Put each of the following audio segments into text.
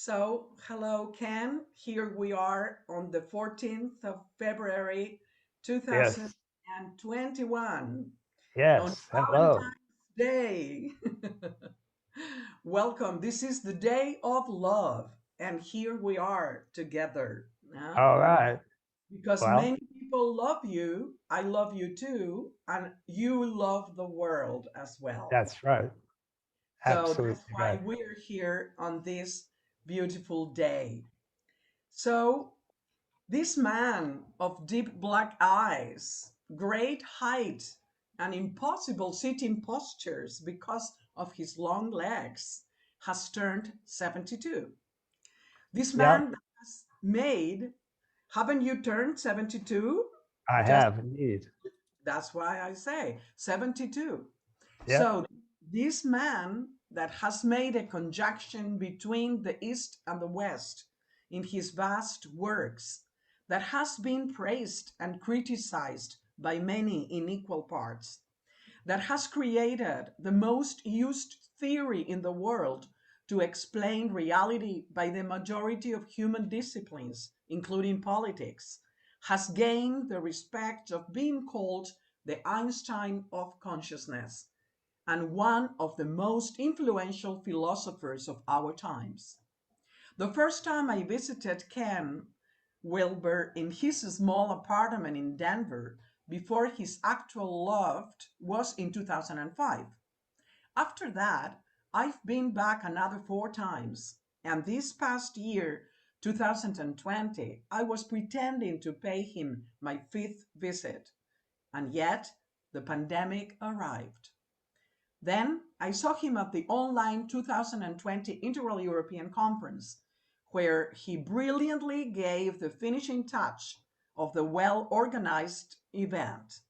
So, hello, Ken. Here we are on the 14th of February, Yes, 2021, on yes. Hello. Valentine's Day. Welcome. This is the day of love, and here we are together. All right. Because Well, many people love you, I love you too, and you love the world as well. that's right. So that's Absolutely why right. we're here on this beautiful day. So, this man of deep black eyes, great height, and impossible sitting postures because of his long legs, has turned 72. This Yep, man that has made, haven't you turned 72? I Just have indeed. that's why I say 72. Yep. So, this man that has made a conjunction between the East and the West in his vast works, that has been praised and criticized by many in equal parts, that has created the most used theory in the world to explain reality by the majority of human disciplines, including politics, has gained the respect of being called the Einstein of consciousness and one of the most influential philosophers of our times. The first time I visited Ken Wilber in his small apartment in Denver before his actual loft was in 2005. After that, I've been back another four times, and this past year, 2020, I was pretending to pay him my fifth visit, and yet the pandemic arrived. Then I saw him at the online 2020 Integral European Conference, where he brilliantly gave the finishing touch of the well organized event.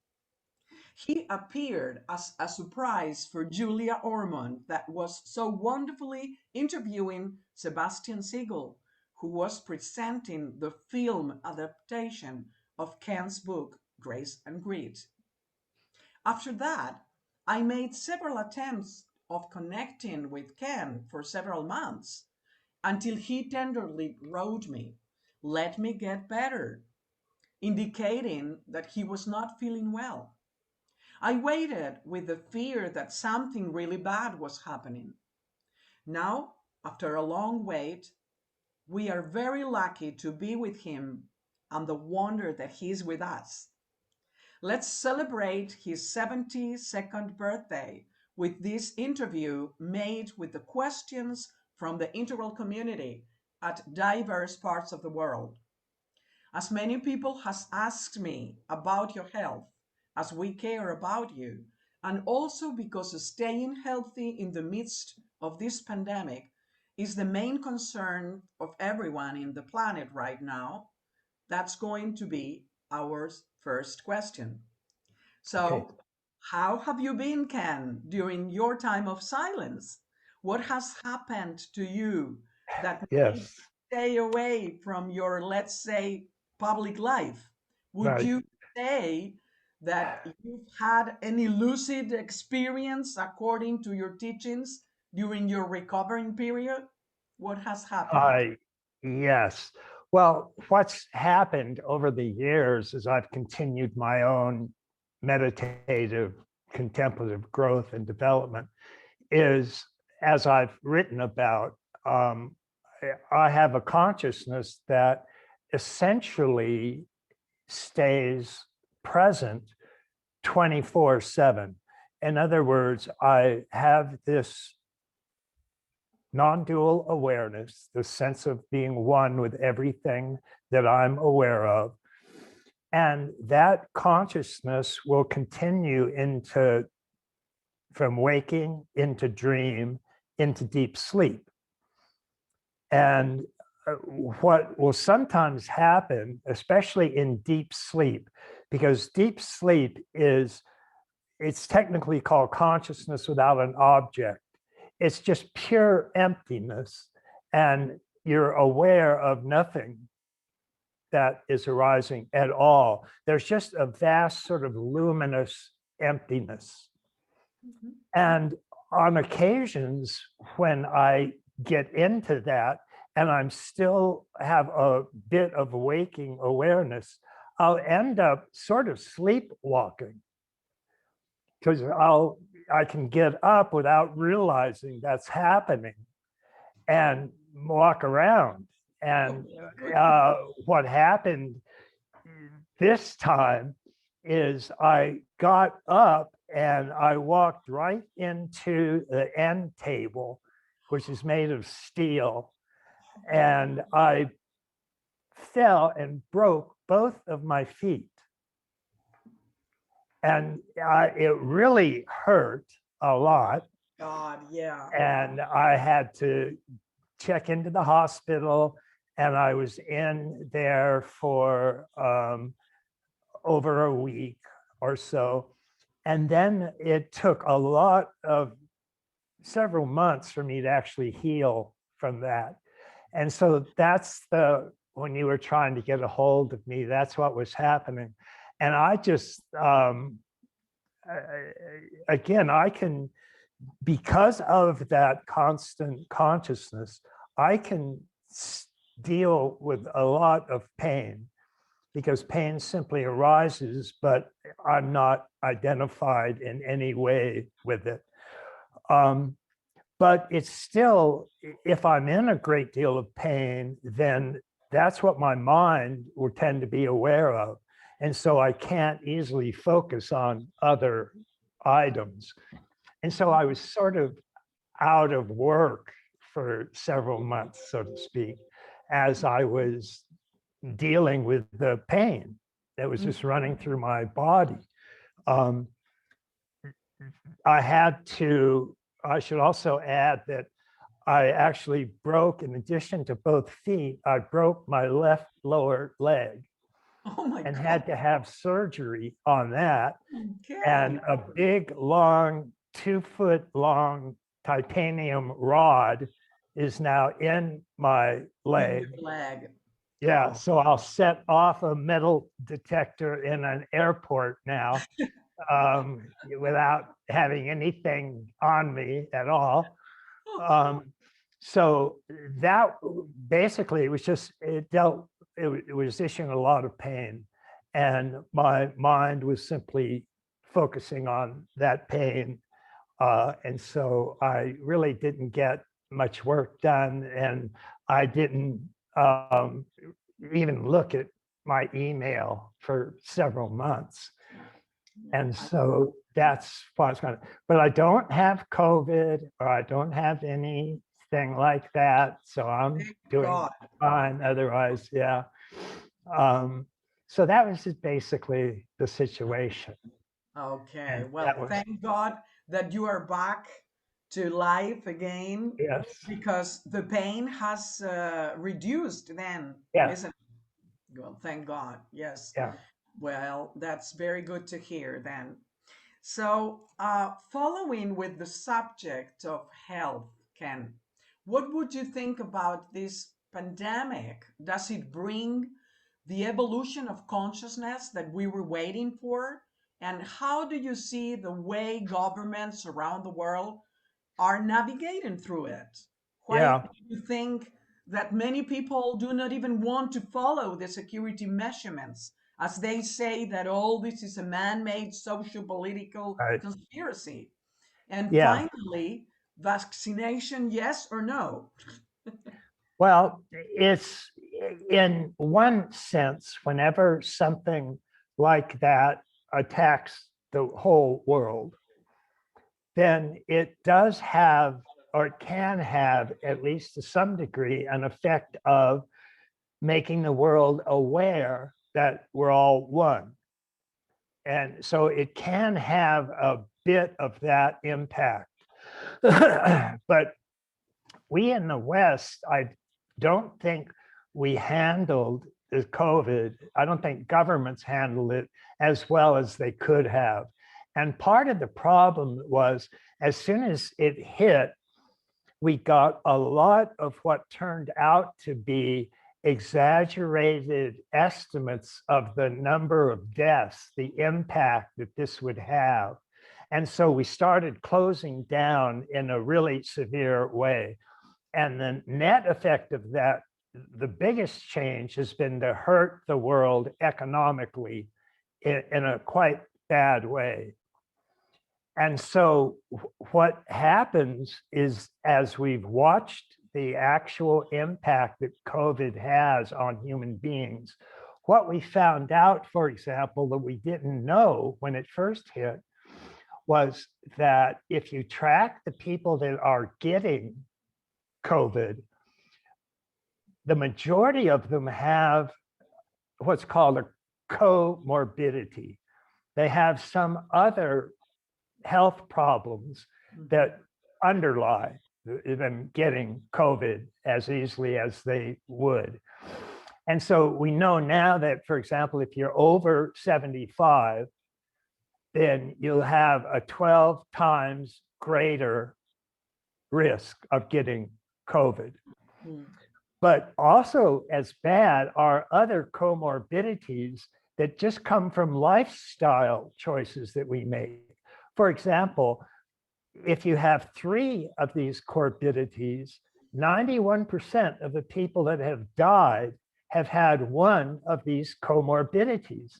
He appeared as a surprise for Julia Ormond, that was so wonderfully interviewing Sebastian Siegel, who was presenting the film adaptation of Ken's book, Grace and Greed. After that, I made several attempts of connecting with Ken for several months until he tenderly wrote me, "Let me get better," indicating that he was not feeling well. I waited with the fear that something really bad was happening. Now, after a long wait, we are very lucky to be with him and the wonder that he is with us. Let's celebrate his 72nd birthday with this interview made with the questions from the integral community at diverse parts of the world. As many people has asked me about your health, as we care about you, and also because staying healthy in the midst of this pandemic is the main concern of everyone in the planet right now, that's going to be our first question. Okay. So, how have you been, Ken, during your time of silence? What has happened to you that made you Yes. stay away from your, let's say, public life? Would Right. you say that you've had any lucid experience according to your teachings during your recovering period? What has happened? I yes. Well, what's happened over the years is I've continued my own meditative, contemplative growth and development. Is as I've written about, um, I have a consciousness that essentially stays present 24/7. In other words, I have this non-dual awareness, the sense of being one with everything that I'm aware of. And that consciousness will continue into from waking into dream into deep sleep. And what will sometimes happen, especially in deep sleep, because deep sleep is, it's technically called consciousness without an object. It's just pure emptiness. And you're aware of nothing that is arising at all. There's just a vast sort of luminous emptiness. Mhm. And on occasions, when I get into that, and I'm still have a bit of waking awareness, I'll end up sort of sleepwalking, because I can get up without realizing that's happening and walk around. And what happened this time is I got up and I walked right into the end table, which is made of steel, and I fell and broke both of my feet. And it really hurt a lot. God, yeah. And I had to check into the hospital, and I was in there for over a week or so. And then it took several months for me to actually heal from that. And so that's when you were trying to get a hold of me, that's what was happening. And I just, again, I can, because of that constant consciousness, I can deal with a lot of pain, because pain simply arises, but I'm not identified in any way with it. But it's still, if I'm in a great deal of pain, then that's what my mind will tend to be aware of. And so I can't easily focus on other items. And so I was sort of out of work for several months, so to speak, as I was dealing with the pain that was just running through my body. I should also add that I actually broke, in addition to both feet, I broke my left lower leg. Oh my and God. had to have surgery on that. Okay. And a big, long, 2-foot long titanium rod is now in my leg. Yeah, so I'll set off a metal detector in an airport now without having anything on me at all. So that basically, it was just, it was issuing a lot of pain, and my mind was simply focusing on that pain. And so I really didn't get much work done, and I didn't even look at my email for several months. And so that's why I was kind of, but I don't have COVID, or I don't have anything like that. So I'm doing fine otherwise, yeah. So that was just basically the situation. Okay, well, thank God that you are back to life again. Yes. Because the pain has reduced then, isn't it? Well, thank God, yes. Yeah. Well, that's very good to hear then. So following with the subject of health, Ken, what would you think about this pandemic? Does it bring the evolution of consciousness that we were waiting for? And how do you see the way governments around the world are navigating through it? Why do you think that many people do not even want to follow the security measurements, as they say that all this is a man-made socio-political conspiracy? And finally, vaccination, yes or no? Well, it's, in one sense, whenever something like that attacks the whole world, then it does have, or it can have, at least to some degree, an effect of making the world aware that we're all one. And so it can have a bit of that impact. But we in the West, I don't think we handled the COVID. I don't think governments handled it as well as they could have. And part of the problem was, as soon as it hit, we got a lot of what turned out to be exaggerated estimates of the number of deaths, the impact that this would have. And so we started closing down in a really severe way. And the net effect of that, the biggest change has been to hurt the world economically in a quite bad way. And so what happens is, as we've watched the actual impact that COVID has on human beings, what we found out, for example, that we didn't know when it first hit, was that if you track the people that are getting COVID, the majority of them have what's called a comorbidity. They have some other health problems that underlie them getting COVID as easily as they would. And so we know now that, for example, if you're over 75, then you'll have a 12 times greater risk of getting COVID. But also as bad are other comorbidities that just come from lifestyle choices that we make. For example, if you have 3 of these comorbidities, 91% of the people that have died have had one of these comorbidities.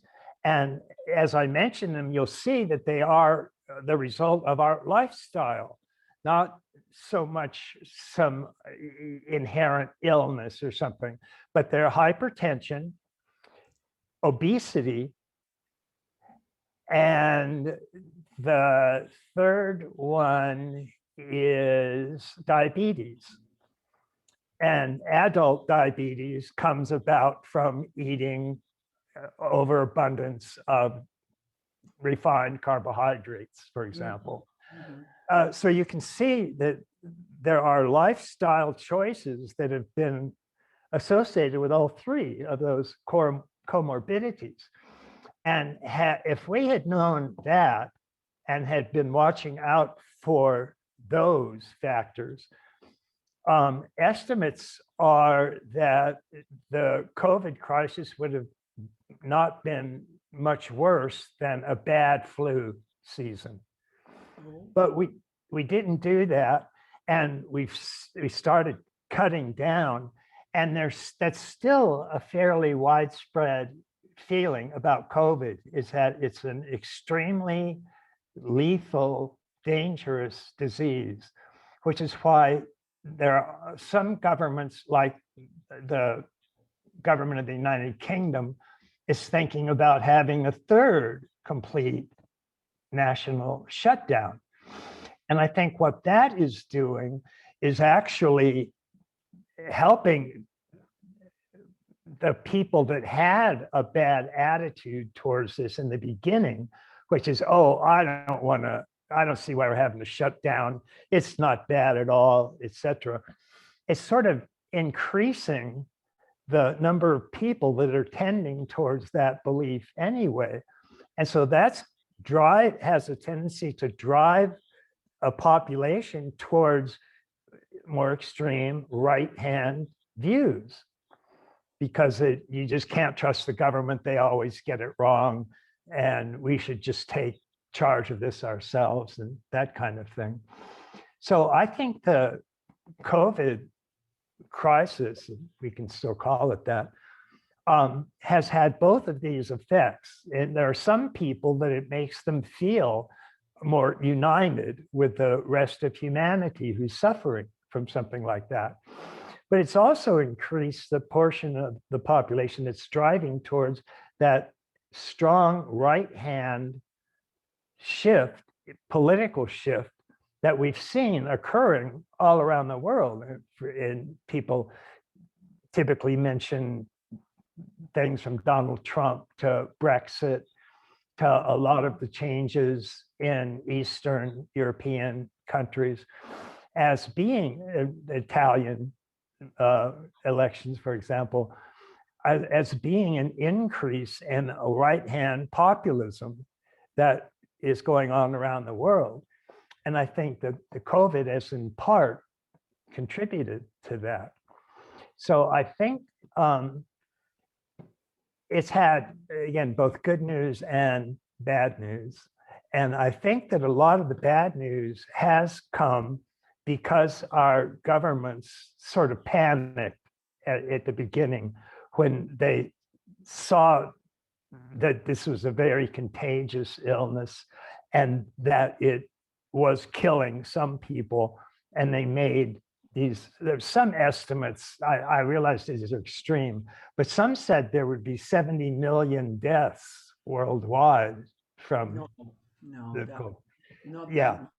And as I mentioned them, you'll see that they are the result of our lifestyle, not so much some inherent illness or something, but they're hypertension, obesity, and the third one is diabetes. And adult diabetes comes about from eating overabundance of refined carbohydrates, for example. So you can see that there are lifestyle choices that have been associated with all 3 of those comorbidities. And if we had known that and had been watching out for those factors, estimates are that the COVID crisis would have not been much worse than a bad flu season. But we didn't do that, and we started cutting down, and that's still a fairly widespread feeling about COVID, is that it's an extremely lethal, dangerous disease, which is why there are some governments, like the government of the United Kingdom, is thinking about having a 3rd complete national shutdown. And I think what that is doing is actually helping the people that had a bad attitude towards this in the beginning, which is, oh, I don't see why we're having to shut down. It's not bad at all, etc. It's sort of increasing the number of people that are tending towards that belief anyway. And so that's has a tendency to drive a population towards more extreme right-hand views, because you just can't trust the government. They always get it wrong, and we should just take charge of this ourselves and that kind of thing. So I think the COVID crisis, we can still call it that, has had both of these effects. And there are some people that it makes them feel more united with the rest of humanity who's suffering from something like that. But it's also increased the portion of the population that's driving towards that strong right-hand shift, political shift, that we've seen occurring all around the world. And people typically mention things from Donald Trump to Brexit to a lot of the changes in Eastern European countries as being Italian elections, for example, as being an increase in a right-hand populism that is going on around the world. And I think that the COVID has in part contributed to that. So I think it's had, again, both good news and bad news. And I think that a lot of the bad news has come because our governments sort of panicked at the beginning when they saw that this was a very contagious illness and that it was killing some people. And they made these, there's some estimates, I realize these are extreme, but some said there would be 70 million deaths worldwide from no, the that, COVID. not Yeah, that much.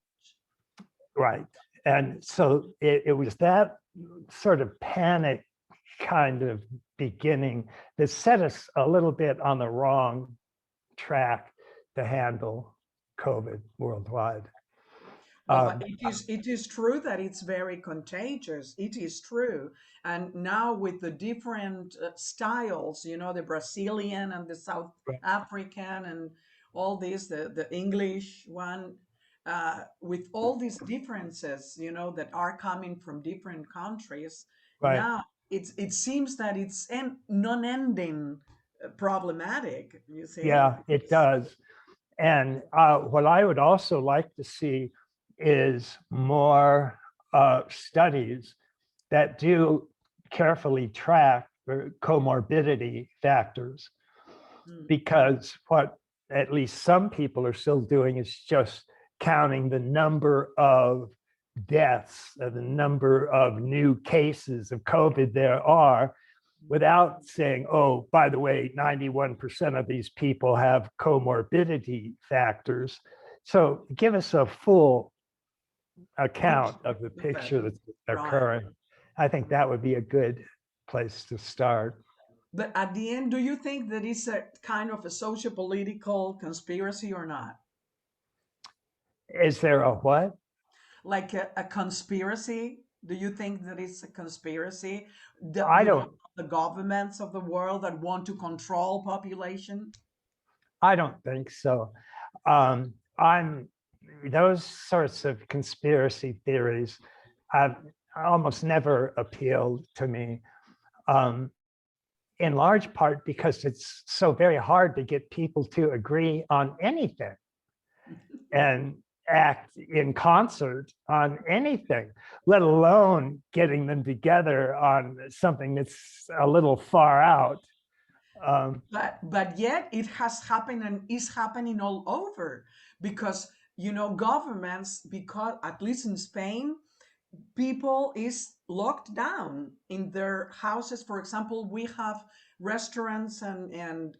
right. And so it was that sort of panic kind of beginning that set us a little bit on the wrong track to handle COVID worldwide. Well, but it is true that it's very contagious. It is true. And now with the different styles, you know, the Brazilian and the South African and all this, the English one, with all these differences, you know, that are coming from different countries, Right. now it seems that it's non-ending problematic, you see? Yeah, it does. And what I would also like to see is more studies that do carefully track the comorbidity factors, because what at least some people are still doing is just counting the number of deaths and the number of new cases of COVID there are, without saying, oh, by the way, 91% of these people have comorbidity factors. So give us a full account of the picture that's occurring. I think that would be a good place to start. But at the end, do you think that it's a kind of a socio-political conspiracy or not? Is there a what? Like a conspiracy? Do you think that it's a conspiracy? I don't. The governments of the world that want to control population? I don't think so. I'm those sorts of conspiracy theories have almost never appealed to me. In large part because it's so very hard to get people to agree on anything and act in concert on anything, let alone getting them together on something that's a little far out. But yet it has happened and is happening all over, because you know governments, because at least in Spain people is locked down in their houses. For example, we have restaurants and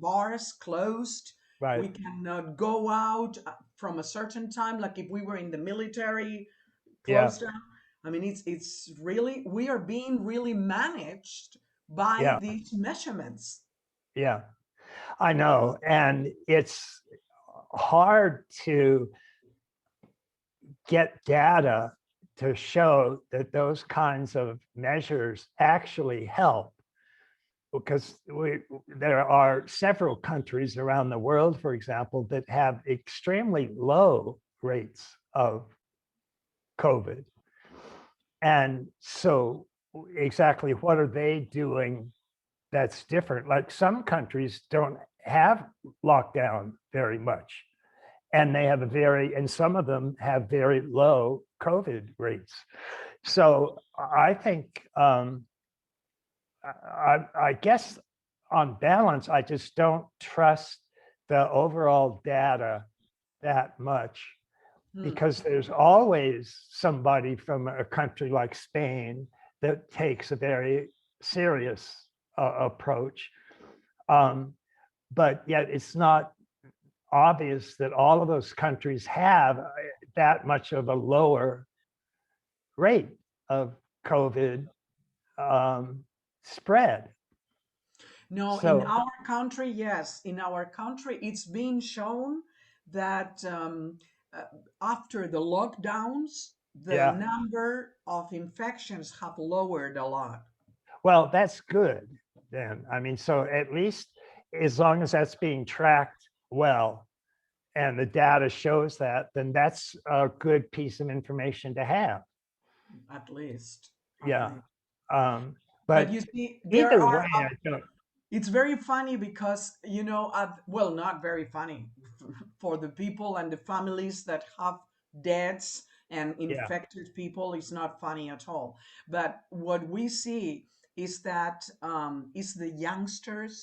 bars closed. Right. We cannot go out from a certain time, like if we were in the military, Yeah. closed down. I mean, it's really, we are being really managed by Yeah. these measurements. Yeah. I know. And it's hard to get data to show that those kinds of measures actually help, because there are several countries around the world, for example, that have extremely low rates of COVID. And so exactly what are they doing that's different? Like some countries don't have lockdown very much, and they have and some of them have very low COVID rates. So I think, I guess on balance, I just don't trust the overall data that much, because there's always somebody from a country like Spain that takes a very serious approach. But yet it's not obvious that all of those countries have that much of a lower rate of COVID spread. No, So, in our country, yes, in our country, it's been shown that after the lockdowns, the yeah, number of infections have lowered a lot. well, that's good then. I mean, so at least as long as that's being tracked well and the data shows that, then that's a good piece of information to have. At least. Yeah. But But you see, there either are, way, I don't. it's very funny because, you know, well, not very funny for the people and the families that have deaths and Yeah. infected people is not funny at all. But what we see is that is the youngsters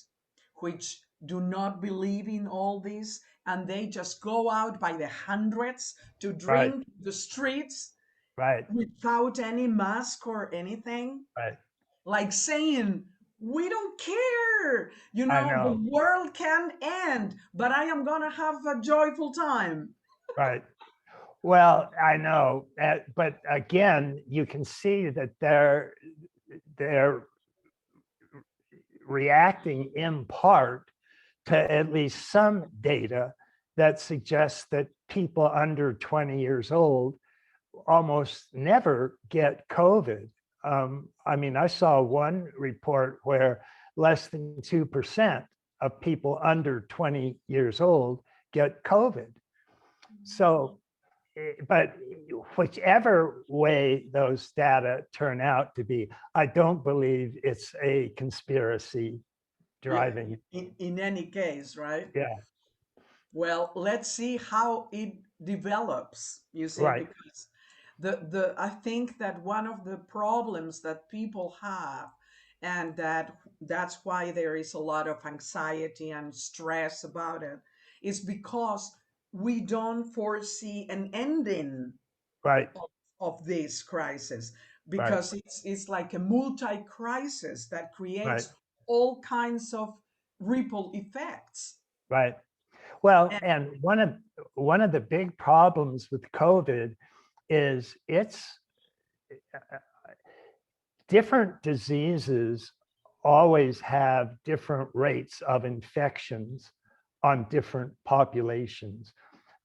which do not believe in all this, and they just go out by the hundreds to Right. drink the streets Right. without any mask or anything, Right. like saying, we don't care, you I know, the know. world can end, but I am gonna have a joyful time. Right. Well, I know, but again, you can see that they're reacting in part to at least some data that suggests that people under 20 years old almost never get COVID. I mean, I saw one report where less than 2% of people under 20 years old get COVID. So, but whichever way those data turn out to be, I don't believe it's a conspiracy Yeah, driving. in any case, right? Yeah, Well, let's see how it develops, you see, right, because the I think that one of the problems that people have, and that's why there is a lot of anxiety and stress about it, is because we don't foresee an ending right, of this crisis, right, because it's like a multi-crisis that right, creates all kinds of ripple effects. right. Well, And and one of the big problems with COVID is it's different diseases always have different rates of infections on different populations.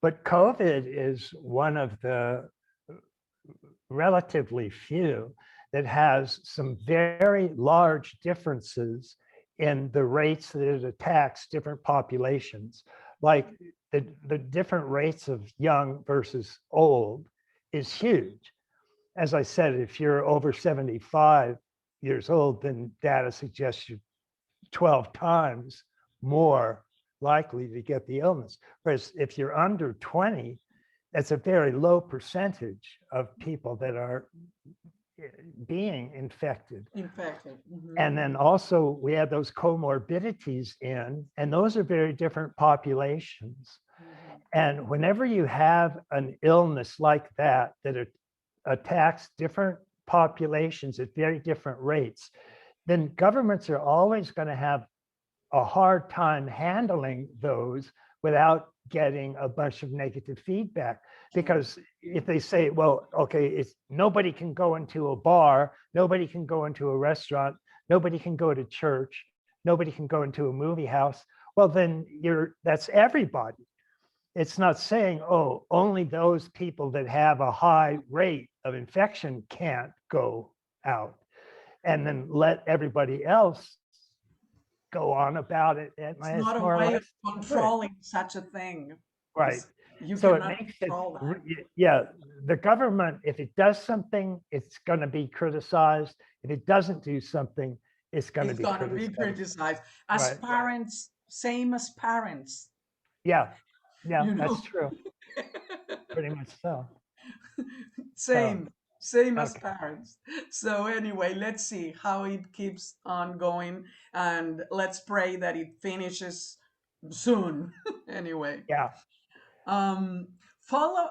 But COVID is one of the relatively few that has some very large differences in the rates that it attacks different populations. Like the different rates of young versus old is huge. As I said, if you're over 75 years old, then data suggests you're 12 times more likely to get the illness. Whereas if you're under 20, that's a very low percentage of people that are being infected. infected. Mhm. And then also we have those comorbidities in, and those are very different populations. Mhm. And whenever you have an illness like that, that it attacks different populations at very different rates, then governments are always going to have a hard time handling those without getting a bunch of negative feedback. Because if they say, well, okay, it's nobody can go into a bar, nobody can go into a restaurant, nobody can go to church, nobody can go into a movie house, well, then that's everybody. It's not saying, oh, only those people that have a high rate of infection can't go out, and then let everybody else go on about it. And It's it's not a more or way of less good. controlling such a thing. Right. It's, you So it cannot makes it, control that. yeah, the government, if it does something, it's going to be criticized. If it doesn't do something, it's going to It's be gonna be criticized. criticized. As Right. parents, same as parents, Yeah. Yeah, you that's know. true. Pretty much so. So, Same, same as okay. parents. So anyway, let's see how it keeps on going, and let's pray that it finishes soon. Anyway, Yeah. um, follow.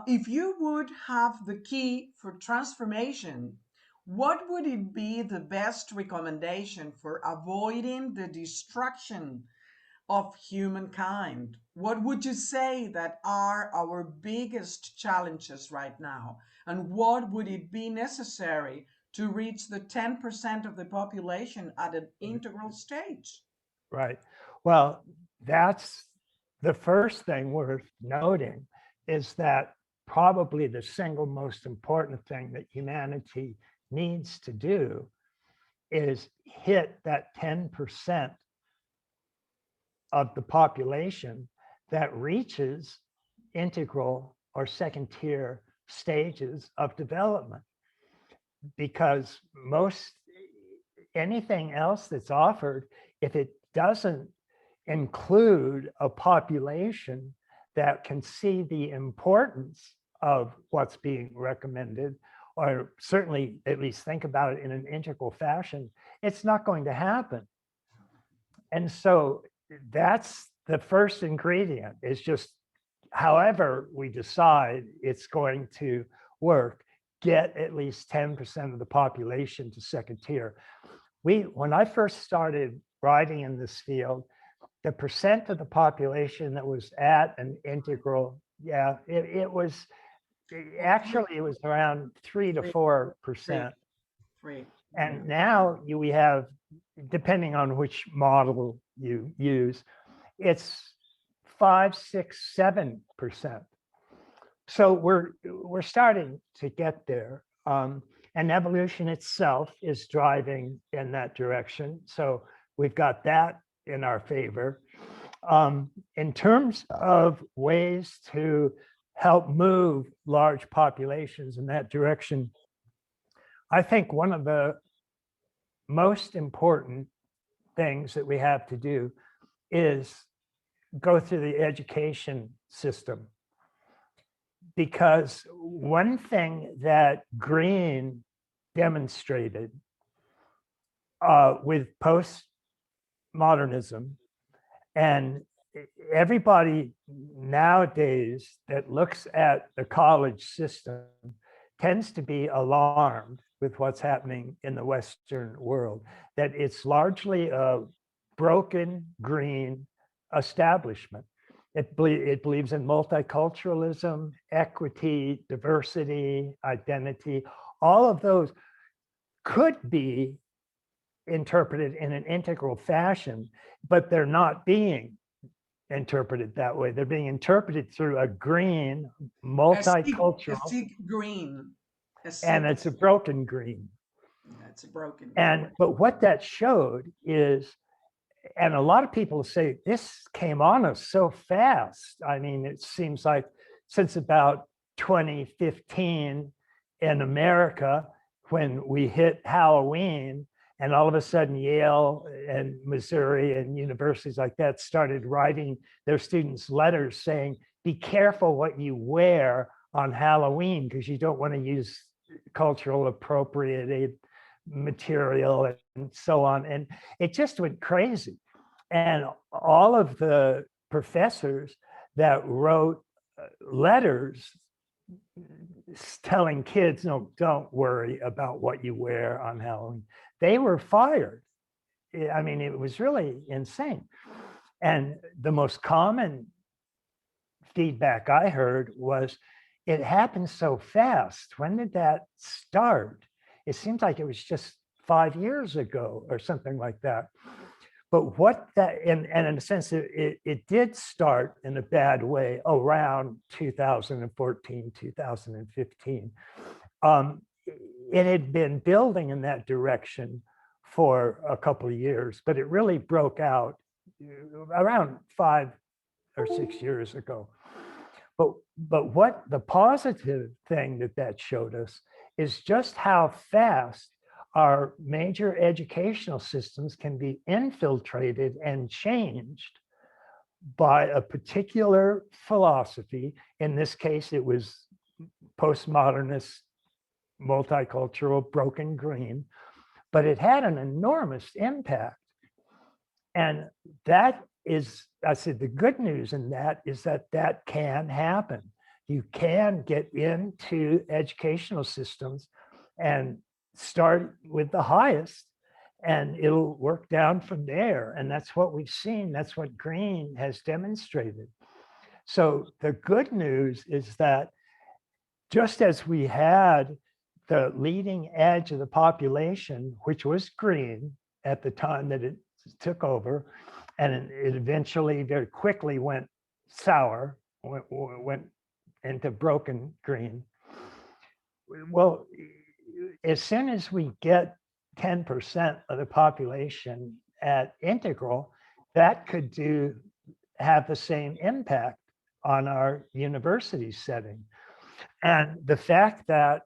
If you would have the key for transformation, what would it be the best recommendation for avoiding the destruction of humankind? What would you say that are our biggest challenges right now? And what would it be necessary to reach the 10% of the population at an integral stage? Right. Well, that's the first thing worth noting is that probably the single most important thing that humanity needs to do is hit that 10% of the population that reaches integral or second tier stages of development. Because anything else that's offered, if it doesn't include a population that can see the importance of what's being recommended, or certainly at least think about it in an integral fashion, it's not going to happen. And so that's the first ingredient, is just however we decide it's going to work, get at least 10% of the population to second tier. When I first started writing in this field, the percent of the population that was at an integral, it was actually, it was around 3 to 4%. And now we have, depending on which model you use, it's 5, 6, 7%. So we're starting to get there. And evolution itself is driving in that direction. So we've got that in our favor. In terms of ways to help move large populations in that direction, I think one of the most important things that we have to do is go through the education system. Because one thing that Green demonstrated with postmodernism, and everybody nowadays that looks at the college system tends to be alarmed with what's happening in the Western world, that it's largely a broken green establishment. It believes in multiculturalism, equity, diversity, identity. All of those could be interpreted in an integral fashion, but they're not being interpreted that way. They're being interpreted through a green, multicultural, a sick green, and it's a broken green. Yeah, it's a broken. But what that showed is, and a lot of people say this came on us so fast. I mean, it seems like since about 2015 in America, when we hit Halloween, and all of a sudden Yale and Missouri and universities like that started writing their students letters saying, be careful what you wear on Halloween because you don't want to use cultural appropriated material and so on. And it just went crazy. And all of the professors that wrote letters telling kids, no, don't worry about what you wear on Halloween, they were fired. I mean, it was really insane. And the most common feedback I heard was, it happened so fast. When did that start? It seems like it was just 5 years ago or something like that. But what that, and in a sense, it did start in a bad way around 2014, 2015. It had been building in that direction for a couple of years, but it really broke out around 5 or 6 years ago. But what the positive thing that showed us is just how fast our major educational systems can be infiltrated and changed by a particular philosophy. In this case, it was postmodernist, multicultural, broken green, but it had an enormous impact. And that is, I said, the good news in that is that that can happen. You can get into educational systems and start with the highest, and it'll work down from there. And that's what we've seen. That's what Green has demonstrated. So the good news is that just as we had the leading edge of the population, which was Green at the time that it took over, and it eventually very quickly went sour, went into broken green. Well, as soon as we get 10% of the population at integral, that could have the same impact on our university setting. And the fact that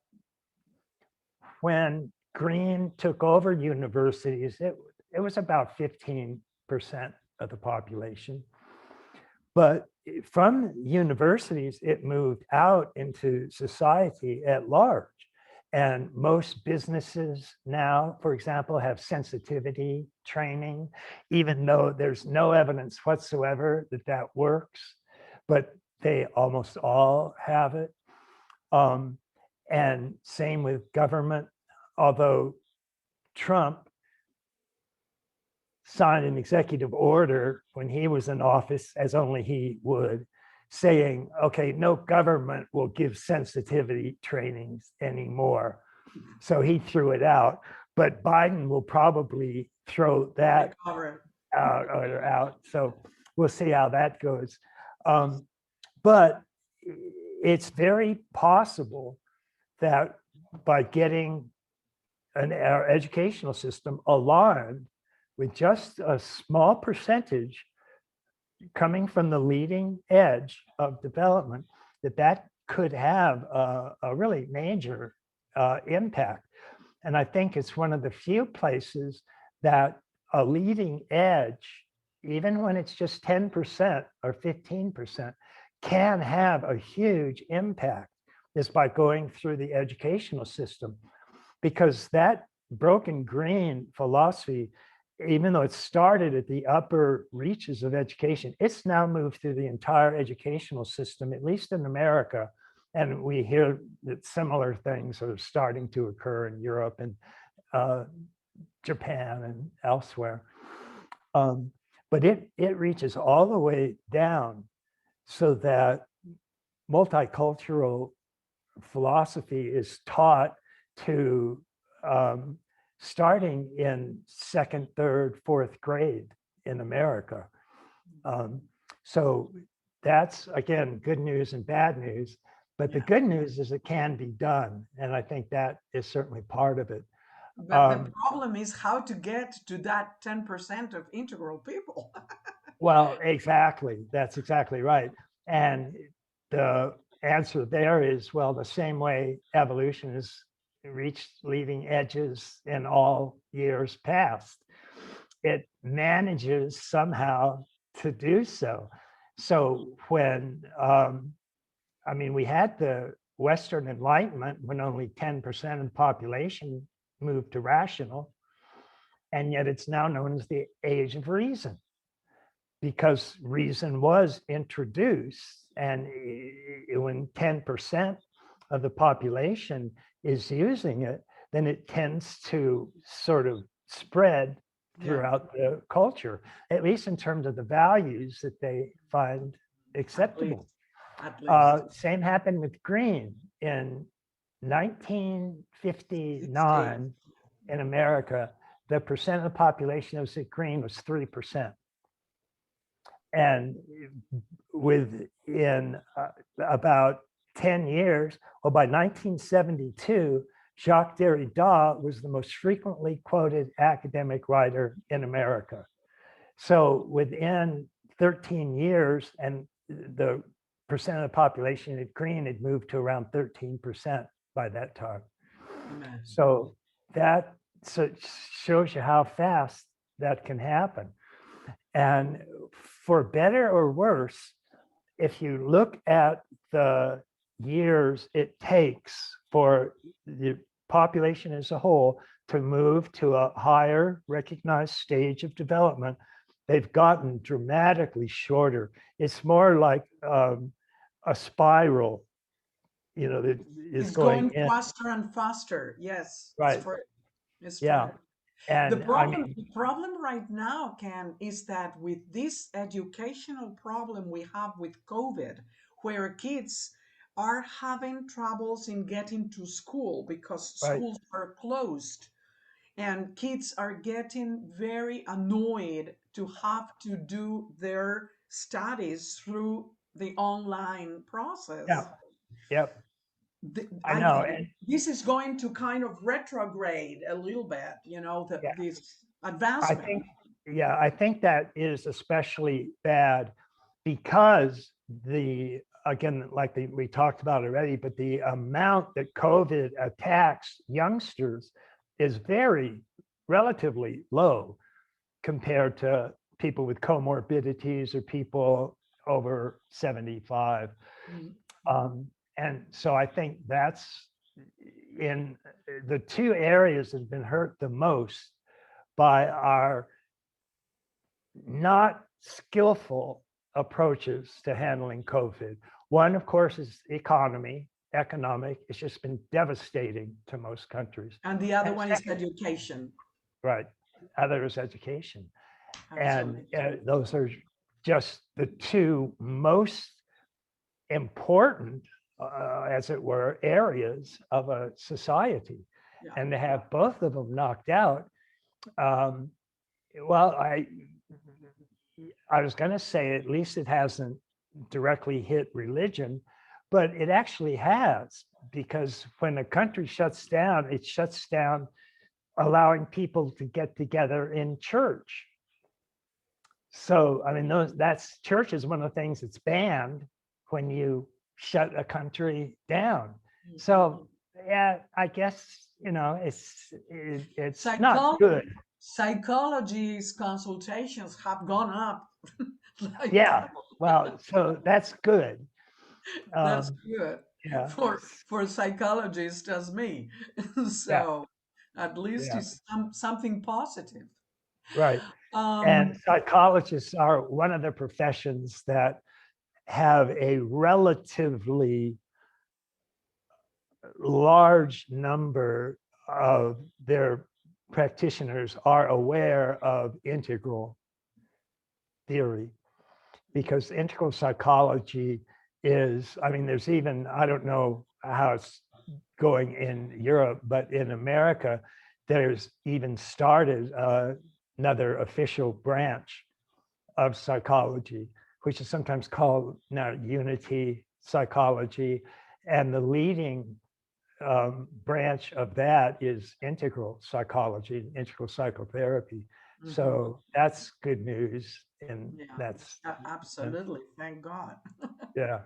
when Green took over universities, it was about 15% of the population. But from universities, it moved out into society at large. And most businesses now, for example, have sensitivity training, even though there's no evidence whatsoever that that works, but they almost all have it. And same with government, although Trump signed an executive order when he was in office, as only he would, saying, okay, no government will give sensitivity trainings anymore. So he threw it out. But Biden will probably throw that out. So we'll see how that goes. But it's very possible that by getting our educational system aligned with just a small percentage coming from the leading edge of development, that could have a really major impact. And I think it's one of the few places that a leading edge, even when it's just 10% or 15%, can have a huge impact, is by going through the educational system. Because that broken green philosophy, even though it started at the upper reaches of education, it's now moved through the entire educational system, at least in America. And we hear that similar things are starting to occur in Europe and Japan and elsewhere. But it reaches all the way down, so that multicultural philosophy is taught to starting in second, third, fourth grade in America. So that's, again, good news and bad news. But the good news is it can be done. And I think that is certainly part of it. But the problem is how to get to that 10% of integral people. Well, exactly. That's exactly right. And the answer there is, well, the same way evolution has reached leading edges in all years past, it manages somehow to do so. So when, I mean, we had the Western Enlightenment when only 10% of the population moved to rational, and yet it's now known as the Age of Reason, because reason was introduced. And when 10% of the population is using it, then it tends to sort of spread throughout the culture, at least in terms of the values that they find acceptable. At least. Same happened with green. In 1959 in America, the percent of the population that was at green was 3%. And within about 10 years, well, by 1972, Jacques Derrida was the most frequently quoted academic writer in America. So within 13 years, and the percent of the population at green had moved to around 13% by that time. So that shows you how fast that can happen. And for better or worse, if you look at the years it takes for the population as a whole to move to a higher recognized stage of development, they've gotten dramatically shorter. It's more like a spiral, you know, that is it's going in faster and faster. Yes. Right. It's yeah. And the problem right now, Ken, is that with this educational problem we have with COVID, where kids are having troubles in getting to school because schools are closed, and kids are getting very annoyed to have to do their studies through the online process. Yep. I know. This is going to kind of retrograde a little bit, you know, this advancement. I think that is especially bad because we talked about already, but the amount that COVID attacks youngsters is very relatively low compared to people with comorbidities or people over 75. Mhm. And so I think that's in the two areas that have been hurt the most by our not skillful approaches to handling COVID. One, of course, is economic. It's just been devastating to most countries. And the other And one is second, education. right, other is education. And Absolutely. those are just the two most important, as it were, areas of a society. Yeah. And to have both of them knocked out, um, well, I was going to say at least it hasn't directly hit religion, but it actually has, because when a country shuts down, it shuts down allowing people to get together in church. So, I mean, that's church is one of the things that's banned when you shut a country down. So, yeah, I guess, it's not good. Psychology's consultations have gone up like Yeah, double. well, so that's good. That's Um, good yeah, for psychologists as me. yeah, So at least yeah, it's something positive. right. And Um, psychologists are one of the professions that have a relatively large number of their practitioners are aware of integral theory, because integral psychology is, I mean, there's even, I don't know how it's going in Europe, but in America, there's even started another official branch of psychology, which is sometimes called now unity psychology. And the leading branch of that is integral psychology, integral psychotherapy. mhm. So that's good news. And Yeah, that's, absolutely. Thank God. yeah,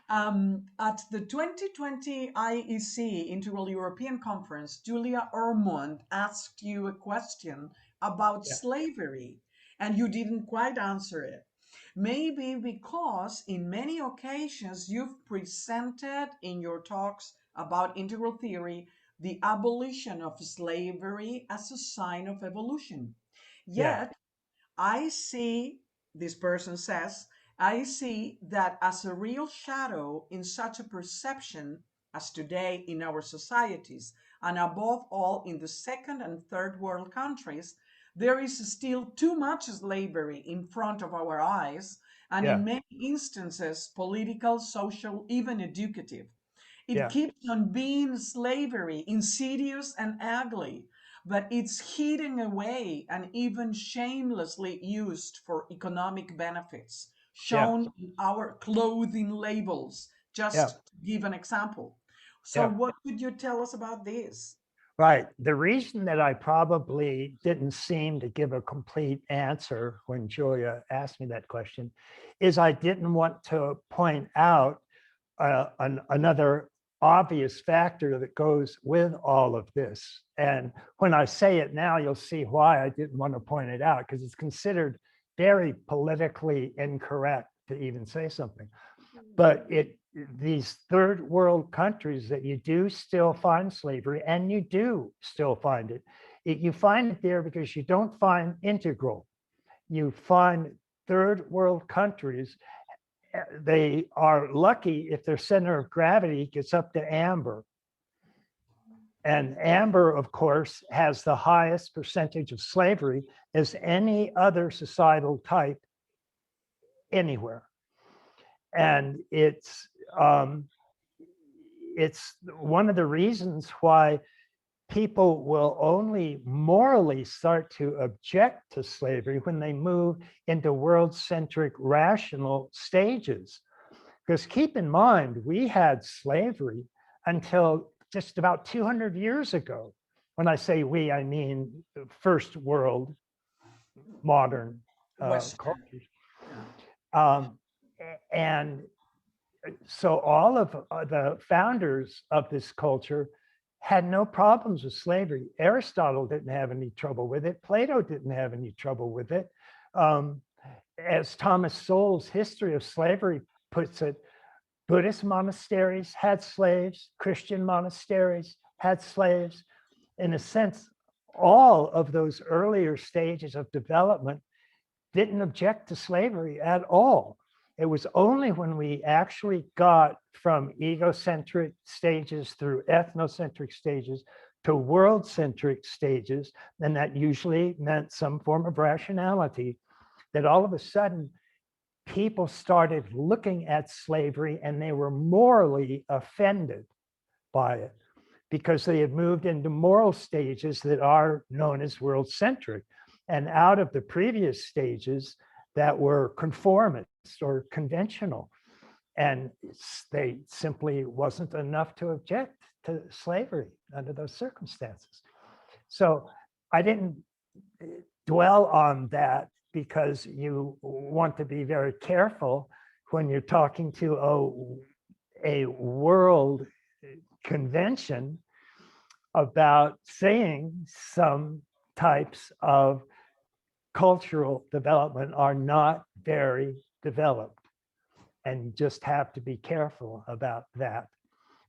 At the 2020 IEC Integral European Conference, Julia Ormond asked you a question about yeah, slavery, and you didn't quite answer it. Maybe because in many occasions you've presented in your talks about integral theory the abolition of slavery as a sign of evolution. yeah, Yet, I see, this person says, I see that as a real shadow in such a perception as today in our societies, and above all in the second and third world countries, there is still too much slavery in front of our eyes, and yeah, in many instances, political, social, even educative. It yeah, keeps on being slavery, insidious and ugly, but it's hidden away and even shamelessly used for economic benefits, yeah, shown in our clothing labels, yeah, just to give an example. So, yeah. what could you tell us about this? Right. The reason that I probably didn't seem to give a complete answer when Julia asked me that question is I didn't want to point out another obvious factor that goes with all of this. And when I say it now, you'll see why I didn't want to point it out, because it's considered very politically incorrect to even say something. But these third world countries that you do still find slavery, and you do still find it. You find it there because you don't find integral. You find third world countries, they are lucky if their center of gravity gets up to amber. And amber, of course, has the highest percentage of slavery as any other societal type anywhere. And it's one of the reasons why people will only morally start to object to slavery when they move into world-centric rational stages. Because keep in mind, we had slavery until just about 200 years ago. When I say we, I mean first world modern Western. cultures. Yeah. Um, and so all of the founders of this culture had no problems with slavery. Aristotle didn't have any trouble with it. Plato didn't have any trouble with it. As Thomas Sowell's History of Slavery puts it, Buddhist monasteries had slaves, Christian monasteries had slaves. In a sense, all of those earlier stages of development didn't object to slavery at all. It was only when we actually got from egocentric stages through ethnocentric stages to world-centric stages, and that usually meant some form of rationality, that all of a sudden people started looking at slavery and they were morally offended by it because they had moved into moral stages that are known as world-centric, and out of the previous stages that were conformist or conventional. And they simply wasn't enough to object to slavery under those circumstances. So I didn't dwell on that because you want to be very careful when you're talking to a world convention about saying some types of cultural development are not very developed. And you just have to be careful about that.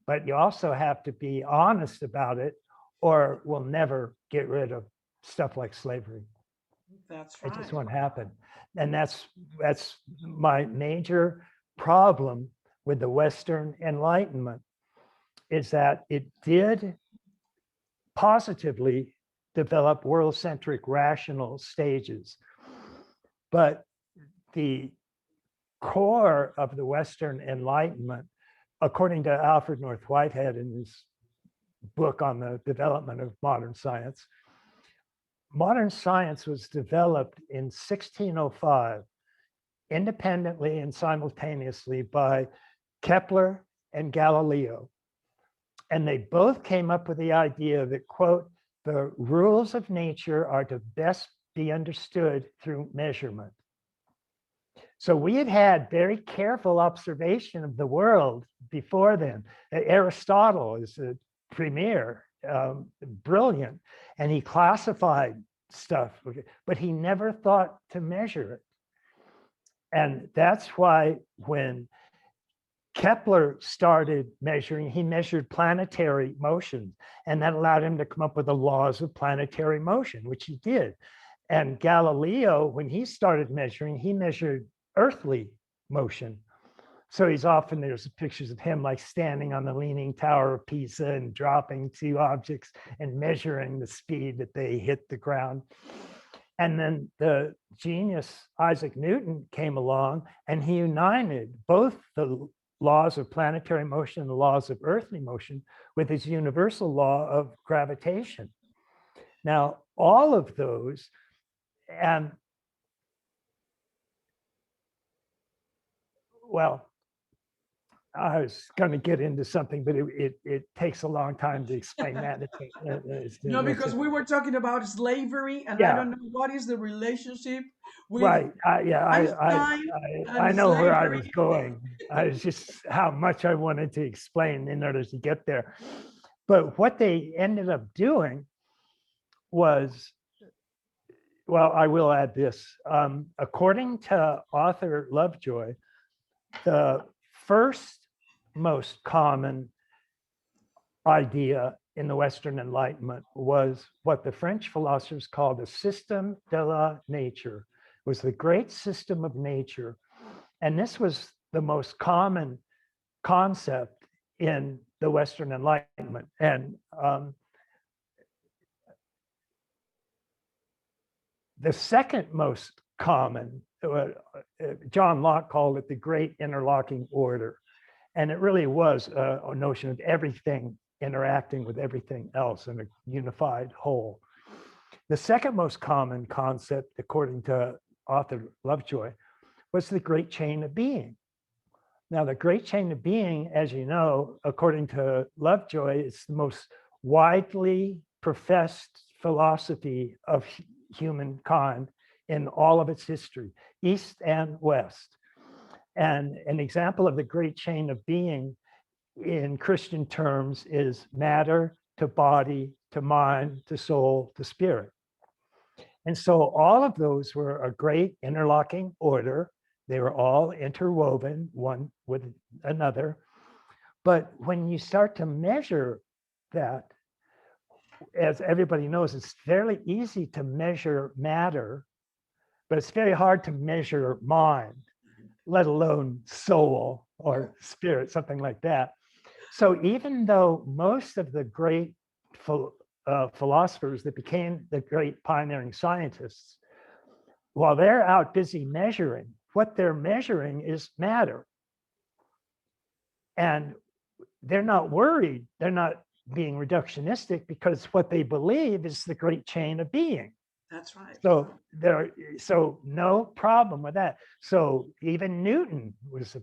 But you also have to be honest about it, or we'll never get rid of stuff like slavery. That's right. It just won't happen. And that's my major problem with the Western Enlightenment, is that it did positively develop world-centric rational stages. But the core of the Western Enlightenment, according to Alfred North Whitehead in his book on the development of modern science was developed in 1605, independently and simultaneously by Kepler and Galileo. And they both came up with the idea that, quote, the rules of nature are to best be understood through measurement. So we had had very careful observation of the world before then. Aristotle is a premier, brilliant, and he classified stuff, but he never thought to measure it. And that's why when Kepler started measuring, he measured planetary motion, and that allowed him to come up with the laws of planetary motion, which he did. And Galileo, when he started measuring, he measured earthly motion. So he's often, there's pictures of him like standing on the Leaning Tower of Pisa and dropping two objects and measuring the speed that they hit the ground. And then the genius Isaac Newton came along and he united both the laws of planetary motion and the laws of earthly motion with his universal law of gravitation. Now, all of those, and well, I was going to get into something, but it takes a long time to explain that. No, because we were talking about slavery, and I don't know what is the relationship with right. Einstein I know slavery. where I was going. I was just how much I wanted to explain in order to get there. But what they ended up doing was, well, I will add this. According to Arthur Lovejoy, the first most common idea in the Western Enlightenment was what the French philosophers called the system de la nature. It was the great system of nature. And this was the most common concept in the Western Enlightenment. And the second most common, John Locke called it the great interlocking order. And it really was a notion of everything interacting with everything else in a unified whole. The second most common concept, according to Arthur Lovejoy, was the great chain of being. Now, the great chain of being, as you know, according to Lovejoy, is the most widely professed philosophy of humankind in all of its history, East and West. And an example of the great chain of being in Christian terms is matter to body, to mind, to soul, to spirit. And so all of those were a great interlocking order. They were all interwoven one with another. But when you start to measure that, as everybody knows, it's fairly easy to measure matter, but it's very hard to measure mind, let alone soul or spirit, something like that. So even though most of the great philosophers that became the great pioneering scientists, while they're out busy measuring, what they're measuring is matter. And they're not worried, they're not being reductionistic, because what they believe is the great chain of being. That's right. So no problem with that. So even Newton was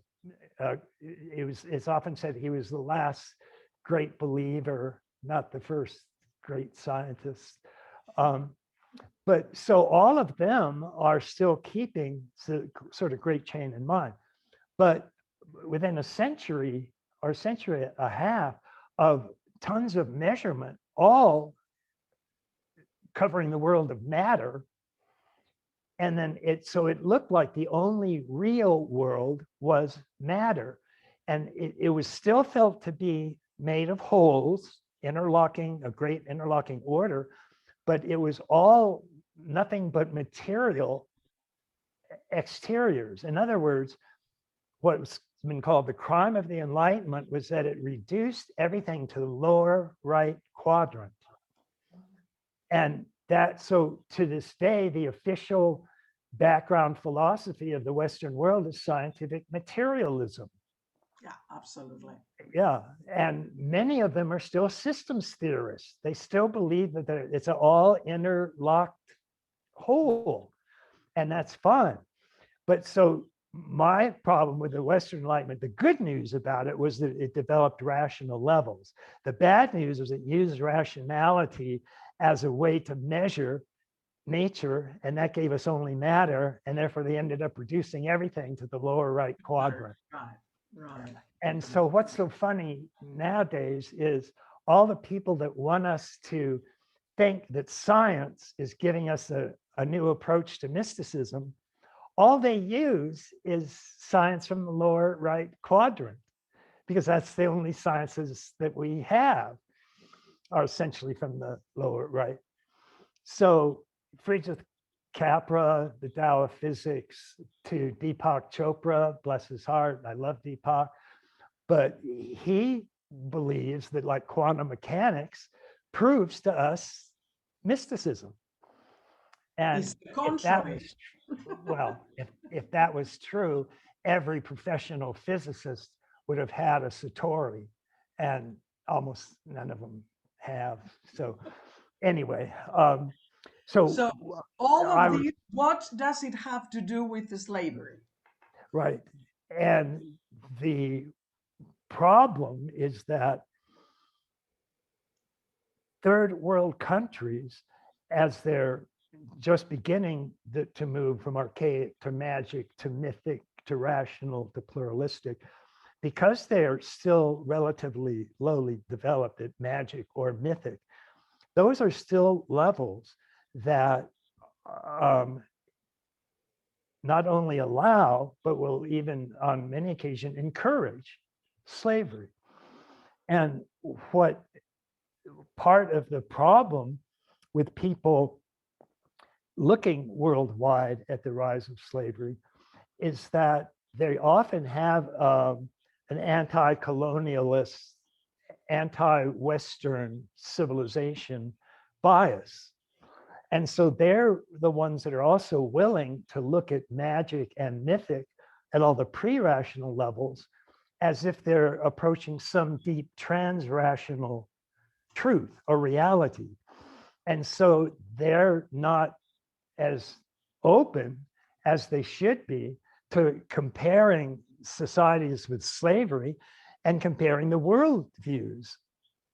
it's often said he was the last great believer, not the first great scientist. But so all of them are still keeping the sort of great chain in mind. But within a century or century and a half of tons of measurement, all covering the world of matter, and then it looked like the only real world was matter. And it was still felt to be made of wholes, interlocking, a great interlocking order, but it was all nothing but material exteriors. In other words, what's been called the crime of the Enlightenment was that it reduced everything to the lower right quadrant. And that, so to this day, the official background philosophy of the Western world is scientific materialism. Yeah, absolutely. Yeah, and many of them are still systems theorists. They still believe that it's an all interlocked whole, and that's fine. But so my problem with the Western Enlightenment, the good news about it was that it developed rational levels. The bad news was it used rationality as a way to measure nature, and that gave us only matter, and therefore they ended up reducing everything to the lower right quadrant. Right. And so what's so funny nowadays is all the people that want us to think that science is giving us a new approach to mysticism, all they use is science from the lower right quadrant, because that's the only sciences that we have are essentially from the lower right. So Friedrich Capra, the Tao of Physics, to Deepak Chopra, bless his heart, I love Deepak, but he believes that, like, quantum mechanics proves to us mysticism. And if that was, well, if that was true, every professional physicist would have had a Satori, and almost none of them have. So anyway, so all of these, what does it have to do with the slavery? Right. And the problem is that third world countries, as they're just beginning to move from archaic to magic to mythic to rational to pluralistic, because they're still relatively lowly developed at magic or mythic, those are still levels that not only allow, but will even on many occasions encourage slavery. And what part of the problem with people looking worldwide at the rise of slavery is that they often have an anti-colonialist, anti-Western civilization bias. And so they're the ones that are also willing to look at magic and mythic at all the pre-rational levels as if they're approaching some deep trans-rational truth or reality. And so they're not as open as they should be to comparing societies with slavery and comparing the worldviews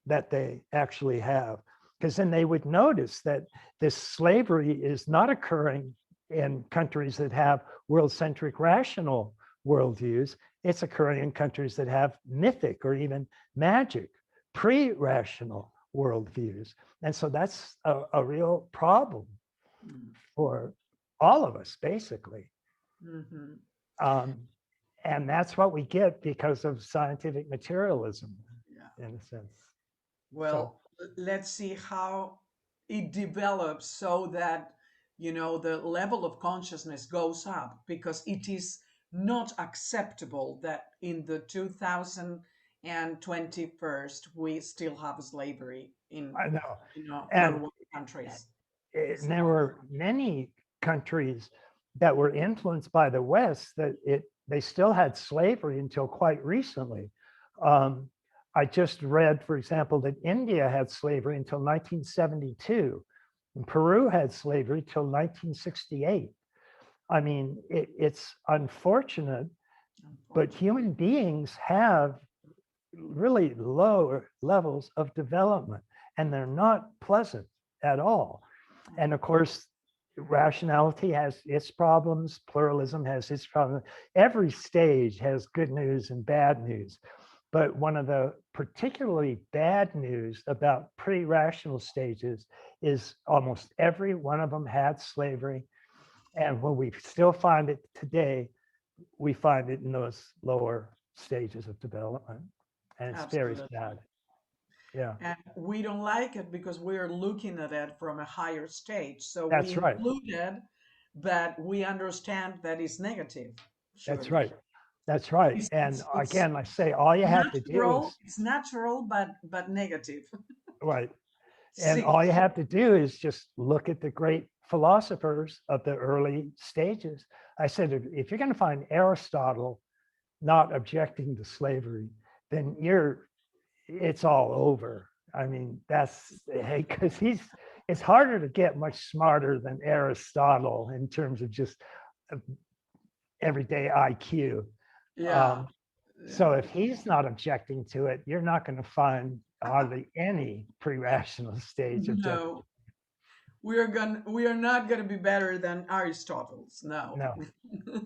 that they actually have. Because then they would notice that this slavery is not occurring in countries that have world-centric rational worldviews. It's occurring in countries that have mythic or even magic, pre-rational worldviews. And so that's a real problem. for all of us, basically. Mhm. And that's what we get because of scientific materialism, Yeah. in a sense. Well, let's see how it develops so that, the level of consciousness goes up, because it is not acceptable that in the 2021st we still have slavery in, I know. third And world countries. there were many countries that were influenced by the West that they still had slavery until quite recently. I just read, for example, that India had slavery until 1972, and Peru had slavery till 1968. I mean, it's unfortunate, but human beings have really low levels of development, and they're not pleasant at all. And of course, rationality has its problems, pluralism has its problems. Every stage has good news and bad news. But one of the particularly bad news about pre-rational stages is almost every one of them had slavery. And when we still find it today, we find it in those lower stages of development. And it's very Absolutely. sad. Yeah, And we don't like it because we're looking at it from a higher stage. So we that's right. include it, but we understand that it's negative. That's Surely. right. That's right. It's, And it's, it's again, I say all you have to do natural, is, it's natural, but negative. right. And Sick. all you have to do is just look at the great philosophers of the early stages. I said, if you're going to find Aristotle not objecting to slavery, then it's all over. I mean, because it's harder to get much smarter than Aristotle in terms of just everyday IQ. Yeah. So Yeah. if he's not objecting to it, you're not going to find hardly any pre-rational stage objection. No, we are not gonna be better than Aristotle's. No. No,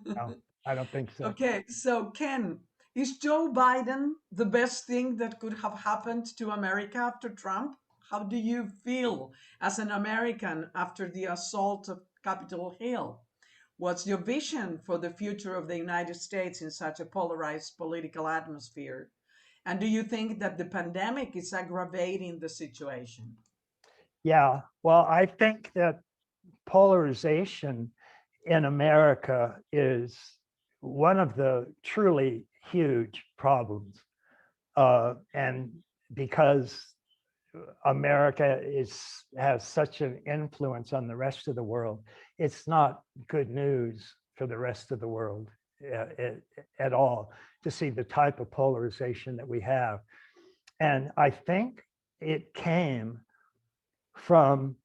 no, I don't think so. Okay, so Ken, is Joe Biden the best thing that could have happened to America after Trump? How do you feel as an American after the assault of Capitol Hill? What's your vision for the future of the United States in such a polarized political atmosphere? And do you think that the pandemic is aggravating the situation? Yeah, well, I think that polarization in America is one of the truly huge problems. And because America has such an influence on the rest of the world, it's not good news for the rest of the world at all to see the type of polarization that we have. And I think it came from,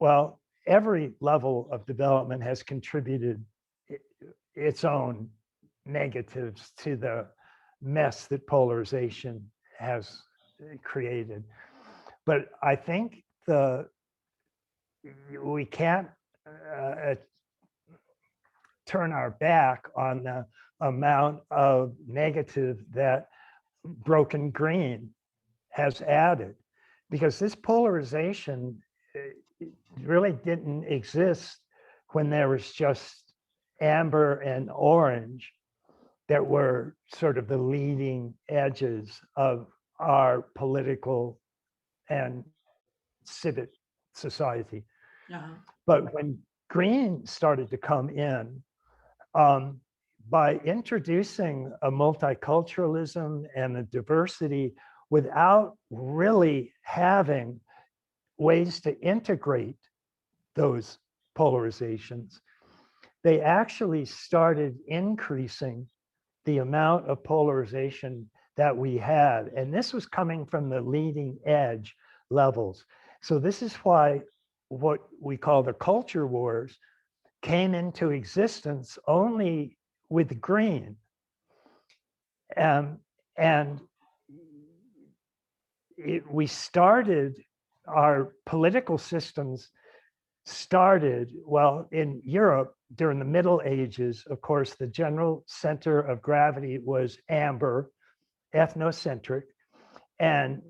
well, every level of development has contributed its own negatives to the mess that polarization has created. But I think we can't turn our back on the amount of negative that broken green has added, because this polarization really didn't exist when there was just amber and orange that were sort of the leading edges of our political and civic society. Uh-huh. But when green started to come in, by introducing a multiculturalism and a diversity without really having ways to integrate those polarizations, they actually started increasing the amount of polarization that we had. And this was coming from the leading edge levels. So this is why what we call the culture wars came into existence only with green. And we started, our political systems started, well, in Europe during the Middle Ages. Of course, the general center of gravity was amber, ethnocentric, and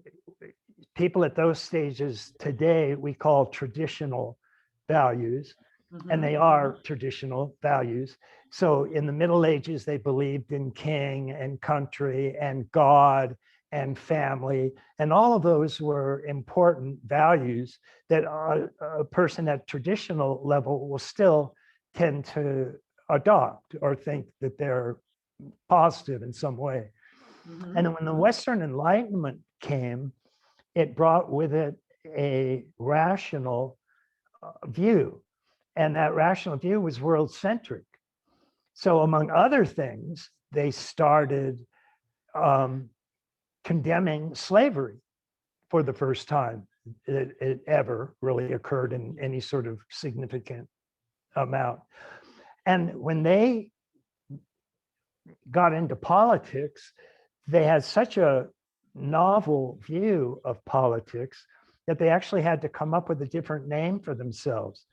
people at those stages today we call traditional values. and they are traditional values. So in the Middle Ages, they believed in king and country and God and family, and all of those were important values that a person at traditional level will still tend to adopt or think that they're positive in some way. And then when the Western Enlightenment came, it brought with it a rational view. And that rational view was world-centric. So among other things, they started condemning slavery for the first time it ever really occurred in any sort of significant amount. And when they got into politics, they had such a novel view of politics that they actually had to come up with a different name for themselves.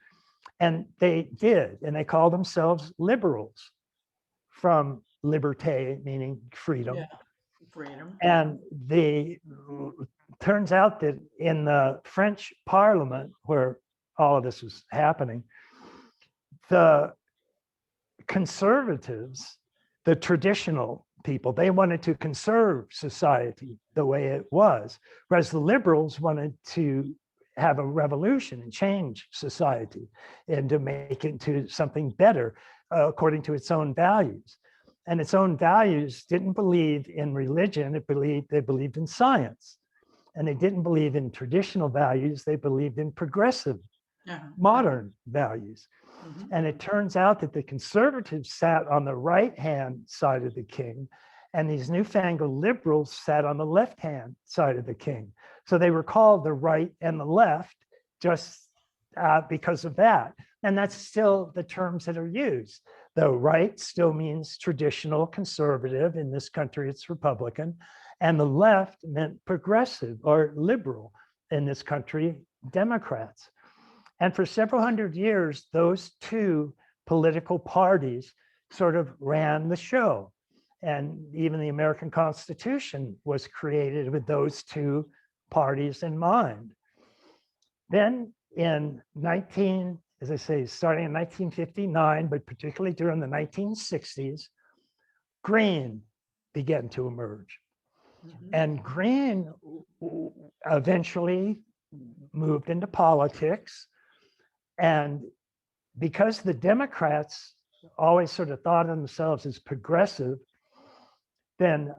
And they did, and they called themselves liberals, from liberté, meaning freedom. Yeah, freedom. And turns out that in the French Parliament, where all of this was happening, the conservatives, the traditional people, they wanted to conserve society the way it was, whereas the liberals wanted to have a revolution and change society and to make it into something better according to its own values. And its own values didn't believe in religion, they believed in science. And they didn't believe in traditional values, they believed in progressive, modern values. And it turns out that the conservatives sat on the right-hand side of the king, and these newfangled liberals sat on the left-hand side of the king. So they were called the right and the left just because of that. And that's still the terms that are used. The right still means traditional conservative. In this country, it's Republican. And the left meant progressive or liberal. In this country, Democrats. And for several hundred years, those two political parties sort of ran the show. And even the American Constitution was created with those two parties in mind. Then in as I say, starting in 1959, but particularly during the 1960s, green began to emerge. And green eventually moved into politics. And because the Democrats always sort of thought of themselves as progressive, then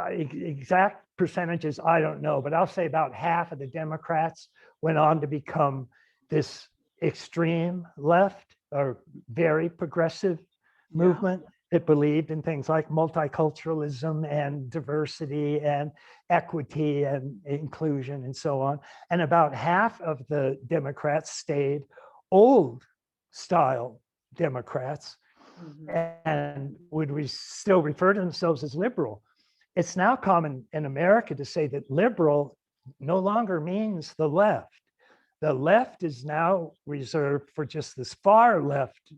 exact percentages, I don't know, but I'll say about half of the Democrats went on to become this extreme left or very progressive movement that believed in things like multiculturalism and diversity and equity and inclusion and so on. And about half of the Democrats stayed old style Democrats and would still refer to themselves as liberal. It's now common in America to say that liberal no longer means the left. The left is now reserved for just this far left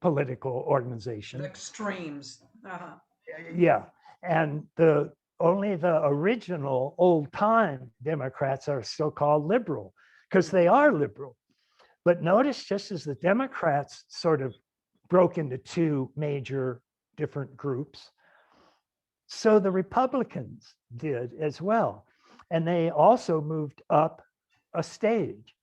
political organization. The extremes. Yeah, and only the original old time Democrats are still called liberal because they are liberal. But notice just as the Democrats sort of broke into two major different groups, so the Republicans did as well. And they also moved up a stage.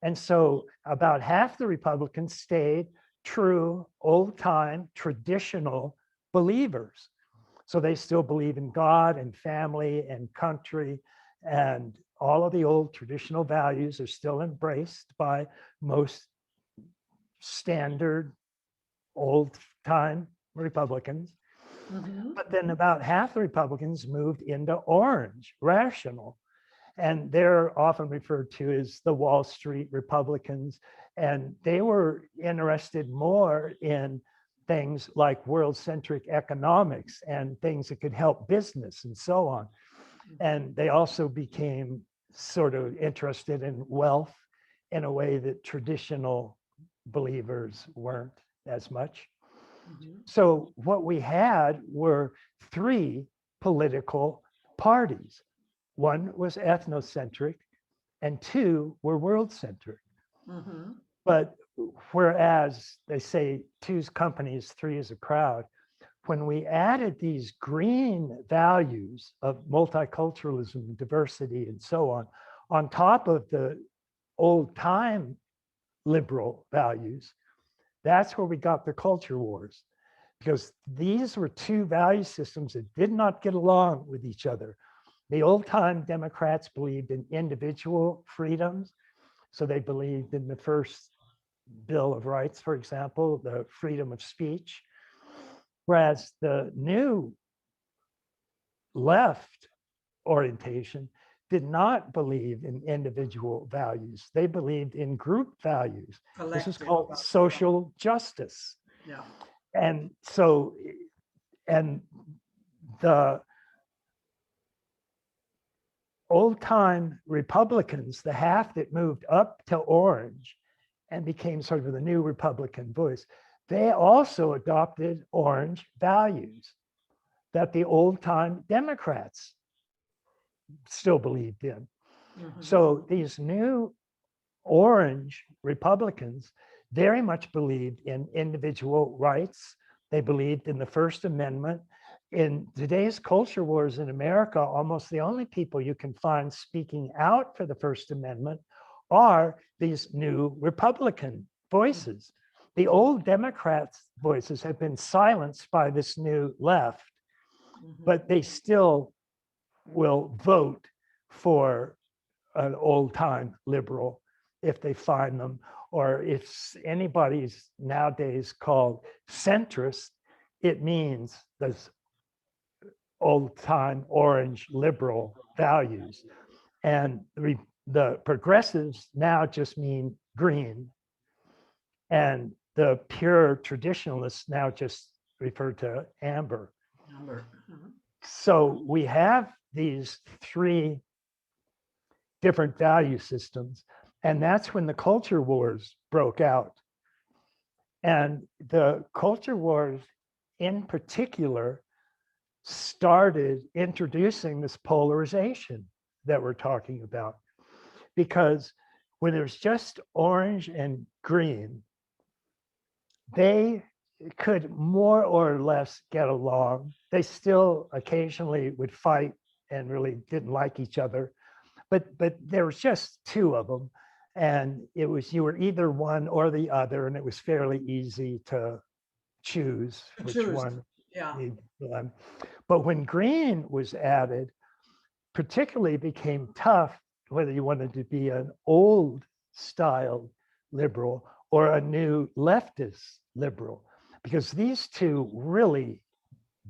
And so about half the Republicans stayed true, old-time, traditional believers. So they still believe in God and family and country, and all of the old traditional values are still embraced by most standard old-time Republicans. But then about half the Republicans moved into orange, rational. And they're often referred to as the Wall Street Republicans. And they were interested more in things like world-centric economics and things that could help business and so on. And they also became sort of interested in wealth in a way that traditional believers weren't as much. So what we had were three political parties. One was ethnocentric and two were world-centric. But whereas they say two's company is three is a crowd, when we added these green values of multiculturalism, diversity, and so on top of the old time liberal values, that's where we got the culture wars. Because these were two value systems that did not get along with each other. The old time Democrats believed in individual freedoms. So they believed in the first Bill of Rights, for example, the freedom of speech. Whereas the new left orientation did not believe in individual values. They believed in group values. This is called social justice. Yeah. And so, and the old time Republicans, the half that moved up to orange and became sort of the new Republican voice, they also adopted orange values that the old time Democrats still believed in. Mm-hmm. So these new orange Republicans very much believed in individual rights. They believed in the First Amendment. In today's culture wars in America, almost the only people you can find speaking out for the First Amendment are these new Republican voices. The old Democrats' voices have been silenced by this new left, but they still will vote for an old-time liberal if they find them, or if anybody's nowadays called centrist, it means those old-time orange liberal values. And the progressives now just mean green, and the pure traditionalists now just refer to amber. So we have these three different value systems, and that's when the culture wars broke out. And the culture wars in particular started introducing this polarization that we're talking about. Because when there's just orange and green, they could more or less get along. They still occasionally would fight and really didn't like each other. But there was just two of them. And it was, you were either one or the other, and it was fairly easy to choose which one. Yeah. But when green was added, particularly became tough whether you wanted to be an old style liberal or a new leftist liberal, because these two really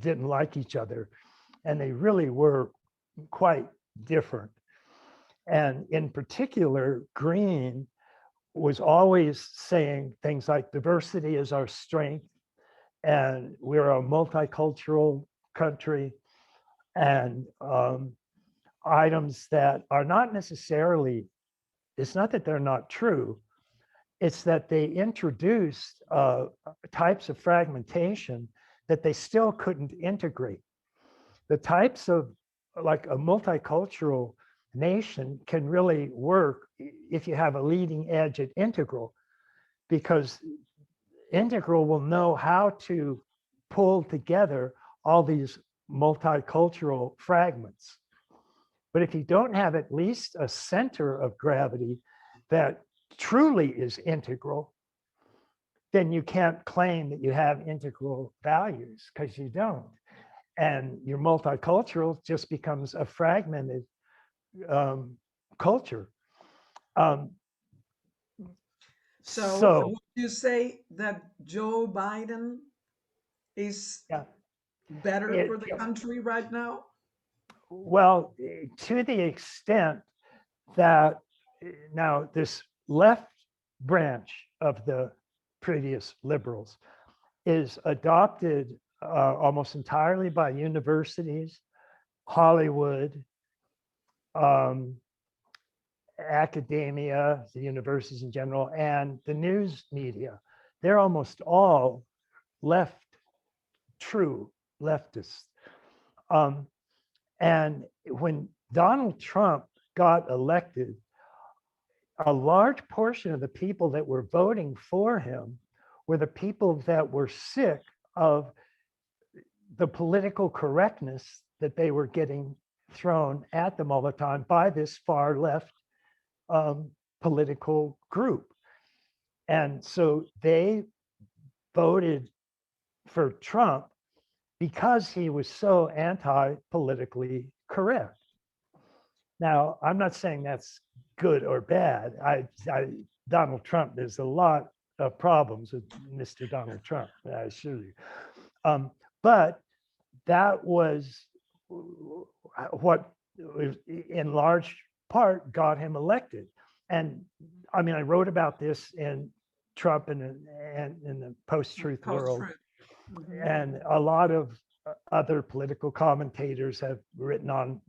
didn't like each other, and they really were quite different. And in particular, green was always saying things like diversity is our strength, and we're a multicultural country, and items that are not necessarily, it's not that they're not true, it's that they introduced types of fragmentation that they still couldn't integrate. The types of, like a multicultural nation can really work if you have a leading edge at integral, because integral will know how to pull together all these multicultural fragments. But if you don't have at least a center of gravity that truly is integral, then you can't claim that you have integral values, because you don't. And your multicultural just becomes a fragmented culture. So would you say that Joe Biden is better for the country right now? Well, to the extent that now this left branch of the previous liberals is adopted almost entirely by universities, Hollywood, academia, the universities in general, and the news media. They're almost all true leftists. And when Donald Trump got elected, a large portion of the people that were voting for him were the people that were sick of the political correctness that they were getting thrown at them all the time by this far left political group. And so they voted for Trump because he was so anti-politically correct. Now, I'm not saying that's good or bad. Donald Trump, there's a lot of problems with Mr. Donald Trump, I assure you. But that was what, in large part, got him elected. And I mean, I wrote about this in Trump and in the post-truth world. And a lot of other political commentators have written on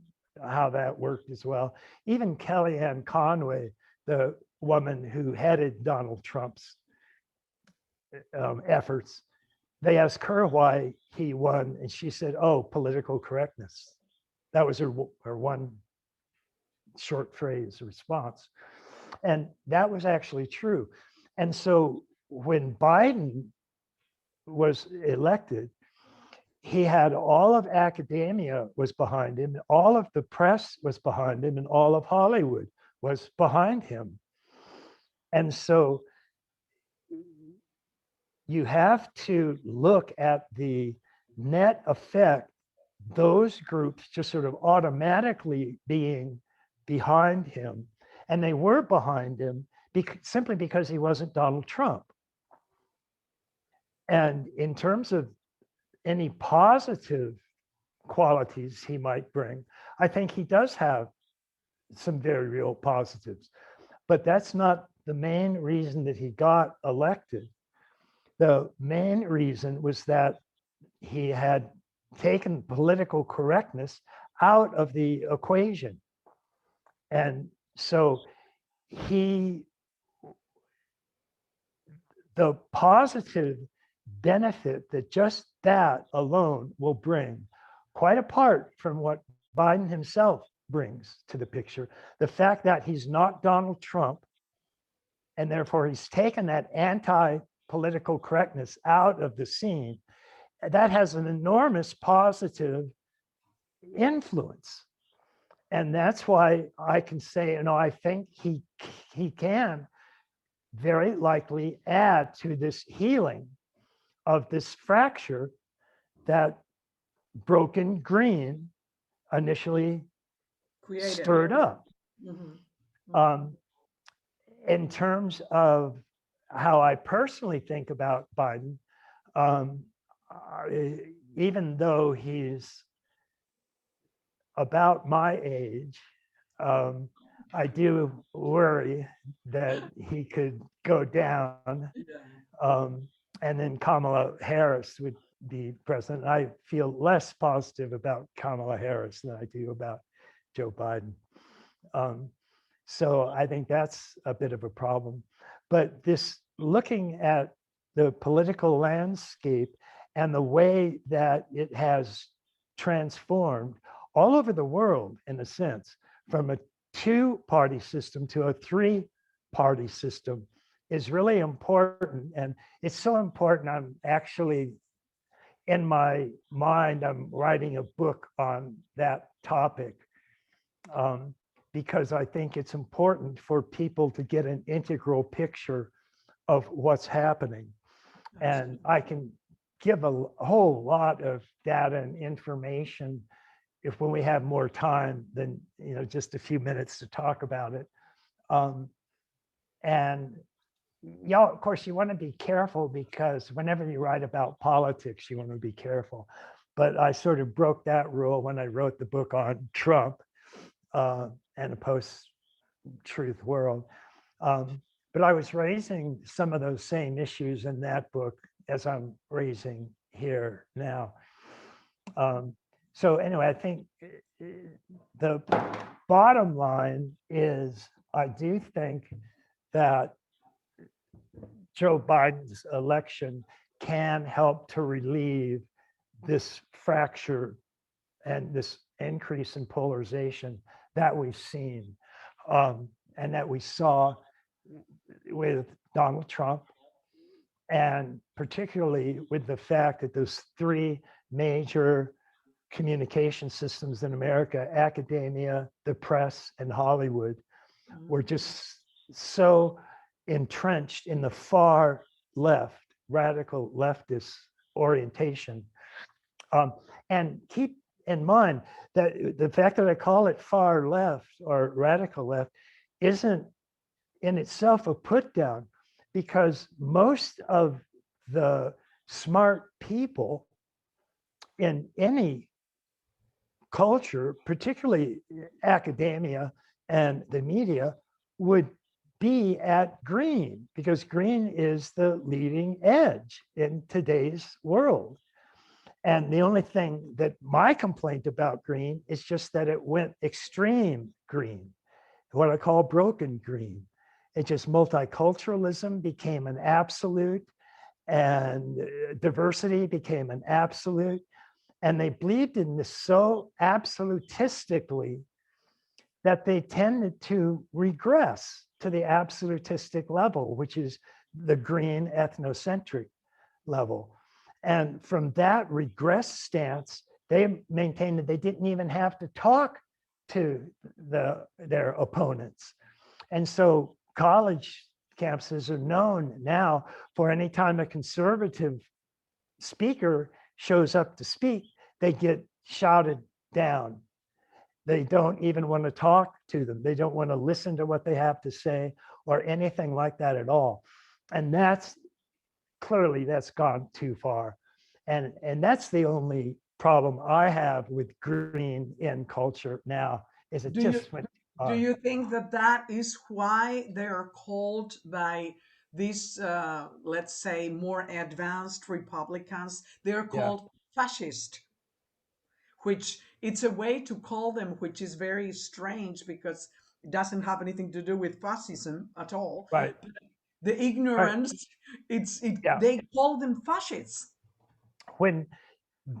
how that worked as well. Even Kellyanne Conway, the woman who headed Donald Trump's efforts, they asked her why he won, and she said, "Oh, political correctness." That was her one short phrase response. And that was actually true. And so when Biden was elected, he had all of academia was behind him, all of the press was behind him, and all of Hollywood was behind him. And so you have to look at the net effect, those groups just sort of automatically being behind him. And they were behind him simply because he wasn't Donald Trump. And in terms of any positive qualities he might bring, I think he does have some very real positives. But that's not the main reason that he got elected. The main reason was that he had taken political correctness out of the equation. And so the positive benefit that just that alone will bring, quite apart from what Biden himself brings to the picture, the fact that he's not Donald Trump, and therefore he's taken that anti-political correctness out of the scene, that has an enormous positive influence. And that's why I can say, I think he can very likely add to this healing of this fracture that Broken Green initially stirred up. In terms of how I personally think about Biden, even though he's about my age, I do worry that he could go down, and then Kamala Harris would be president. I feel less positive about Kamala Harris than I do about Joe Biden. So I think that's a bit of a problem. But this looking at the political landscape and the way that it has transformed all over the world, in a sense, from a two-party system to a three-party system, is really important. And it's so important, I'm actually, in my mind, I'm writing a book on that topic, because I think it's important for people to get an integral picture of what's happening. And I can give a whole lot of data and information when we have more time than just a few minutes to talk about it. And of course, you want to be careful, because whenever you write about politics, you want to be careful. But I sort of broke that rule when I wrote the book on Trump and a post-truth world. But I was raising some of those same issues in that book as I'm raising here now. So anyway, I think the bottom line is, I do think that Joe Biden's election can help to relieve this fracture and this increase in polarization that we've seen. and that we saw with Donald Trump, and particularly with the fact that those three major communication systems in America, academia, the press, and Hollywood, were just so entrenched in the far left, radical leftist orientation. And keep in mind that the fact that I call it far left or radical left isn't in itself a put down, because most of the smart people in any culture, particularly academia and the media, would be at green, because green is the leading edge in today's world. And the only thing that my complaint about green is just that it went extreme green, what I call broken green. It just, multiculturalism became an absolute, and diversity became an absolute. And they believed in this so absolutistically that they tended to regress to the absolutistic level, which is the green ethnocentric level. And from that regress stance, they maintained that they didn't even have to talk to their opponents. And so college campuses are known now for any time a conservative speaker shows up to speak, they get shouted down. They don't even want to talk to them. They don't want to listen to what they have to say or anything like that at all. And that's clearly, that's gone too far. And that's the only problem I have with green in culture now, is it Do just you went do you think that that is why they are called by these, let's say, more advanced Republicans? They're yeah, called fascist, which it's a way to call them, which is very strange because it doesn't have anything to do with fascism at all. right, The right, ignorance, yeah. they call them fascists. When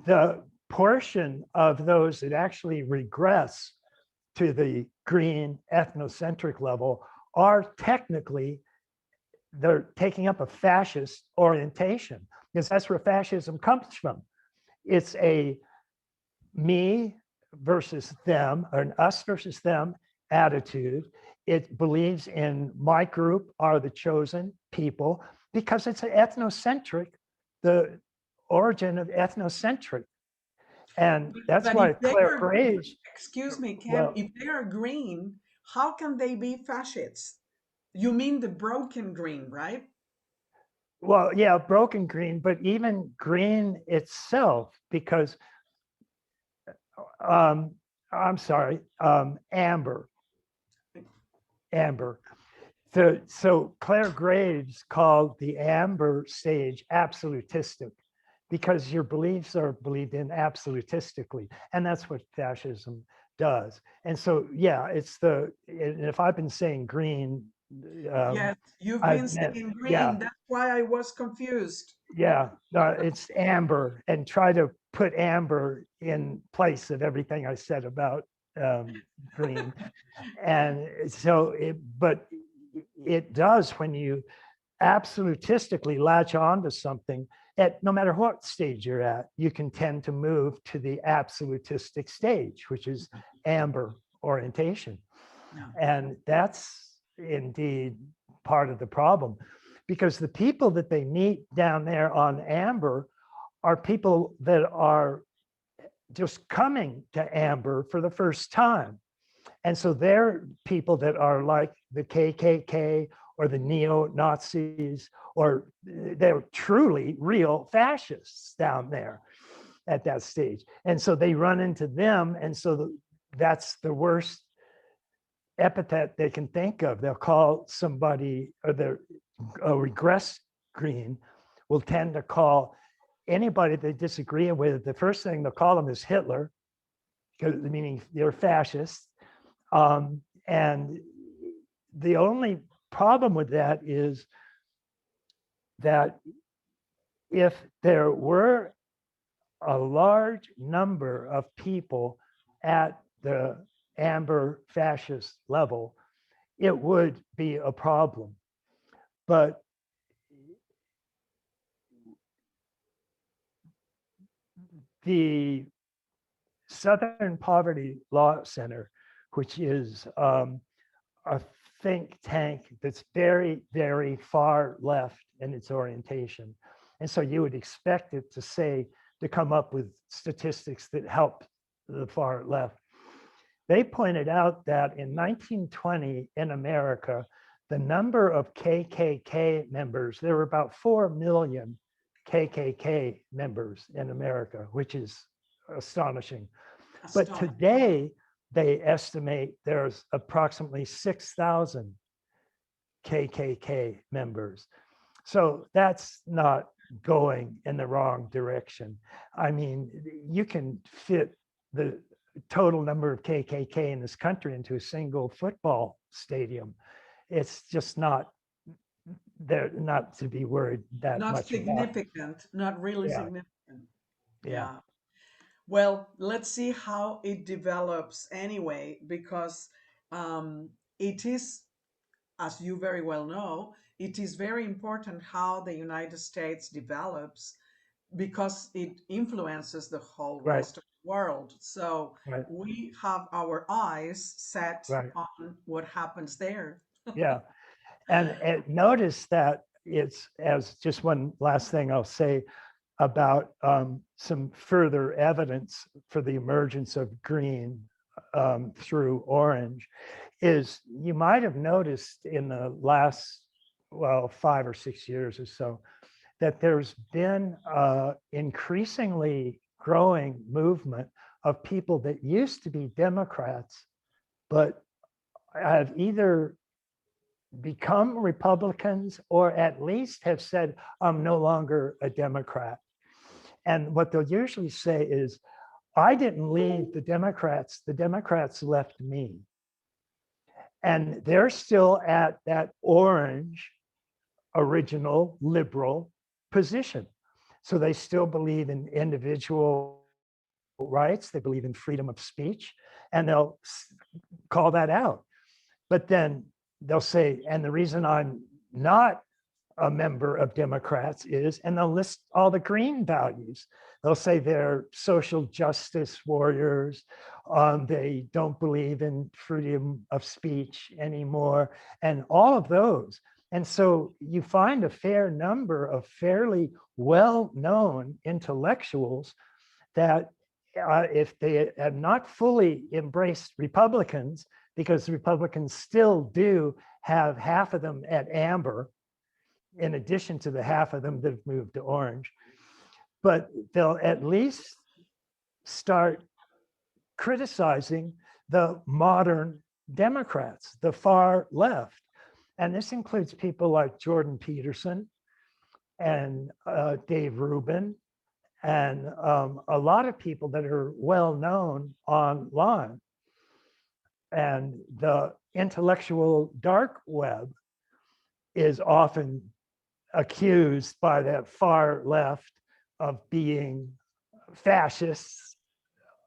the portion of those that actually regress to the green ethnocentric level are technically, they're taking up a fascist orientation, because that's where fascism comes from. It's a me versus them, or an us versus them attitude. It believes in my group are the chosen people, because it's an ethnocentric, the origin of ethnocentric. And that's But if why they Claire are, Graves, excuse me, Ken, well, if they are green, how can they be fascists? You mean the broken green, right? well, yeah, broken green, but even green itself, because um, I'm sorry, amber. So Claire Graves called the amber stage absolutistic, because your beliefs are believed in absolutistically, and that's what fascism does. And so, yeah, and if I've been saying green, Yes, you've been I've meant, saying yeah, green. That's why I was confused. yeah, it's amber, and try to put amber in place of everything I said about green. And so but it does, when you absolutistically latch onto something, at no matter what stage you're at, you can tend to move to the absolutistic stage, which is amber orientation. Yeah. And that's indeed part of the problem, because the people that they meet down there on amber are people that are just coming to amber for the first time. And so they're people that are like the KKK or the neo-Nazis, or they're truly real fascists down there at that stage. And so they run into them. And so that's the worst epithet they can think of. They'll call somebody, or a regress green will tend to call anybody they disagree with, the first thing they'll call them is Hitler, meaning they're fascists. And the only problem with that is that if there were a large number of people at the amber fascist level, it would be a problem. But the Southern Poverty Law Center, which is a think tank that's very, very far left in its orientation. And so you would expect it to come up with statistics that help the far left. They pointed out that in 1920 in America, the number of KKK members, there were about 4 million KKK members in America, which is astonishing. But today, they estimate there's approximately 6,000 KKK members. So that's not going in the wrong direction. I mean, you can fit the total number of KKK in this country into a single football stadium. It's just not there, not to be worried that Not much significant, about. not really Yeah, significant. yeah, Yeah. Well, let's see how it develops anyway, because it is, as you very well know, it is very important how the United States develops because it influences the whole right, rest of the world. So right, we have our eyes set right. on what happens there. Yeah. And notice that it's, as just one last thing I'll say about some further evidence for the emergence of green through orange, is you might have noticed in the last, well, 5 or 6 years or so, that there's been increasingly growing movement of people that used to be Democrats, but have either become Republicans or at least have said, I'm no longer a Democrat. And what they'll usually say is, I didn't leave the Democrats left me. And they're still at that orange, original liberal position. So they still believe in individual rights, they believe in freedom of speech, and they'll call that out. But then they'll say, and the reason I'm not a member of Democrats is, and they'll list all the green values. They'll say they're social justice warriors. They don't believe in freedom of speech anymore, and all of those. And so you find a fair number of fairly well-known intellectuals that if they have not fully embraced Republicans, because Republicans still do have half of them at amber, in addition to the half of them that have moved to orange, but they'll at least start criticizing the modern Democrats, the far left. And this includes people like Jordan Peterson and Dave Rubin, and a lot of people that are well known online. And the intellectual dark web is often accused by that far left of being fascists,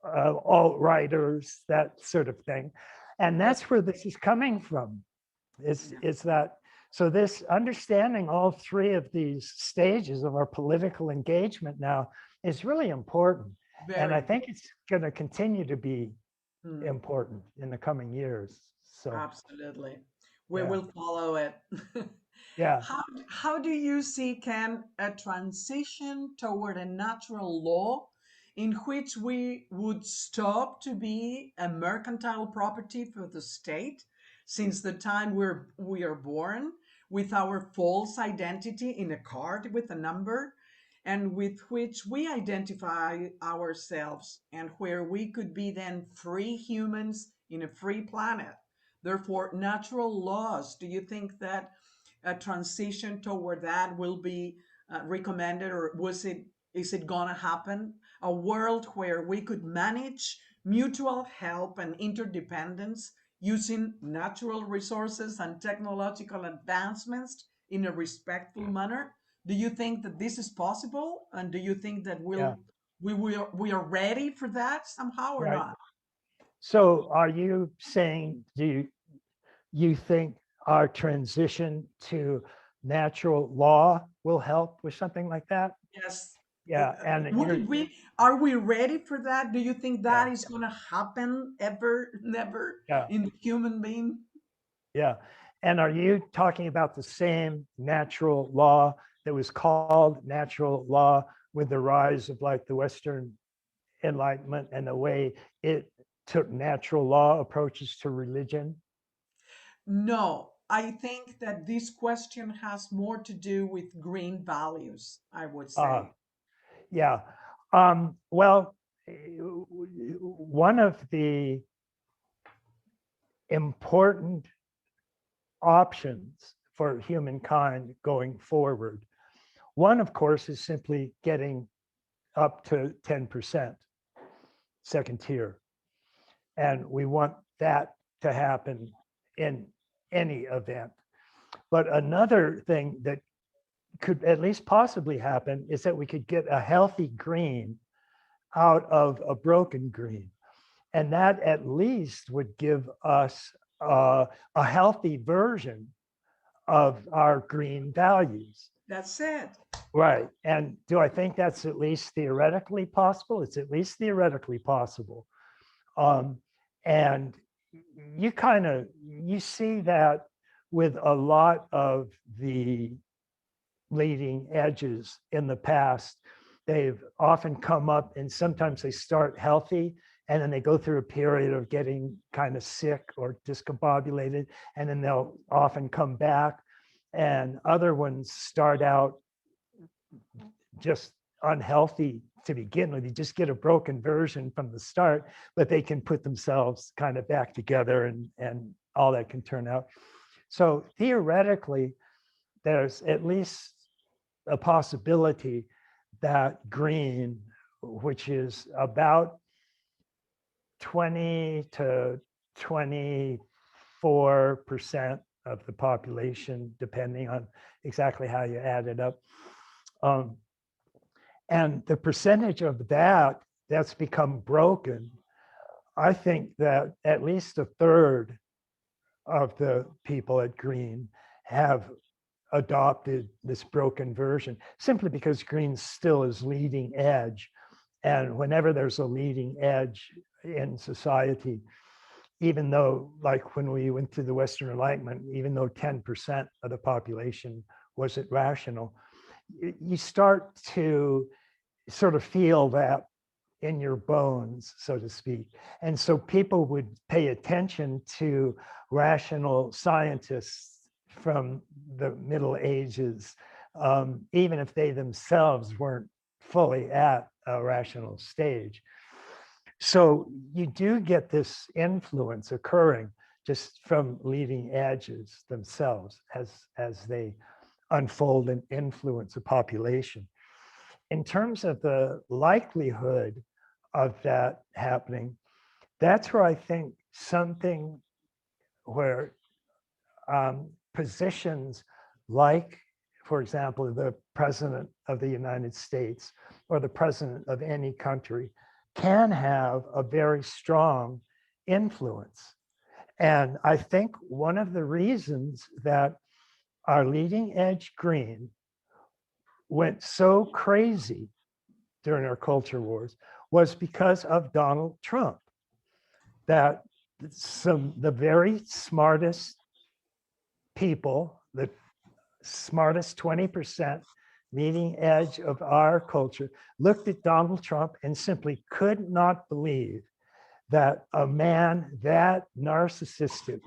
alt-righters, that sort of thing. And that's where this is coming from. It's that, so this understanding all three of these stages of our political engagement now is really important. And I think it's going to continue to be important in the coming years. So Absolutely. We will follow it. yeah. How do you see, Ken, a transition toward a natural law in which we would stop to be a mercantile property for the state since the time we are born with our false identity in a card with a number and with which we identify ourselves and where we could be then free humans in a free planet? Therefore, natural laws, do you think that a transition toward that will be recommended, or is it gonna happen? A world where we could manage mutual help and interdependence using natural resources and technological advancements in a respectful manner. Do you think that this is possible, and do you think that Yeah. we are ready for that somehow or Right. not? So are you saying, you think our transition to natural law will help with something like that? Yes. Yeah, and you're, Are we ready for that? Do you think that yeah, is going to happen ever, never yeah, in the human being? yeah. And are you talking about the same natural law that was called natural law with the rise of like the Western Enlightenment and the way it took natural law approaches to religion? No, I think that this question has more to do with green values, I would Uh, say. yeah. Well, one of the important options for humankind going forward, one, of course, is simply getting up to 10%, second tier. And we want that to happen in any event. But another thing that could at least possibly happen is that we could get a healthy green out of a broken green. And that at least would give us a healthy version of our green values. That's it. Right. And do I think that's at least theoretically possible? It's at least theoretically possible. Um, and you see that with a lot of the leading edges in the past. They've often come up and sometimes they start healthy and then they go through a period of getting kind of sick or discombobulated, and then they'll often come back. And other ones start out just unhealthy to begin with. You just get a broken version from the start, but they can put themselves kind of back together and all that can turn out. So theoretically, there's at least a possibility that green, which is about 20 to 24% of the population, depending on exactly how you add it up. And the percentage of that that's become broken, I think that at least a third of the people at green have adopted this broken version simply because green still is leading edge. And whenever there's a leading edge in society, even though, like when we went through the Western Enlightenment, even though 10% of the population wasn't rational, you start to sort of feel that in your bones, so to speak. And so people would pay attention to rational scientists from the Middle Ages, even if they themselves weren't fully at a rational stage. So you do get this influence occurring just from leading edges themselves as they unfold and influence a population. In terms of the likelihood of that happening, that's where I think something where positions like, for example, the president of the United States or the president of any country can have a very strong influence. And I think one of the reasons that our leading edge green went so crazy during our culture wars was because of Donald Trump. That the very smartest people, the smartest 20% leading edge of our culture, looked at Donald Trump and simply could not believe that a man that narcissistic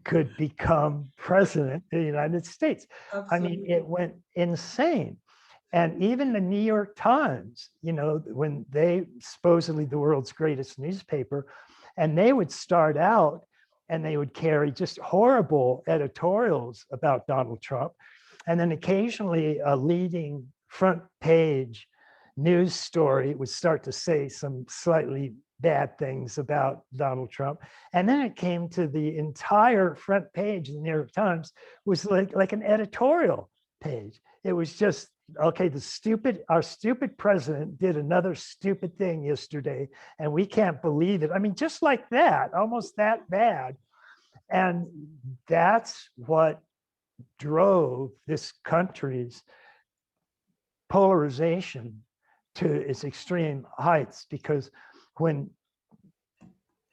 could become president of the United States. Absolutely. I mean, it went insane. And even the New York Times, you know, when they supposedly the world's greatest newspaper, and they would start out and they would carry just horrible editorials about Donald Trump. And then occasionally a leading front page news story would start to say some slightly bad things about Donald Trump. And then it came to the entire front page of the New York Times was like an editorial page. It was just, okay, our stupid president did another stupid thing yesterday, and we can't believe it. I mean, just like that, almost that bad. And that's what drove this country's polarization to its extreme heights, because when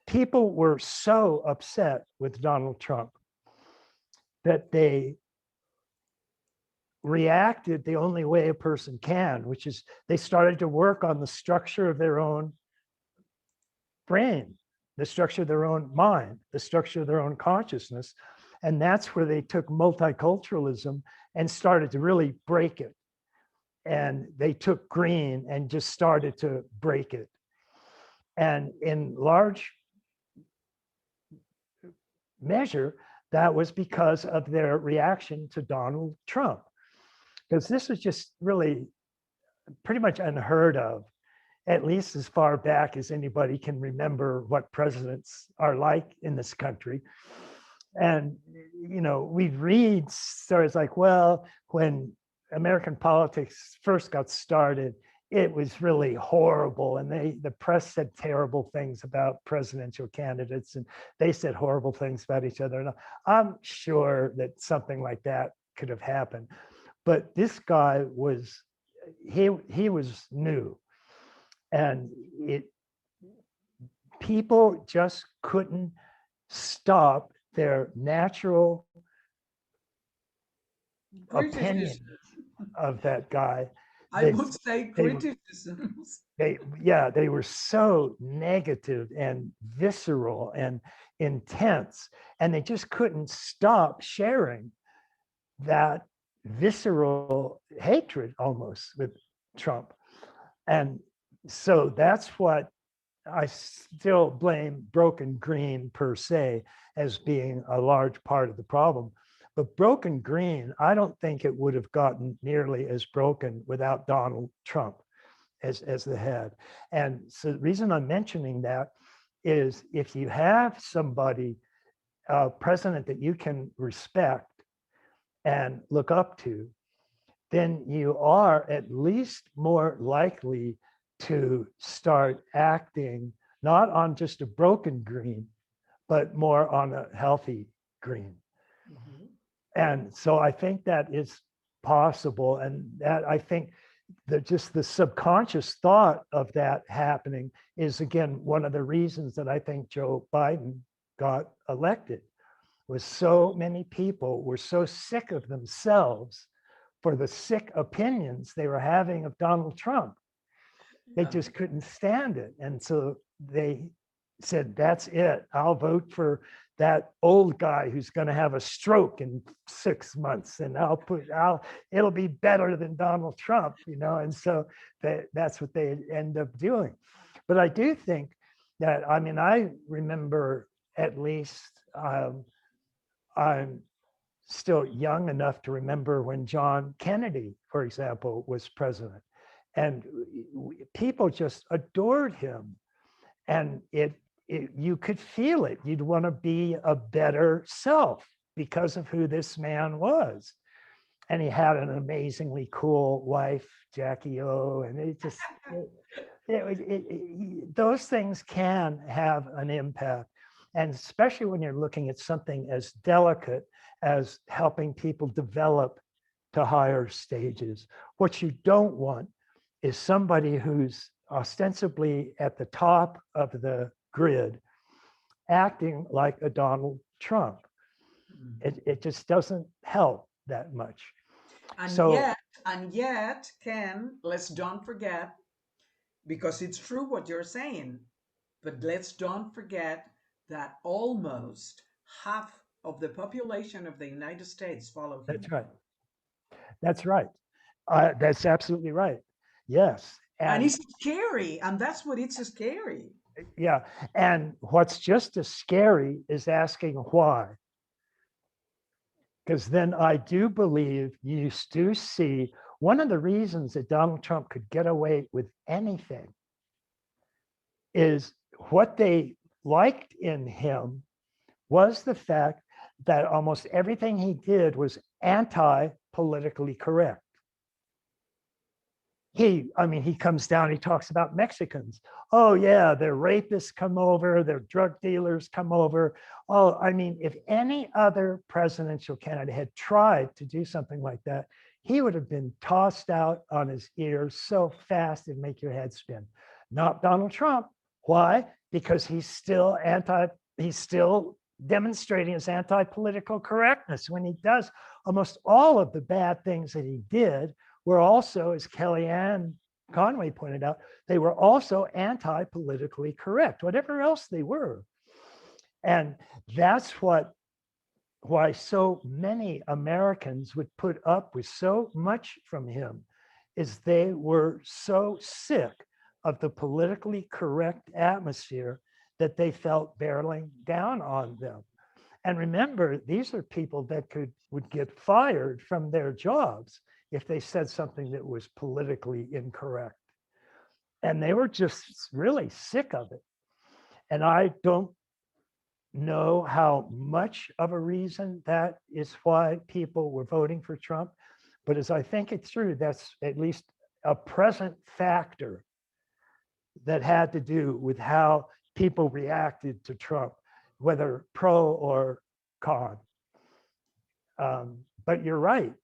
people were so upset with Donald Trump that they reacted the only way a person can, which is they started to work on the structure of their own brain, the structure of their own mind, the structure of their own consciousness. And that's where they took multiculturalism and started to really break it. And they took green and just started to break it. And in large measure, that was because of their reaction to Donald Trump. Because this was just really pretty much unheard of, at least as far back as anybody can remember what presidents are like in this country. And, you know, we read stories like, well, when American politics first got started, it was really horrible. And the press said terrible things about presidential candidates, and they said horrible things about each other. And I'm sure that something like that could have happened. But this guy was, he was new. And people just couldn't stop their natural opinion of that guy. I would say criticisms. They were so negative and visceral and intense, and they just couldn't stop sharing that visceral hatred almost with Trump. And so that's what I still blame Broken Green per se as being a large part of the problem. But Broken Green, I don't think it would have gotten nearly as broken without Donald Trump as the head. And so the reason I'm mentioning that is if you have somebody, a president that you can respect and look up to, then you are at least more likely to start acting not on just a broken green, but more on a healthy green. Mm-hmm. And so I think that is possible. And that I think that just the subconscious thought of that happening is, again, one of the reasons that I think Joe Biden got elected. Was so many people were so sick of themselves for the sick opinions they were having of Donald Trump. They just couldn't stand it. And so they said, that's it. I'll vote for that old guy who's going to have a stroke in 6 months, and it'll be better than Donald Trump, you know? And so that's what they end up doing. But I do think that, I mean, I remember at least, I'm still young enough to remember when John Kennedy, for example, was president, and people just adored him, and you could feel it. You'd want to be a better self because of who this man was, and he had an amazingly cool wife, Jackie O, and it just those things can have an impact. And especially when you're looking at something as delicate as helping people develop to higher stages. What you don't want is somebody who's ostensibly at the top of the grid acting like a Donald Trump. It just doesn't help that much. And yet, Ken, let's don't forget, because it's true what you're saying, but let's don't forget that almost half of the population of the United States follow him. That's right. That's right. That's absolutely right. Yes. And it's scary. And that's what it's scary. Yeah. And what's just as scary is asking why. Because then I do believe you do see one of the reasons that Donald Trump could get away with anything is what they liked in him was the fact that almost everything he did was anti-politically correct. he comes down, he talks about Mexicans. Oh yeah, their rapists come over, their drug dealers come over. Oh, I mean, if any other presidential candidate had tried to do something like that, he would have been tossed out on his ears so fast it'd make your head spin. Not Donald Trump. Why? Because he's still demonstrating his anti-political correctness when he does almost all of the bad things that he did were also, as Kellyanne Conway pointed out, they were also anti-politically correct, whatever else they were. And that's why so many Americans would put up with so much from him, is they were so sick of the politically correct atmosphere that they felt bearing down on them. And remember, these are people that would get fired from their jobs if they said something that was politically incorrect. And they were just really sick of it. And I don't know how much of a reason that is why people were voting for Trump. But as I think it through, that's at least a present factor that had to do with how people reacted to Trump, whether pro or con. But you're right.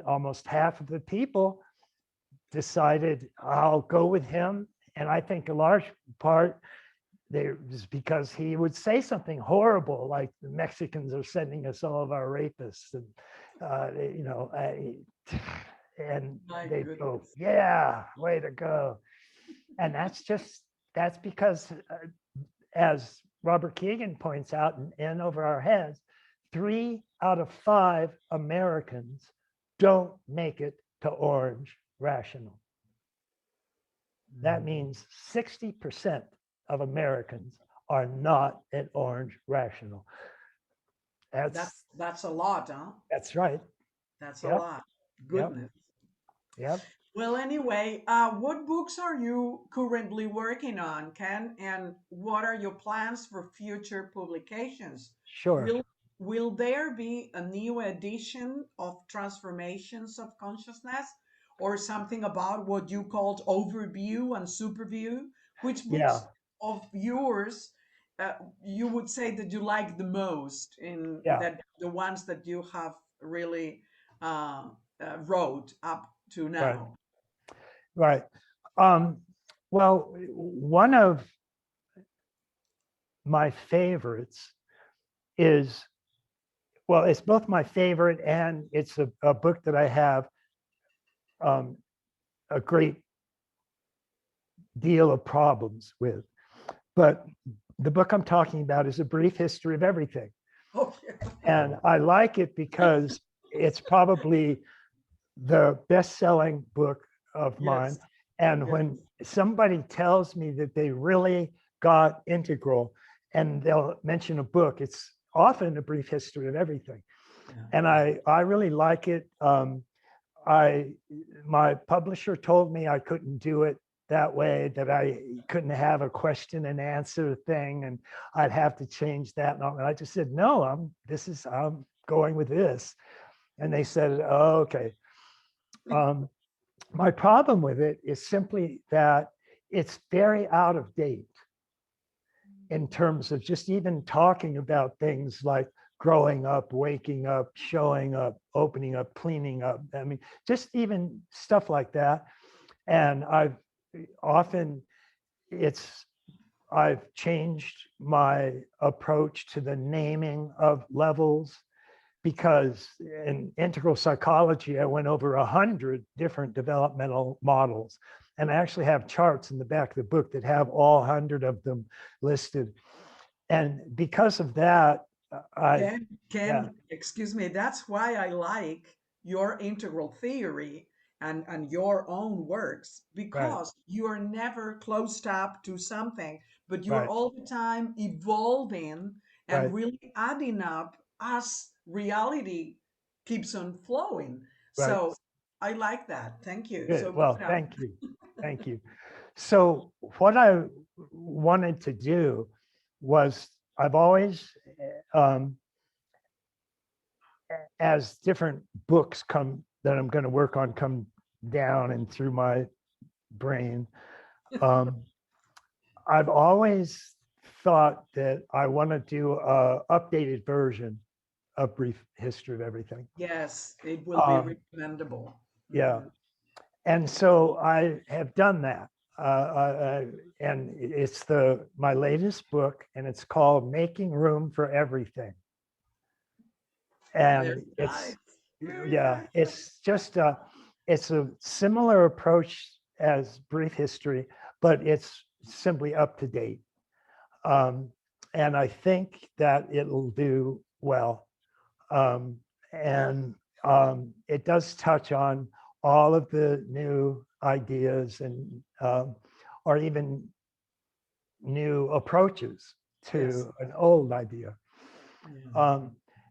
Almost half of the people decided I'll go with him. And I think a large part was because he would say something horrible, like the Mexicans are sending us all of our rapists, and and they go, yeah, way to go. And that's because, as Robert Keegan points out, in Over Our Heads, 3 out of 5 Americans don't make it to orange rational. That means 60% of Americans are not at orange rational. That's a lot, huh? That's right. That's a lot. Goodness. Yep. Well, anyway, what books are you currently working on, Ken? And what are your plans for future publications? Sure. Will there be a new edition of Transformations of Consciousness, or something about what you called overview and superview? Which books of yours you would say that you like the most, in that the ones that you have really wrote up to now? Right. Well, one of my favorites is, well, it's both my favorite and it's a book that I have a great deal of problems with. But the book I'm talking about is A Brief History of Everything. Oh, yeah. And I like it because it's probably the best-selling book of mine. And when somebody tells me that they really got integral and they'll mention a book, it's often A Brief History of Everything. And I really like it. My publisher told me I couldn't do it that way, that I couldn't have a question and answer thing, and I'd have to change that. And I just said, no, I'm going with this. And they said, oh, okay. My problem with it is simply that it's very out of date in terms of just even talking about things like growing up, waking up, showing up, opening up, cleaning up. I mean, just even stuff like that. And I've changed my approach to the naming of levels, because in integral psychology, I went over 100 different developmental models. And I actually have charts in the back of the book that have all 100 of them listed. And because of that, Ken, excuse me, that's why I like your integral theory and your own works, because you're never closed up to something, but you're all the time evolving and really adding up as reality keeps on flowing. So I like that. Thank you. Good. So well, thank you. Thank you. So what I wanted to do was, I've always, as different books that I'm going to work on come down and through my brain. I've always thought that I want to do a updated version of Brief History of Everything. Yes, it will be recommendable. Yeah. And so I have done that. And it's my latest book, and it's called Making Room for Everything. And Very yeah, nice. it's just it's a similar approach as Brief History, but it's simply up to date. And I think that it'll do well. And it does touch on all of the new ideas and or even new approaches to an old idea.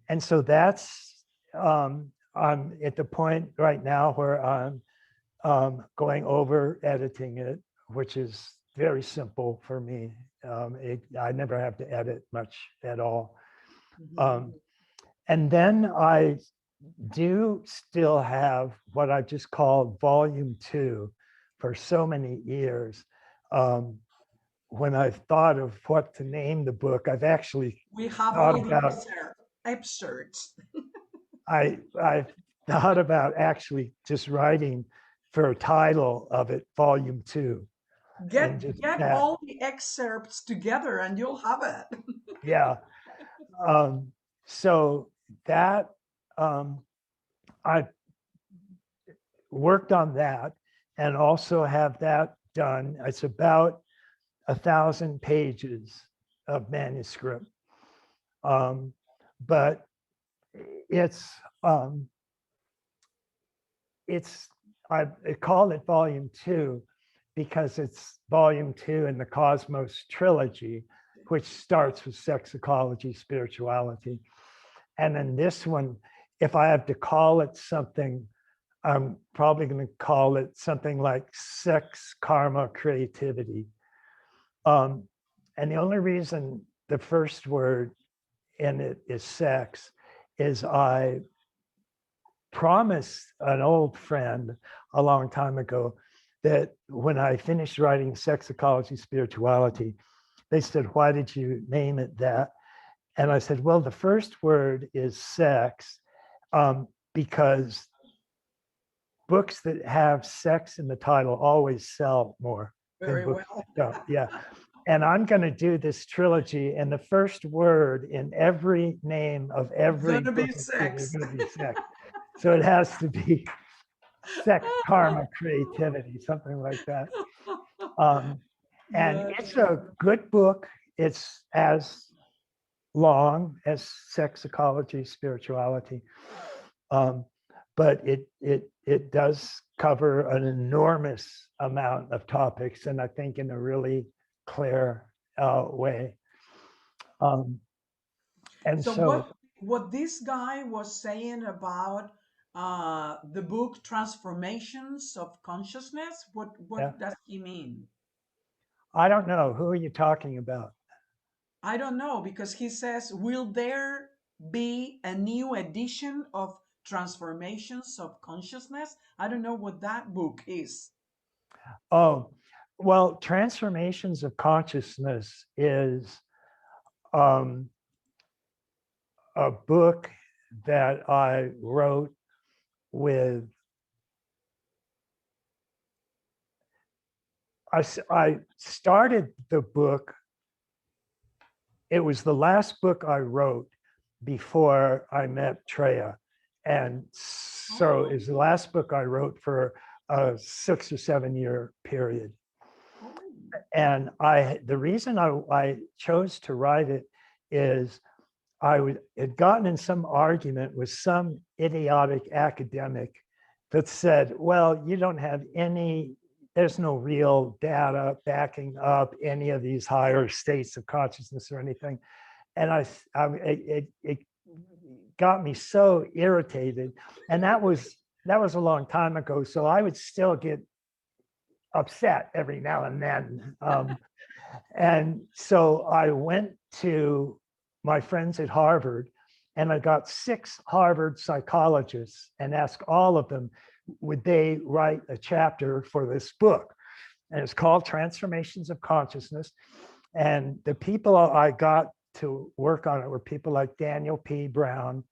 And so that's I'm at the point right now where I'm going over editing it, which is very simple for me. I never have to edit much at all. And then I do still have what I just called Volume 2 for so many years. When I've thought of what to name the book, I've actually we have thought all about the excerpts. I've thought about actually just writing for a title of it, Volume 2. Get all the excerpts together and you'll have it. Yeah. So that I've worked on that and also have that done. It's about 1,000 pages of manuscript. But I call it Volume 2 because it's Volume 2 in the Cosmos Trilogy, which starts with sex, ecology, spirituality. And then this one, if I have to call it something, I'm probably going to call it something like Sex, Karma, Creativity. And the only reason the first word in it is sex is I promised an old friend a long time ago that when I finished writing Sex, Ecology, Spirituality, they said, why did you name it that? And I said, well, the first word is sex, because books that have sex in the title always sell more than books that don't. Yeah. And I'm going to do this trilogy, and the first word in every name of every book is going to be sex. So it has to be sex, karma, creativity, something like that. And it's a good book. It's as long as Sex, Ecology, Spirituality. But it does cover an enormous amount of topics, and I think in a really clear way. And so what this guy was saying about the book Transformations of Consciousness, what does he mean? I don't know. Who are you talking about? I don't know, because he says, will there be a new edition of Transformations of Consciousness? I don't know what that book is. Oh, well, Transformations of Consciousness is a book that I wrote with, I started the book, it was the last book I wrote before I met Treya. And so it's the last book I wrote for a 6 or 7 year period. And the reason I chose to write it is I had gotten in some argument with some idiotic academic that said, well, you don't have there's no real data backing up any of these higher states of consciousness or anything. And it got me so irritated. And that was a long time ago. So I would still get upset every now and then. And so I went to my friends at Harvard, and I got 6 Harvard psychologists and asked all of them, would they write a chapter for this book? and it's called Transformations of Consciousness. And the people I got to work on it were people like Daniel P. Brown,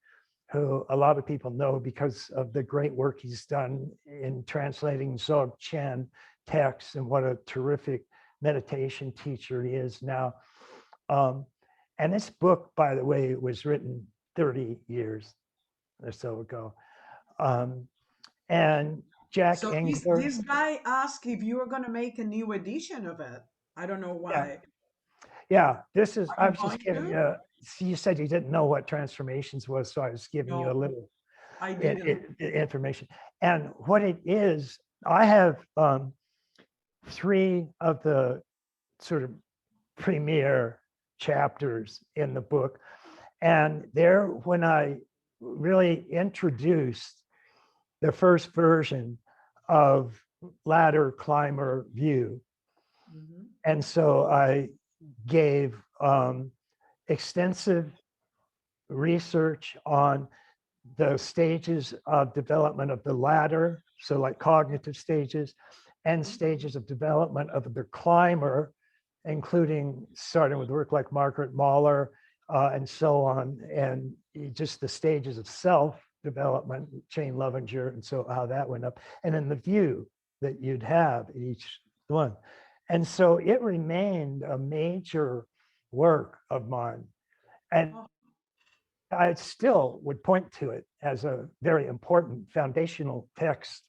who a lot of people know because of the great work he's done in translating Dzogchen Chen texts, and what a terrific meditation teacher he is now. And this book, by the way, was written 30 years or so ago. And Jack So Engler. this guy asked if you were going to make a new edition of it. I don't know why. Yeah, this is, Are I you was just going giving to? you, you said you didn't know what transformations was, so I was giving you a No, little I didn't. information. And what it is, I have 3 of the sort of premier chapters in the book. And there, when I really introduced the first version of ladder climber view. Mhm. And so I gave extensive research on the stages of development of the ladder, so like cognitive stages, and stages of development of the climber, including starting with work like Margaret Mahler and so on, and just the stages of self development, Jane Lovinger, and so how that went up, and then the view that you'd have each one. And so it remained a major work of mine. And I still would point to it as a very important foundational text.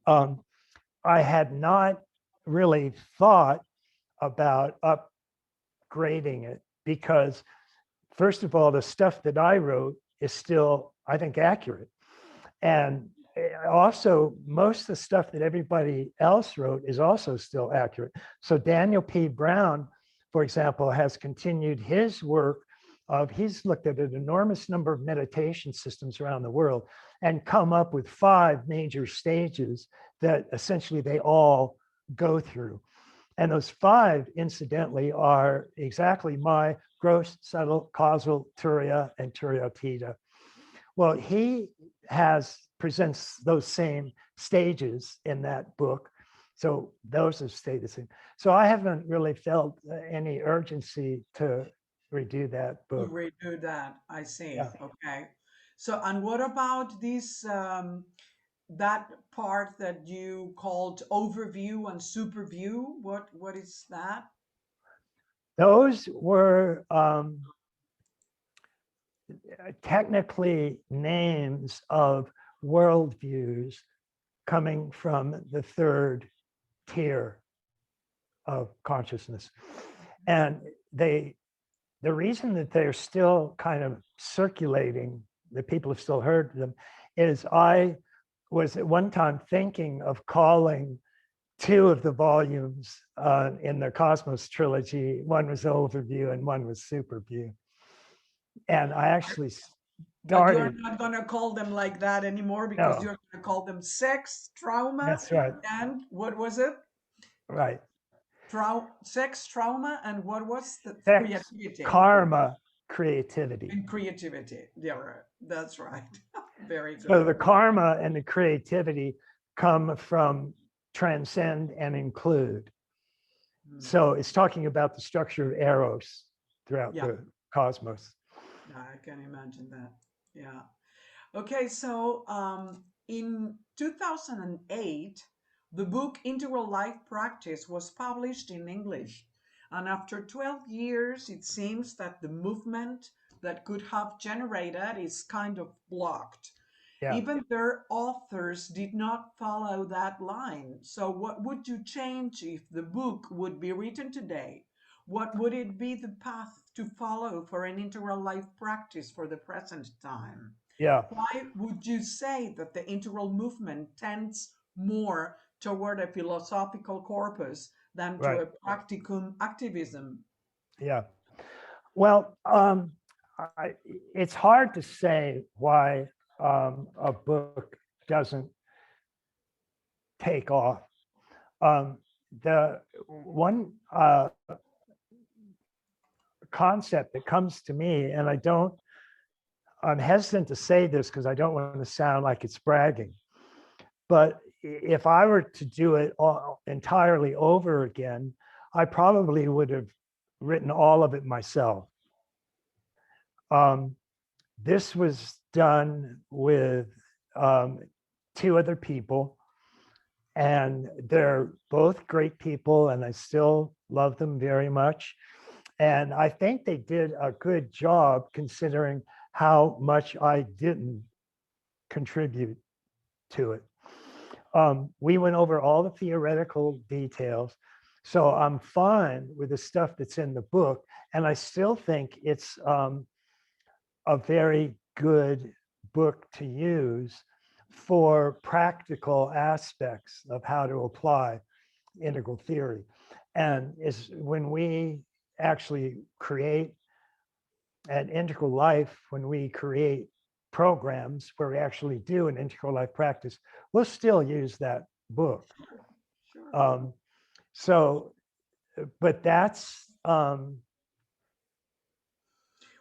I had not really thought about upgrading it because, first of all, the stuff that I wrote is still, I think, accurate. And also, most of the stuff that everybody else wrote is also still accurate. So Daniel P. Brown, for example, has continued his work of, he's looked at an enormous number of meditation systems around the world and come up with 5 major stages that essentially they all go through. And those 5, incidentally, are exactly my gross, subtle, causal, turiya, and turiyotita. Well, he presents those same stages in that book. So those have stayed the same. So I haven't really felt any urgency to redo that To book. redo that, I see. Yeah. Okay. So, and what about this, that part that you called overview and superview? What is that? Those were technically names of worldviews coming from the 3rd tier of consciousness. And the reason that they're still kind of circulating, that people have still heard them, is I was at one time thinking of calling 2 of the volumes in the Cosmos trilogy. One was Overview and one was Superview. And I actually But you're started. not going to call them like that anymore because No, you're going to call them sex, trauma, that's right. and what was it? Right. Sex, trauma, and what was the Sex, creativity? karma, creativity. And creativity. Yeah, right. That's right. Very So good. the karma and the creativity come from transcend and include. So it's talking about the structure of eros throughout Yeah. the cosmos. I can imagine that. Yeah. Okay, so in 2008, the book Integral Life Practice was published in English. And after 12 years, it seems that the movement that could have generated is kind of blocked. Yeah. Even their authors did not follow that line. So, what would you change if the book would be written today? What would it be the path to follow for an integral life practice for the present time? Yeah. Why would you say that the integral movement tends more toward a philosophical corpus than to Right. a practicum activism? Yeah. Well, it's hard to say why a book doesn't take off. The one concept that comes to me, and I'm hesitant to say this because I don't want to sound like it's bragging, but if I were to do it entirely over again, I probably would have written all of it myself. This was done with two other people, and they're both great people, and I still love them very much. And I think they did a good job considering how much I didn't contribute to it. We went over all the theoretical details. So I'm fine with the stuff that's in the book. And I still think it's a very good book to use for practical aspects of how to apply integral theory. And is when we actually create an integral life, when we create programs where we actually do an integral life practice, we'll still use that book. Sure. So, but that's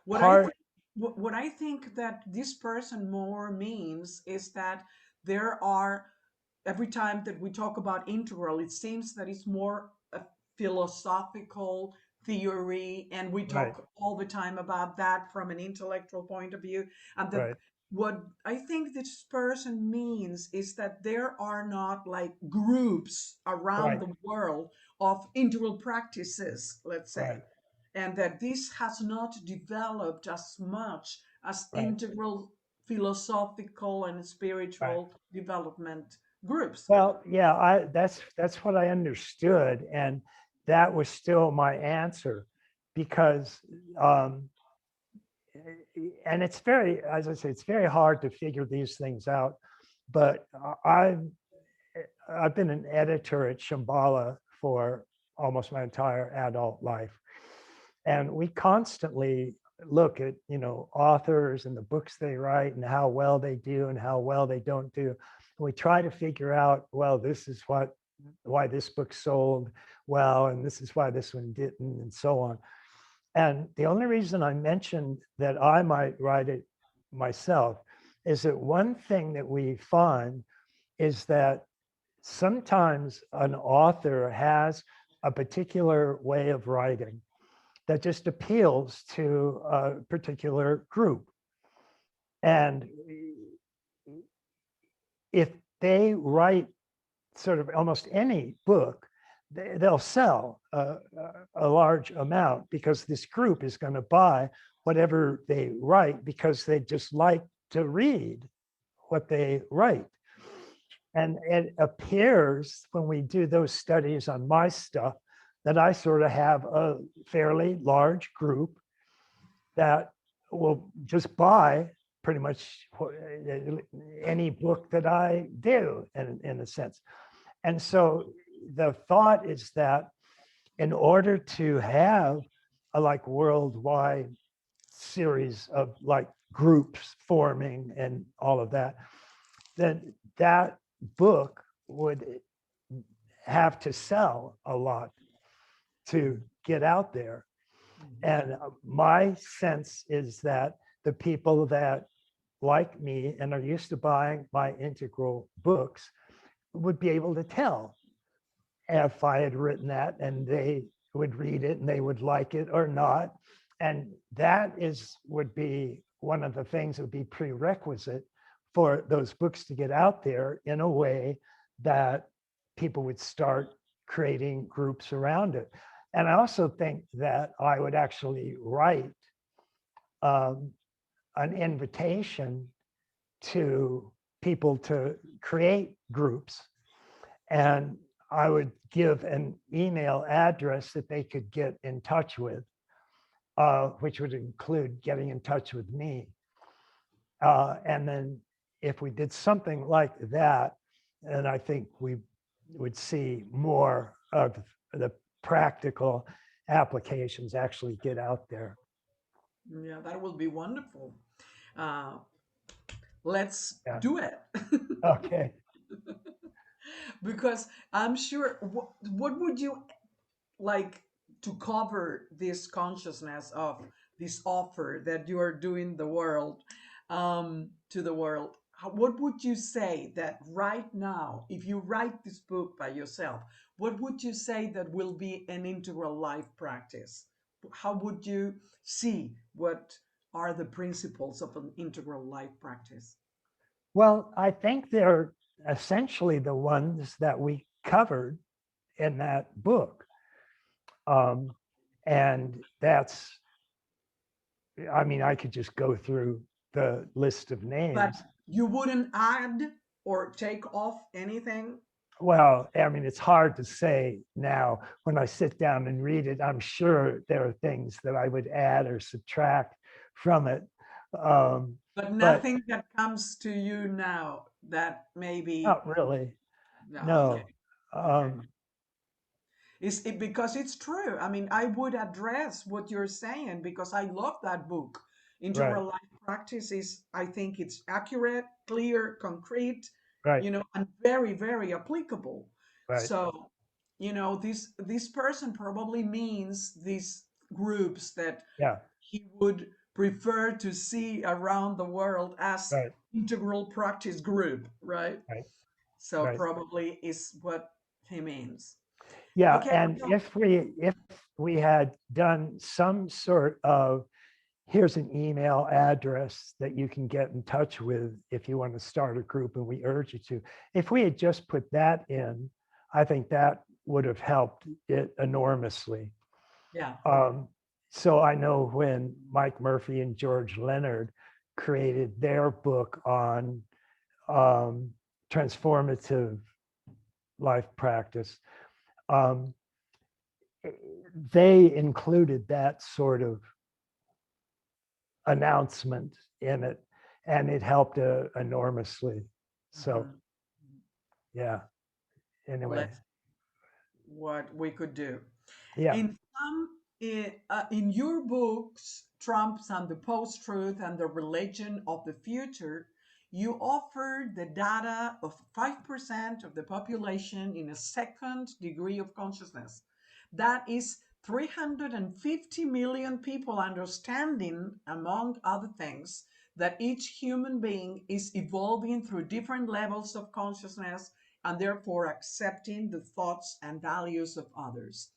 What I part, think, what I think that this person more means is that there are, every time that we talk about integral, it seems that it's more a philosophical theory, and we right, talk all the time about that from an intellectual point of view. And that right, what I think this person means is that there are not like groups around right, the world of integral practices, let's right, say, and that this has not developed as much as right, integral philosophical and right. spiritual development groups. Well, yeah, that's what I understood, and that was still my answer, because and it's very, as I say, it's very hard to figure these things out. But I've been an editor at Shambhala for almost my entire adult life, and we constantly look at authors and the books they write and how well they do and how well they don't do. And we try to figure out, well, this is why this book sold well, and this is why this one didn't, and so on. And the only reason I mentioned that I might write it myself is that one thing that we find is that sometimes an author has a particular way of writing that just appeals to a particular group. And if they write sort of almost any book, they'll sell a large amount, because this group is going to buy whatever they write because they just like to read what they write. And it appears when we do those studies on my stuff that I sort of have a fairly large group that will just buy pretty much any book that I do, in a sense. And so the thought is that in order to have a like worldwide series of like groups forming and all of that, then that book would have to sell a lot to get out there. And my sense is that the people that like me and are used to buying my integral books would be able to tell if I had written that, and they would read it and they would like it or not. And that would be one of the things that would be prerequisite for those books to get out there in a way that people would start creating groups around it. And I also think that I would actually write an invitation to people to create groups, and I would give an email address that they could get in touch with, which would include getting in touch with me. And then if we did something like that, then I think we would see more of the practical applications actually get out there. Yeah, that will be wonderful. Uh, let's Yeah. do it. Okay. Because I'm sure, what would you like to cover this consciousness of this offer that you are doing the world, to the world? what would you say that right now, if you write this book by yourself, what would you say that will be an integral life practice? How would you see what are the principles of an integral life practice? Well, I think they're essentially the ones that we covered in that book. And that's, I mean, I could just go through the list of But names. you wouldn't add or take off anything? Well, I mean, it's hard to say now. When I sit down and read it, I'm sure there are things that I would add or subtract from it. But But nothing that comes to you now that maybe, not really. no, okay, No. okay. Um, Is it because it's true? I mean, I would address what you're saying because I love that book. right, Integral Life Practice is, I think it's accurate, clear, concrete, right, and very, very applicable. right. So, this person probably means these groups that Yeah, he would prefer to see around the world as right, integral practice group, right? right, So right. probably is what he means. Yeah, Okay, and if we had done some sort of, here's an email address that you can get in touch with if you want to start a group, and we urge you to. If we had just put that in, I think that would have helped it enormously. yeah. Um, so I know when Mike Murphy and George Leonard created their book on transformative life practice, um, they included that sort of announcement in it, and it helped enormously. So, Mhm. yeah. Anyway, Let's what we could do. yeah, In your books, Trump's and the Post-Truth and the Religion of the Future, you offer the data of 5% of the population in a second degree of consciousness. That is 350 million people understanding, among other things, that each human being is evolving through different levels of consciousness and therefore accepting the thoughts and values of others.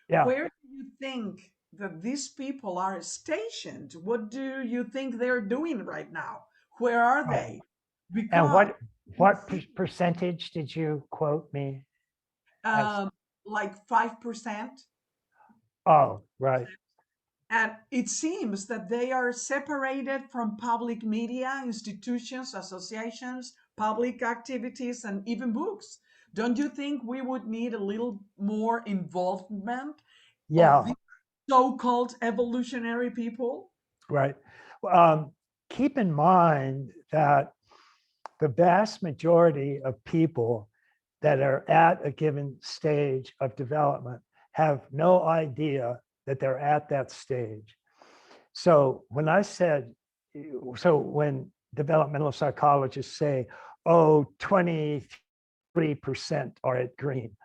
yeah. Where do you think that these people are stationed? What do you think they're doing right now? Where are Right. they? And Because what percentage did you quote me as? um, like 5%. Oh, right. And it seems that they are separated from public media, institutions, associations, public activities, and even books. Don't you think we would need a little more involvement of Yeah, these so-called evolutionary people? right. Um, Keep in mind that the vast majority of people that are at a given stage of development have no idea that they're at that stage. So when I said, so when developmental psychologists say, oh, 23% are at green,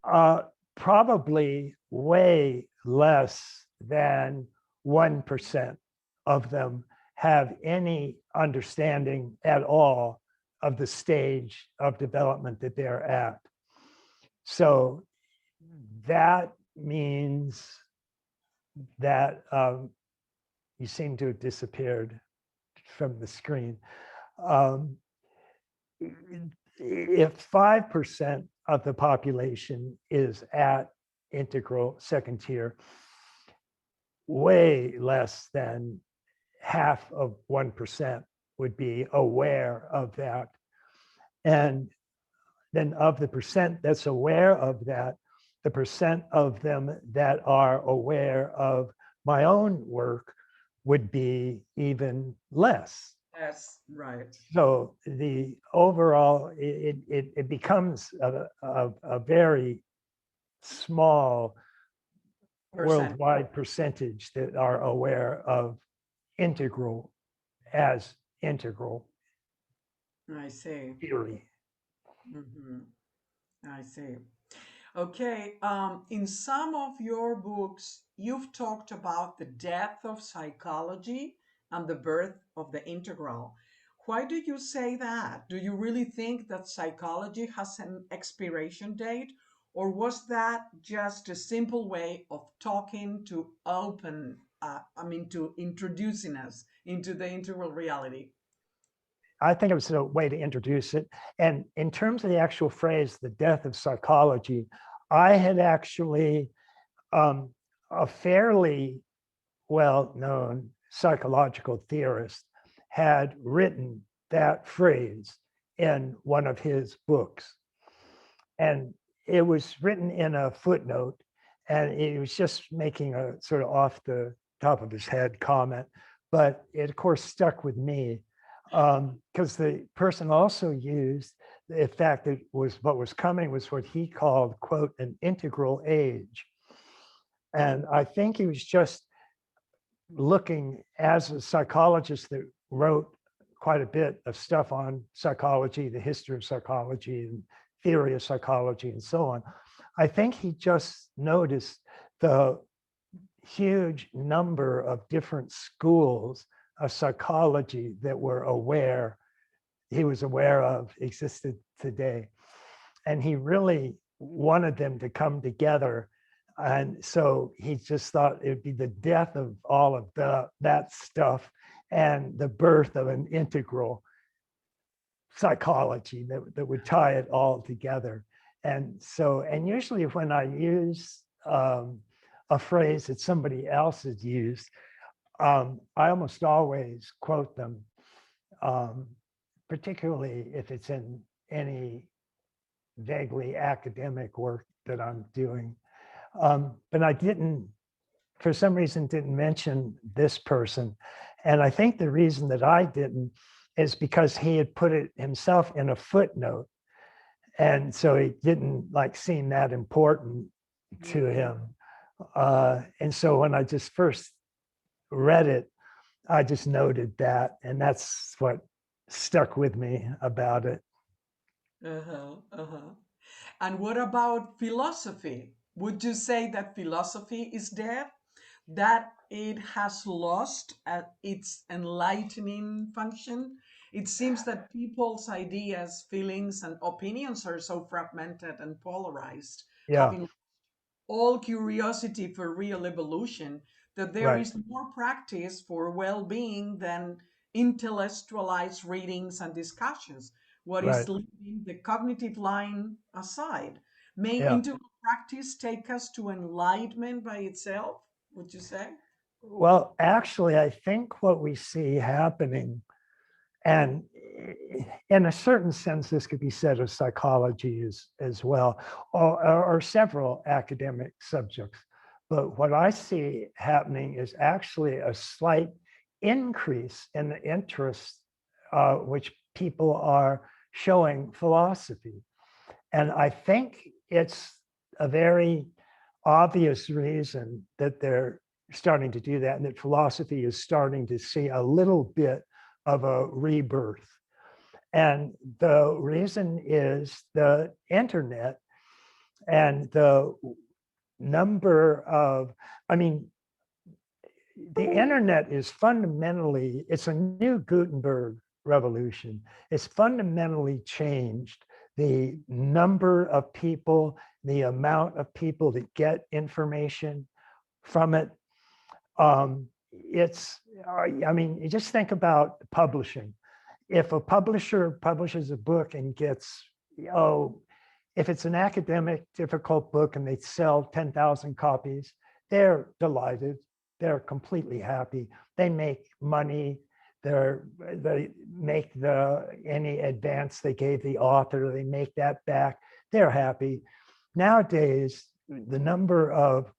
uh, probably way less than 1% of them have any understanding at all of the stage of development that they're at. So that means that you seem to have disappeared from the screen. Um, if 5% of the population is at integral second tier, way less than half of 1% would be aware of that. And then of the percent that's aware of that, the percent of them that are aware of my own work would be even less. That's right. So the overall, it becomes a very small Percent. worldwide percentage that are aware of integral as integral I see. theory. Hmm. I see. Okay. In some of your books, you've talked about the death of psychology and the birth of the integral. Why do you say that? Do you really think that psychology has an expiration date? Or was that just a simple way of talking to to introducing us into the integral reality? I think it was a way to introduce it. And in terms of the actual phrase, the death of psychology, I had actually a fairly well-known psychological theorist had written that phrase in one of his books. And it was written in a footnote, and it was just making a sort of off the top of his head comment, but it of course stuck with me because the person also used the fact that what was coming was what he called, quote, an integral age. And I think he was just looking, as a psychologist that wrote quite a bit of stuff on psychology, the history of psychology and theory of psychology and so on. I think he just noticed the huge number of different schools of psychology that he was aware of existed today. And he really wanted them to come together. And so he just thought it would be the death of all of that stuff and the birth of an integral psychology that would tie it all together. And so, and usually when I use a phrase that somebody else has used, I almost always quote them, particularly if it's in any vaguely academic work that I'm doing. But I didn't, for some reason, didn't mention this person. And I think the reason that I didn't is because he had put it himself in a footnote. And so it didn't seem that important to him. And so when I just first read it, I just noted that, and that's what stuck with me about it. And what about philosophy? Would you say that philosophy is dead? That it has lost its enlightening function? It seems that people's ideas, feelings, and opinions are so fragmented and polarized, Yeah, having all curiosity for real evolution, that there right, is more practice for well being than intellectualized readings and discussions. What is right. leaving the cognitive line aside? May Yeah. integral practice take us to enlightenment by itself, would you say? Well, actually, I think what we see happening, and in a certain sense, this could be said of psychology as well, or several academic subjects. But what I see happening is actually a slight increase in the interest which people are showing philosophy. And I think it's a very obvious reason that they're starting to do that, and that philosophy is starting to see a little bit of a rebirth. And the reason is the internet and the number of, the internet is fundamentally, it's a new Gutenberg revolution. It's fundamentally changed the number of people, the amount of people that get information from it. You just think about publishing. If a publisher publishes a book and gets, if it's an academic, difficult book and they sell 10,000 copies, they're delighted. They're completely happy. They make money. They make any advance they gave the author, they make that back. They're happy. Nowadays, the number of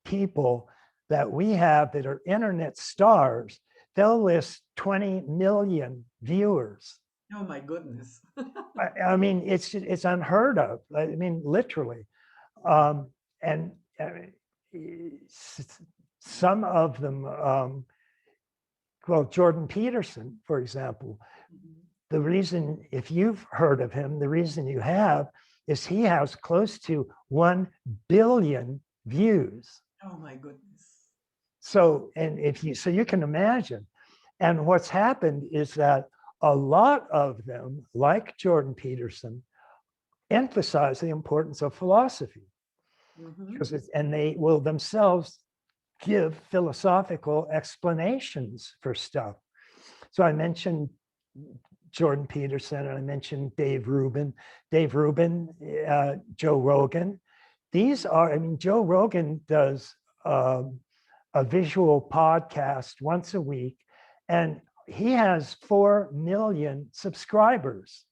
people that we have that are internet stars, they'll list 20 million viewers. Oh my goodness. It's unheard of. Literally. And some of them, Jordan Peterson, for example, the reason, if you've heard of him, the reason you have is he has close to 1 billion views. Oh my goodness. So, so you can imagine. And what's happened is that a lot of them, like Jordan Peterson, emphasize the importance of philosophy, because and they will themselves give philosophical explanations for stuff. So I mentioned Jordan Peterson, and I mentioned Dave Rubin, Joe Rogan. These are, I mean, Joe Rogan does a visual podcast once a week, and he has 4 million subscribers.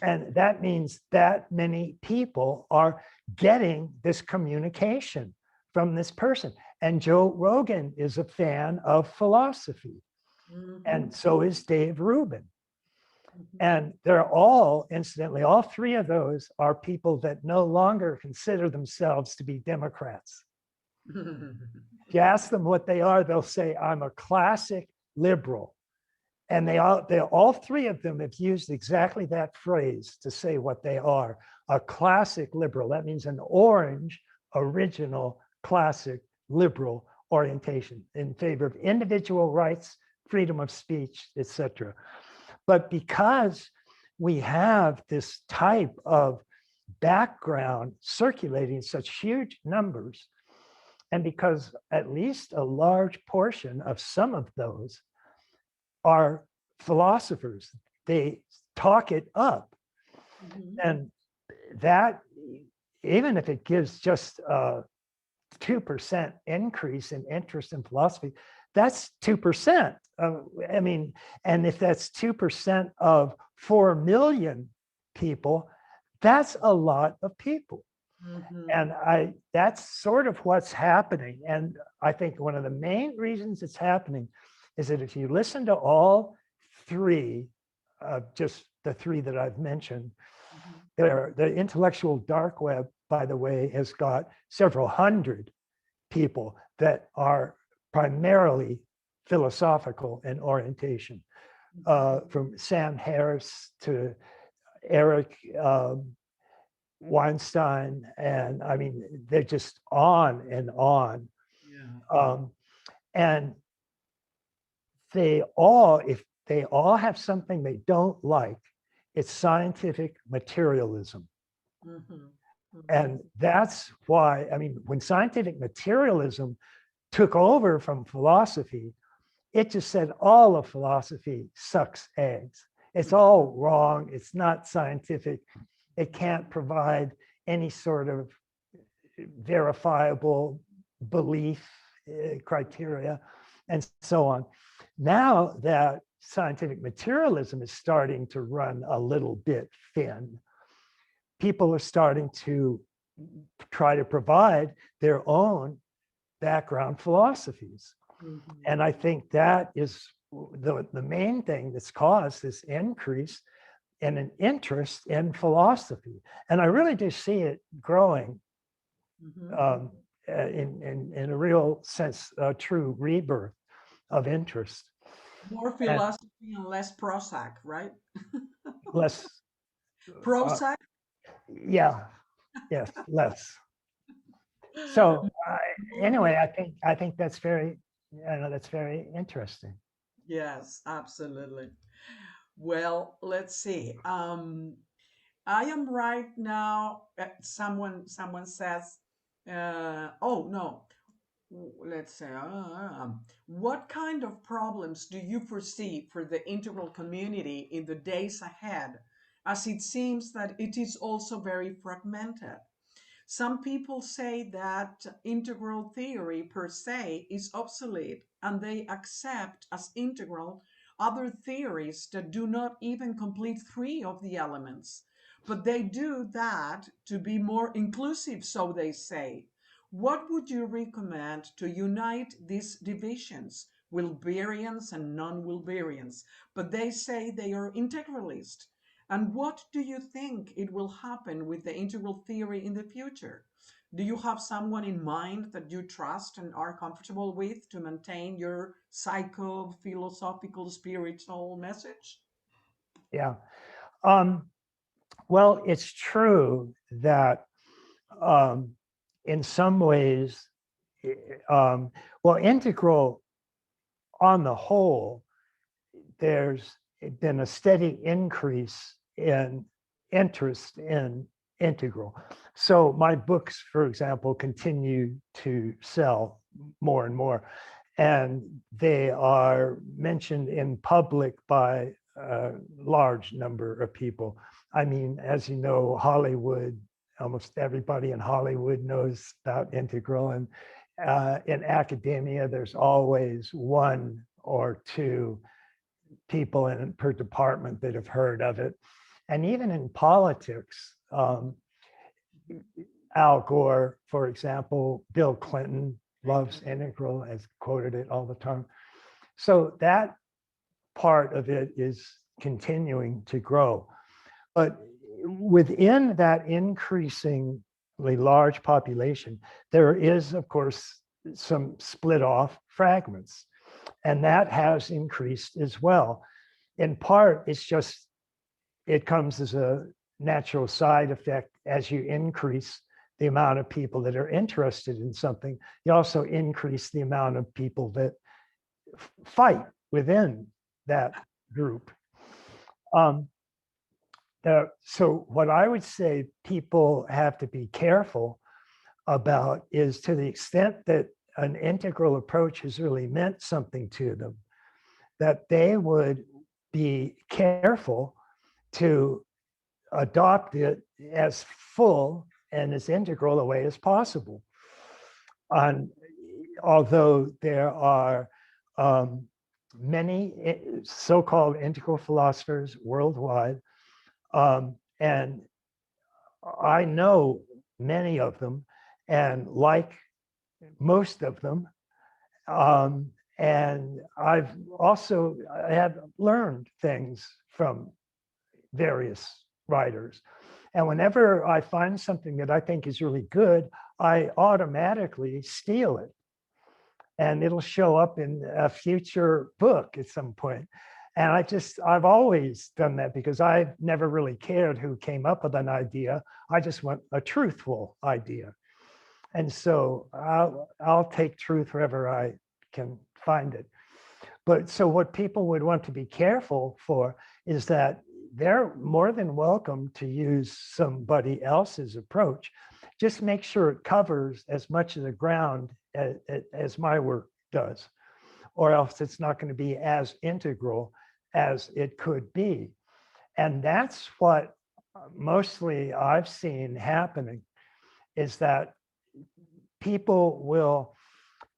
And that means that many people are getting this communication from this person. And Joe Rogan is a fan of philosophy. And so is Dave Rubin. And they're all, incidentally, all 3 of those are people that no longer consider themselves to be Democrats. If you ask them what they are, they'll say, I'm a classic liberal. And they all 3 of them have used exactly that phrase to say what they are, a classic liberal. That means an orange, original, classic liberal orientation in favor of individual rights, freedom of speech, etc. But because we have this type of background circulating in such huge numbers, and because at least a large portion of some of those are philosophers, they talk it up. And that, even if it gives just a 2% increase in interest in philosophy, that's 2%. I mean, and if that's 2% of 4 million people, that's a lot of people. And that's sort of what's happening. And I think one of the main reasons it's happening is that if you listen to all 3, just the 3 that I've mentioned, the intellectual dark web, by the way, has got several hundred people that are primarily philosophical in orientation, from Sam Harris to Eric Weinstein, and I mean, they're just on and on. And they all, if they all have something they don't like, it's scientific materialism. And that's why, I mean, when scientific materialism took over from philosophy, it just said all of philosophy sucks eggs. It's all wrong. It's not scientific. It can't provide any sort of verifiable belief criteria, and so on. Now that scientific materialism is starting to run a little bit thin, people are starting to try to provide their own background philosophies. And I think that is the main thing that's caused this increase in an interest in philosophy. And I really do see it growing in a real sense, a true rebirth of interest. More philosophy and less Prozac, right? Less Prozac? Yeah, yes, less. So anyway, I think that's very, that's very interesting. Yes, absolutely. Well, let's see. I am right now. Someone says, "Oh no." Let's say, what kind of problems do you foresee for the integral community in the days ahead, as it seems that it is also very fragmented? Some people say that integral theory per se is obsolete, and they accept as integral other theories that do not even complete 3 of the elements. But they do that to be more inclusive, so they say. What would you recommend to unite these divisions, Wilberians and non-Wilberians? But they say they are integralist. And what do you think it will happen with the integral theory in the future? Do you have someone in mind that you trust and are comfortable with to maintain your psycho-philosophical spiritual message? Yeah. Well, it's true that in some ways, well, integral on the whole there's been a steady increase in interest in integral. So my books, for example, continue to sell more and more, and they are mentioned in public by a large number of people. I mean, as you know, Hollywood, almost everybody in Hollywood knows about integral, and in academia, there's always one or two people per department that have heard of it. And even in politics, Al Gore, for example, Bill Clinton loves integral, has quoted it all the time. So that part of it is continuing to grow. But within that increasingly large population, there is, of course, some split off fragments. And that has increased as well. In part, it comes as a natural side effect as you increase the amount of people that are interested in something. You also increase the amount of people that fight within that group. So what I would say people have to be careful about is, to the extent that an integral approach has really meant something to them, that they would be careful to adopt it as full and as integral a way as possible. And although there are many so-called integral philosophers worldwide, and I know many of them, and like most of them, and I have learned things from various writers. And whenever I find something that I think is really good, I automatically steal it. And it'll show up in a future book at some point. And I've always done that because I've never really cared who came up with an idea. I just want a truthful idea. And so I'll take truth wherever I can find it. But so what people would want to be careful for is that they're more than welcome to use somebody else's approach. Just make sure it covers as much of the ground as my work does, or else it's not going to be as integral as it could be. And that's what mostly I've seen happening, is that people will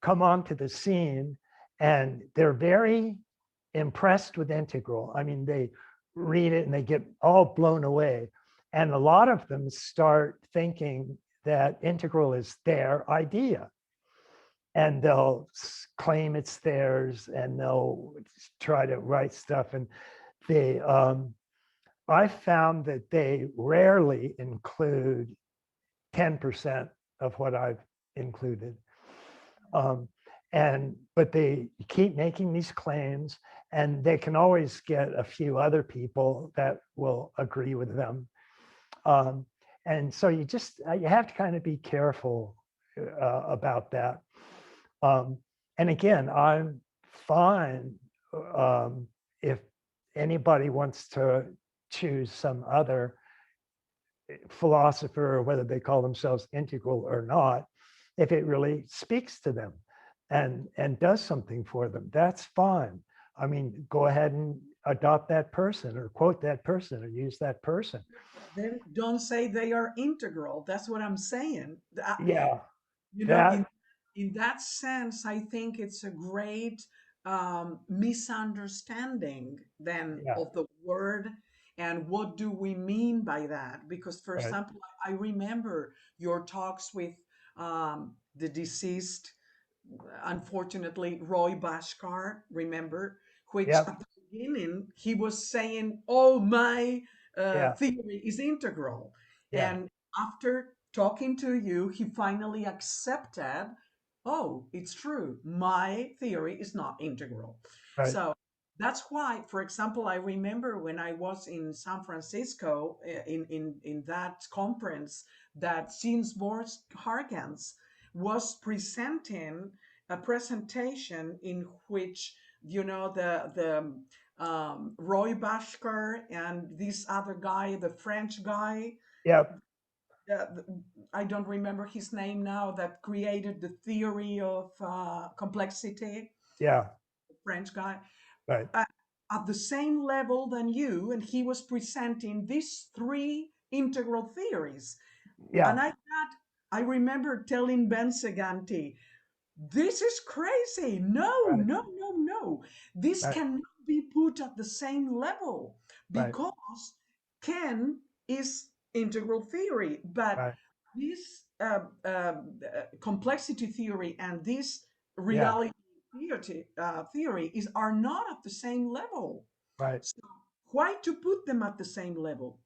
come onto the scene and they're very impressed with integral. I mean, they read it and they get all blown away. And a lot of them start thinking that integral is their idea. And they'll claim it's theirs and they'll try to write stuff. And I found that they rarely include 10% of what I've included. But they keep making these claims, and they can always get a few other people that will agree with them. And so you have to kind of be careful about that. And again, I'm fine if anybody wants to choose some other philosopher, or whether they call themselves integral or not, if it really speaks to them and does something for them, that's fine. I mean, go ahead and adopt that person or quote that person or use that person. Then don't say they are integral. That's what I'm saying. Yeah, You know, that, in that sense, I think it's a great misunderstanding then yeah, of the word and what do we mean by that. Because, for right, example, I remember your talks with the deceased, unfortunately, Roy Bhaskar, remember, which yeah, at the beginning he was saying, oh, my yeah, theory is integral. yeah, And after talking to you, he finally accepted, oh, it's true. My theory is not integral. right, So that's why, for example, I remember when I was in San Francisco in that conference that Sinsborg Hargens was presenting a presentation in which, you know, the Roy Bhaskar and this other guy, the French guy. Yep. uh, I don't remember his name now, that created the theory of complexity, Yeah. the French guy, Right. uh, at the same level than you, and he was presenting these three integral theories. Yeah. And I remember telling Ben Seganti, this is crazy. No, Right. no, no, no. This Right. cannot be put at the same level Right. because Ken is integral theory, but Right. this complexity theory and this Yeah. reality theory are not at the same level. Right. So why to put them at the same level?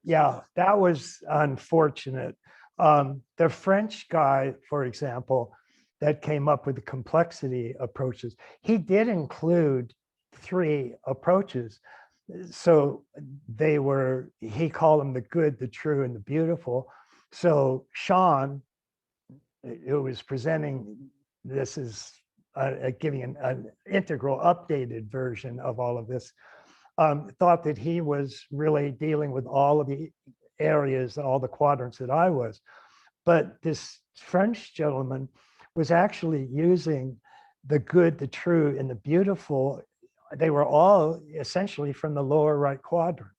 Yeah, So that was unfortunate. The French guy, for example, that came up with the complexity approaches, he did include three approaches. So they were, he called them the good, the true, and the beautiful. So Sean, who was presenting this, is giving an integral updated version of all of this, thought that he was really dealing with all of the areas, all the quadrants that I was. But this French gentleman was actually using the good, the true, and the beautiful. They were all essentially from the lower right quadrant.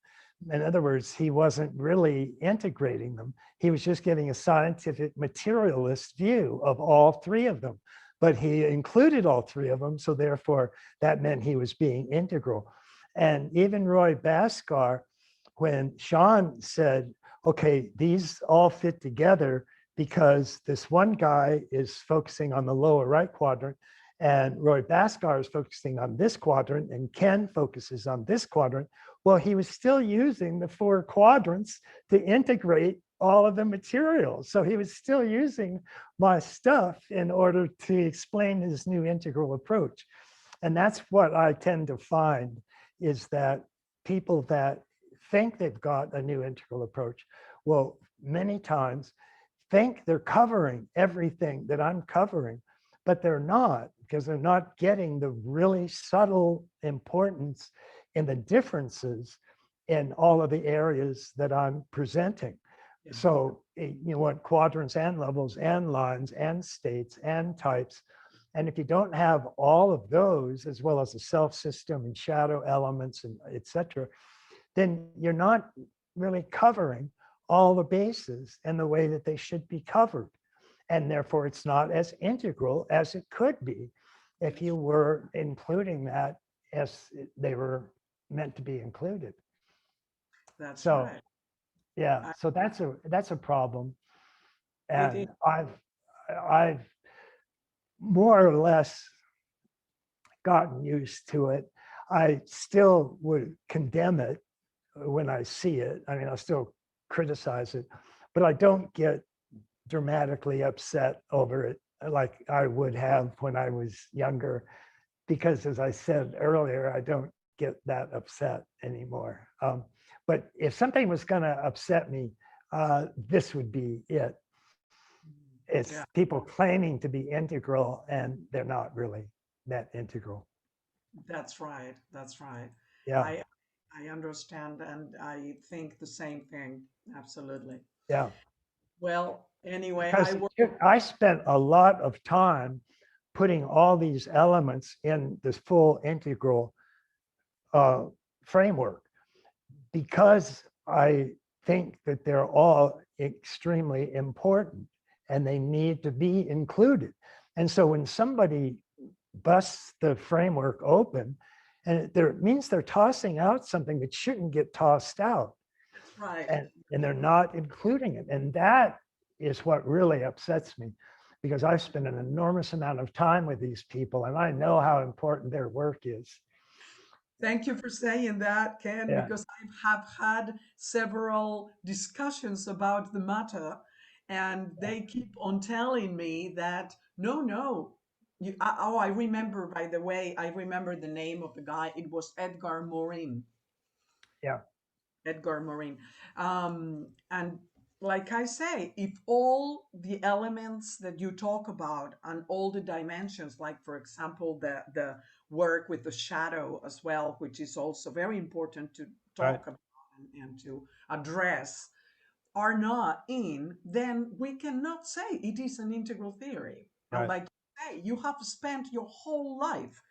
In other words, he wasn't really integrating them. He was just giving a scientific materialist view of all three of them. But he included all three of them. So therefore, that meant he was being integral. And even Roy Bhaskar, when Sean said, okay, these all fit together because this one guy is focusing on the lower right quadrant and Roy Bhaskar is focusing on this quadrant and Ken focuses on this quadrant. Well, he was still using the four quadrants to integrate all of the materials. So he was still using my stuff in order to explain his new integral approach. And that's what I tend to find, is that people that think they've got a new integral approach will many times think they're covering everything that I'm covering, but they're not, because they're not getting the really subtle importance in the differences in all of the areas that I'm presenting. yeah, So you want quadrants and levels and lines and states and types. And if you don't have all of those, as well as the self system and shadow elements and et cetera, then you're not really covering all the bases in the way that they should be covered. And therefore, it's not as integral as it could be if you were including that as they were meant to be included. that's So right. yeah, I, so that's a problem. it is. And I've more or less gotten used to it. I still would condemn it when I see it. I mean, I'll still criticize it, but I don't get dramatically upset over it like I would have when I was younger, because as I said earlier, I don't get that upset anymore. But if something was going to upset me, this would be it. It's Yeah, people claiming to be integral and they're not really that integral. that's right. That's right. Yeah, I I understand and I think the same thing. Absolutely. yeah. Well, anyway, I Because will. I spent a lot of time putting all these elements in this full integral uh, framework, because I think that they're all extremely important and they need to be included. And so when somebody busts the framework open, and it means they're tossing out something that shouldn't get tossed out, That's right. and they're not including it. And that is what really upsets me, because I've spent an enormous amount of time with these people and I know how important their work is. Thank you for saying that, Ken, Yeah, because I have had several discussions about the matter, and they keep on telling me that no, no. Oh, I remember, by the way, I remember the name of the guy. It was Edgar Morin. yeah, Edgar Morin. And like I say, if all the elements that you talk about and all the dimensions, like for example, the work with the shadow as well, which is also very important to Right. talk about and to address, are not in, then we cannot say it is an integral theory. And Right. like you say, you have spent your whole life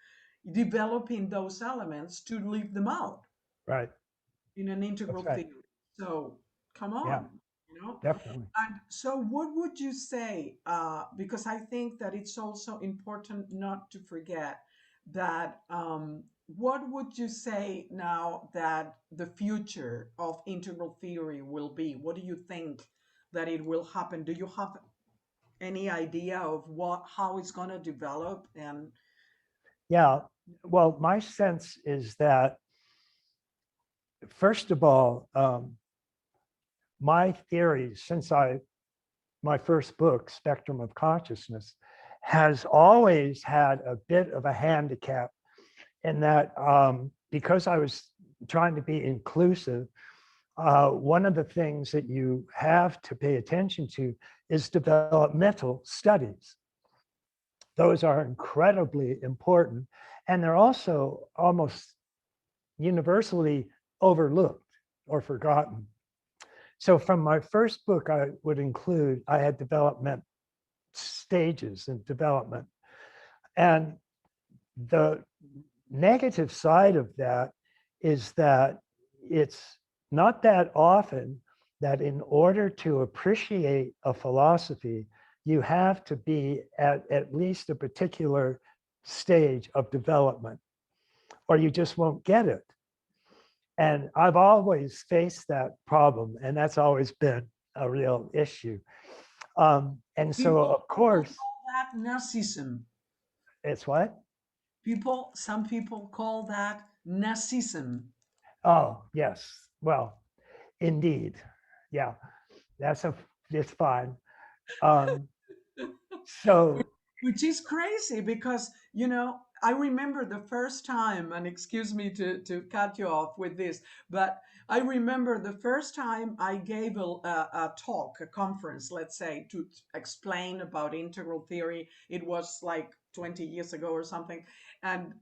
developing those elements to leave them out Right. in an integral That's right. theory. So come Yeah, on, you know. definitely. And so, what would you say? Because I think that it's also important not to forget that. What would you say now that the future of integral theory will be? What do you think that it will happen? Do you have any idea of how it's going to develop? And Yeah. Well, my sense is that, first of all, my theory, since my first book, Spectrum of Consciousness, has always had a bit of a handicap in that, because I was trying to be inclusive, one of the things that you have to pay attention to is developmental studies. Those are incredibly important, and they're also almost universally overlooked or forgotten. So from my first book, I had development stages in development. And the negative side of that is that it's not that often that in order to appreciate a philosophy, you have to be at least a particular stage of development, or you just won't get it. And I've always faced that problem, and that's always been a real issue. And so, people of course, call that narcissism. it's what? Some people call that narcissism. Oh, yes. Well, indeed. Yeah, that's it's fine. Um, so, Which is crazy because, I remember the first time, and excuse me to cut you off with this, but I remember the first time I gave a talk, a conference, let's say, to explain about integral theory. It was like 20 years ago or something. And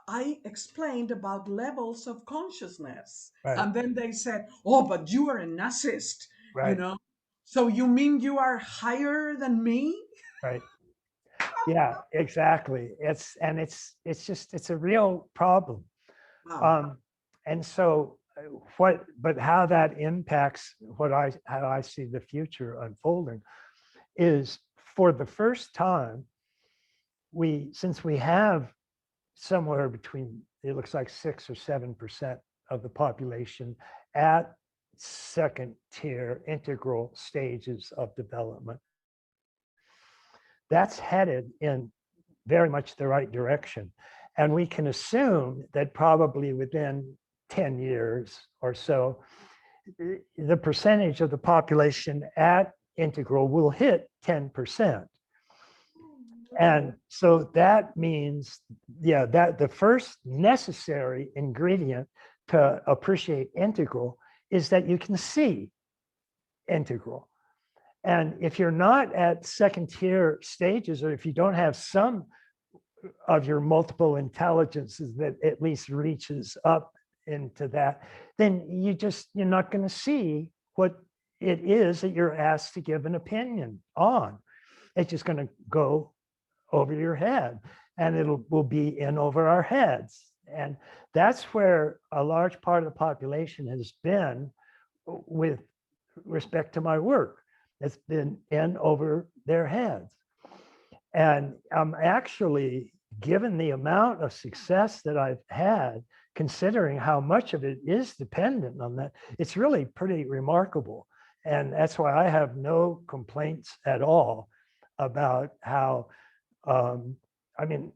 I explained about levels of consciousness. right, And then they said, "Oh, but you are a narcissist, you right, know? So you mean you are higher than me?" right. Yeah, exactly. It's a real problem. Wow. Um, and so but how that impacts how I see the future unfolding is, for the first time, since we have somewhere between, it looks like 6 or 7% of the population at second tier integral stages of development, that's headed in very much the right direction. And we can assume that probably within 10 years or so, the percentage of the population at integral will hit 10%. And so that means, yeah, that the first necessary ingredient to appreciate integral is that you can see integral. And if you're not at second tier stages, or if you don't have some of your multiple intelligences that at least reaches up into that, then you're not going to see what it is that you're asked to give an opinion on. It's just going to go over your head, and will be in over our heads. And that's where a large part of the population has been with respect to my work. It's been in over their heads. And I'm actually, given the amount of success that I've had, considering how much of it is dependent on that, it's really pretty remarkable. And that's why I have no complaints at all about how, I mean,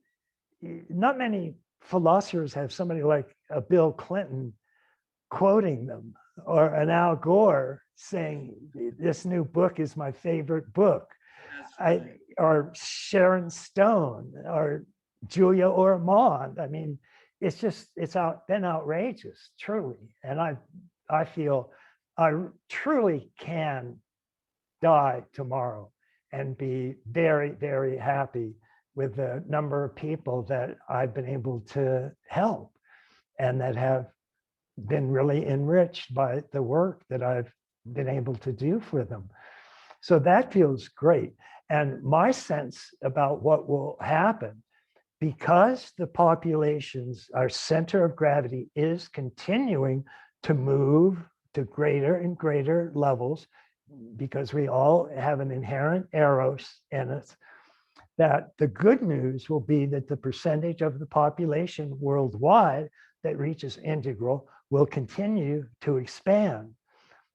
not many philosophers have somebody like a Bill Clinton quoting them, or an Al Gore saying, "This new book is my favorite book." That's right. Or Sharon Stone, or Julia Ormond. I mean, it's been outrageous, truly. And I feel I truly can die tomorrow and be very, very happy with the number of people that I've been able to help and that have been really enriched by the work that I've been able to do for them. So that feels great. And my sense about what will happen, because the populations, our center of gravity is continuing to move to greater and greater levels, because we all have an inherent eros in us, that the good news will be that the percentage of the population worldwide that reaches integral will continue to expand.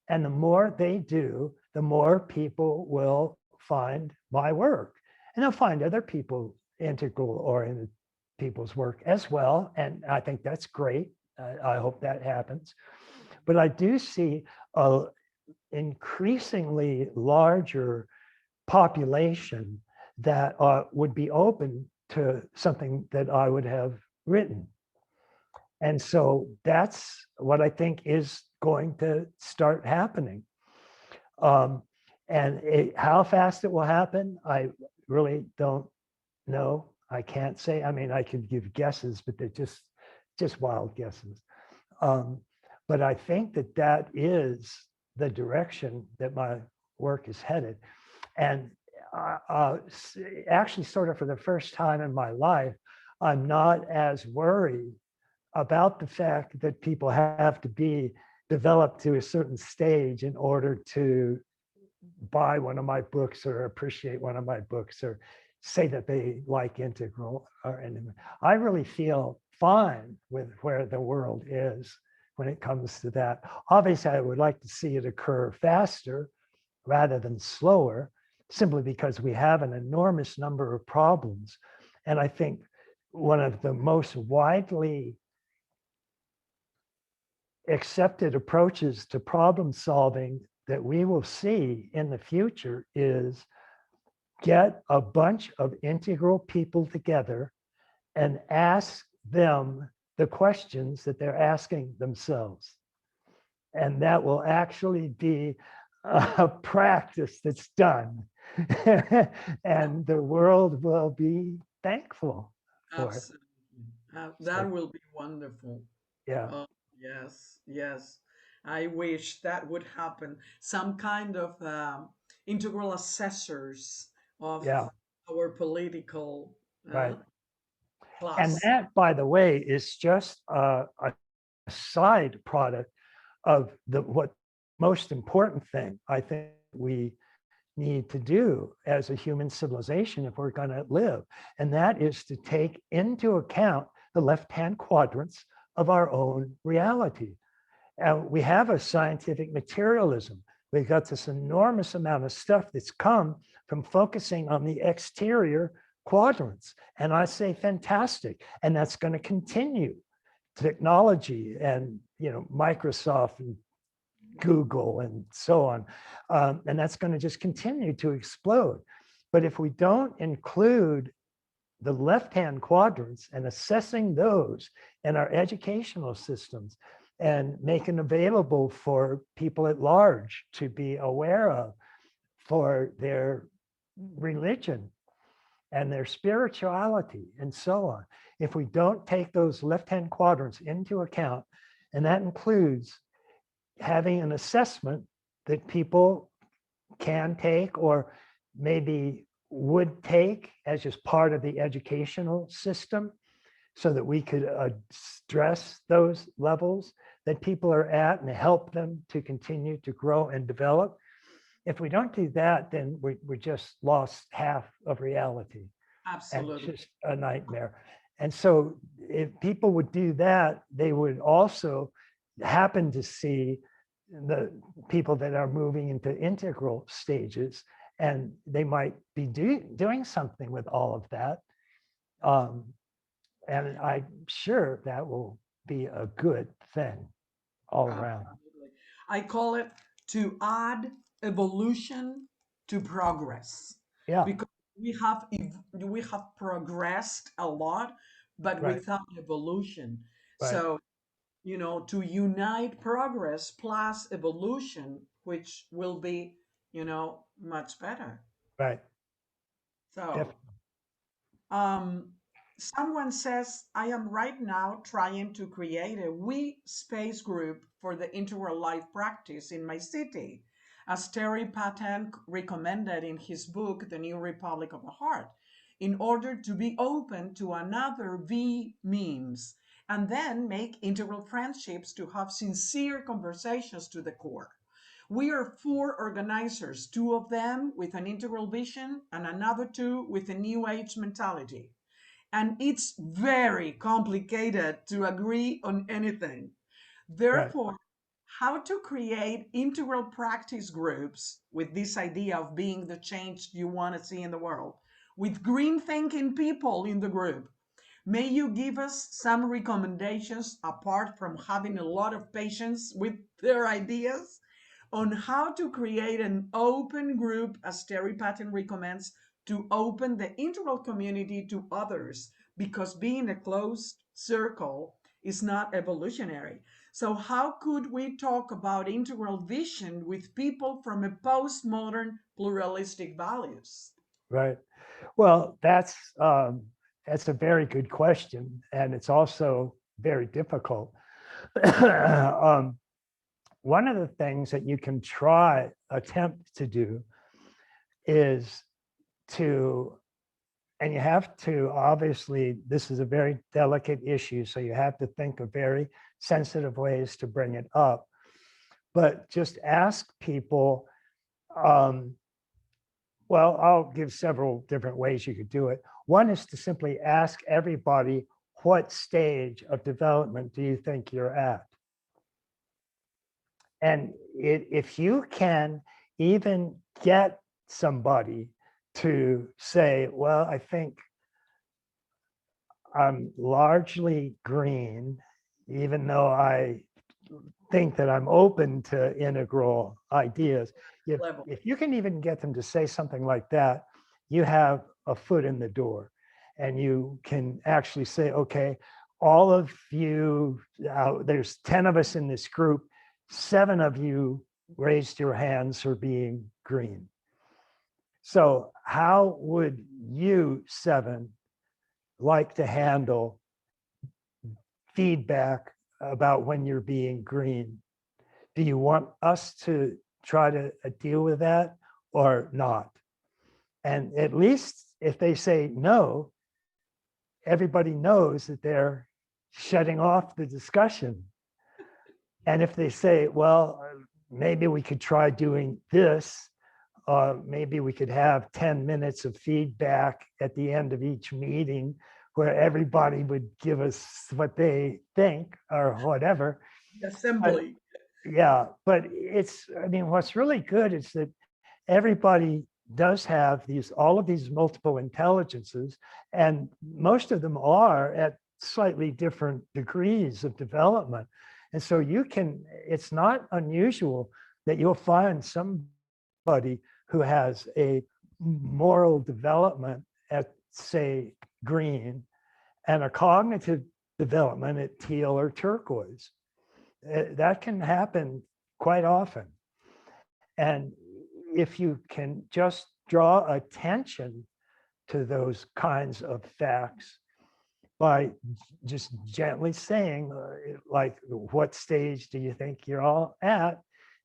And the more they do, the more people will find my work. And they'll find other people integral oriented people's work as well. And I think that's great. I hope that happens. But I do see a increasingly larger population that would be open to something that I would have written. And so that's what I think is going to start happening. And how fast it will happen, I really don't know. I can't say. I mean, I could give guesses, but they're just wild guesses. But I think that that is the direction that my work is headed. And actually, sort of for the first time in my life, I'm not as worried about the fact that people have to be developed to a certain stage in order to buy one of my books or appreciate one of my books or say that they like integral or anything. I really feel fine with where the world is when it comes to that. Obviously, I would like to see it occur faster rather than slower, simply because we have an enormous number of problems. And I think one of the most widely accepted approaches to problem solving that we will see in the future is get a bunch of integral people together and ask them the questions that they're asking themselves. And that will actually be a practice that's done. And the world will be thankful for it. Absolutely. That So, will be wonderful. yeah, Oh, yes, yes. I wish that would happen. Some kind of integral assessors of yeah, our political right. And class. that, by the way, is just a side product of the what most important thing I think we need to do as a human civilization if we're going to live. And that is to take into account the left-hand quadrants of our own reality. And we have a scientific materialism. We've got this enormous amount of stuff that's come from focusing on the exterior quadrants. And I say fantastic. And that's going to continue. Technology and Microsoft and Google and so on. And that's going to just continue to explode. But if we don't include the left-hand quadrants and assessing those in our educational systems and making available for people at large to be aware of for their religion and their spirituality and so on. If we don't take those left-hand quadrants into account, and that includes having an assessment that people can take or maybe would take as just part of the educational system so that we could address those levels that people are at and help them to continue to grow and develop. If we don't do that, then we just lost half of reality. And it's Absolutely. just a nightmare. And so if people would do that, they would also happen to see the people that are moving into integral stages, and they might be doing something with all of that. And I'm sure that will be a good thing all around. Absolutely. I call it to add evolution to progress, Yeah, because we have progressed a lot, but right, without evolution. right, So, to unite progress plus evolution, which will be, much better. right. So, Definitely. Someone says, I am right now trying to create a we space group for the integral life practice in my city, as Terry Patton recommended in his book, The New Republic of the Heart, in order to be open to another V memes and then make integral friendships to have sincere conversations to the core. We are four organizers, two of them with an integral vision and another two with a new age mentality. And it's very complicated to agree on anything. Right. Therefore, how to create integral practice groups with this idea of being the change you want to see in the world, with green thinking people in the group. May you give us some recommendations apart from having a lot of patience with their ideas on how to create an open group, as Terry Patton recommends, to open the integral community to others, because being a closed circle is not evolutionary. So, how could we talk about integral vision with people from a postmodern pluralistic values? Right. Well, that's a very good question, and it's also very difficult. um, One of the things that you can attempt to do is to, and you have to, obviously, this is a very delicate issue, so you have to think of very sensitive ways to bring it up. But just ask people, well, I'll give several different ways you could do it. One is to simply ask everybody, what stage of development do you think you're at? And if you can even get somebody to say, well, I think I'm largely green, even though I think that I'm open to integral ideas. Level. If you can even get them to say something like that, you have a foot in the door, and you can actually say, okay, all of you, there's 10 of us in this group, 7 of you raised your hands for being green. So how would you 7 like to handle feedback about when you're being green? Do you want us to try to deal with that or not? And at least if they say no, everybody knows that they're shutting off the discussion. And if they say, well, maybe we could try doing this, maybe we could have 10 minutes of feedback at the end of each meeting where everybody would give us what they think or whatever. Assembly. Yeah, but I mean, what's really good is that everybody does have all of these multiple intelligences, and most of them are at slightly different degrees of development. And so it's not unusual that you'll find somebody who has a moral development at, say, green, and a cognitive development at teal or turquoise. That can happen quite often. And if you can just draw attention to those kinds of facts by just gently saying, like, what stage do you think you're all at?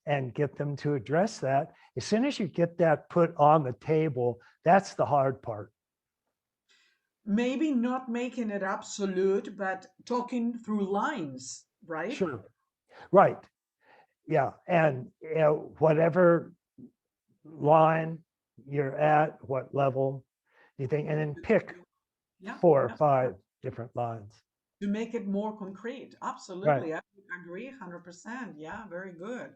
And get them to address that. As soon as you get that put on the table, that's the hard part. Maybe not making it absolute, but talking through lines, right? Sure. Right. Yeah. And whatever line you're at, what level you think, and then pick Yeah, 4 or yeah. 5 different lines. To make it more concrete. Right. Absolutely. I agree 100%. Yeah, very good.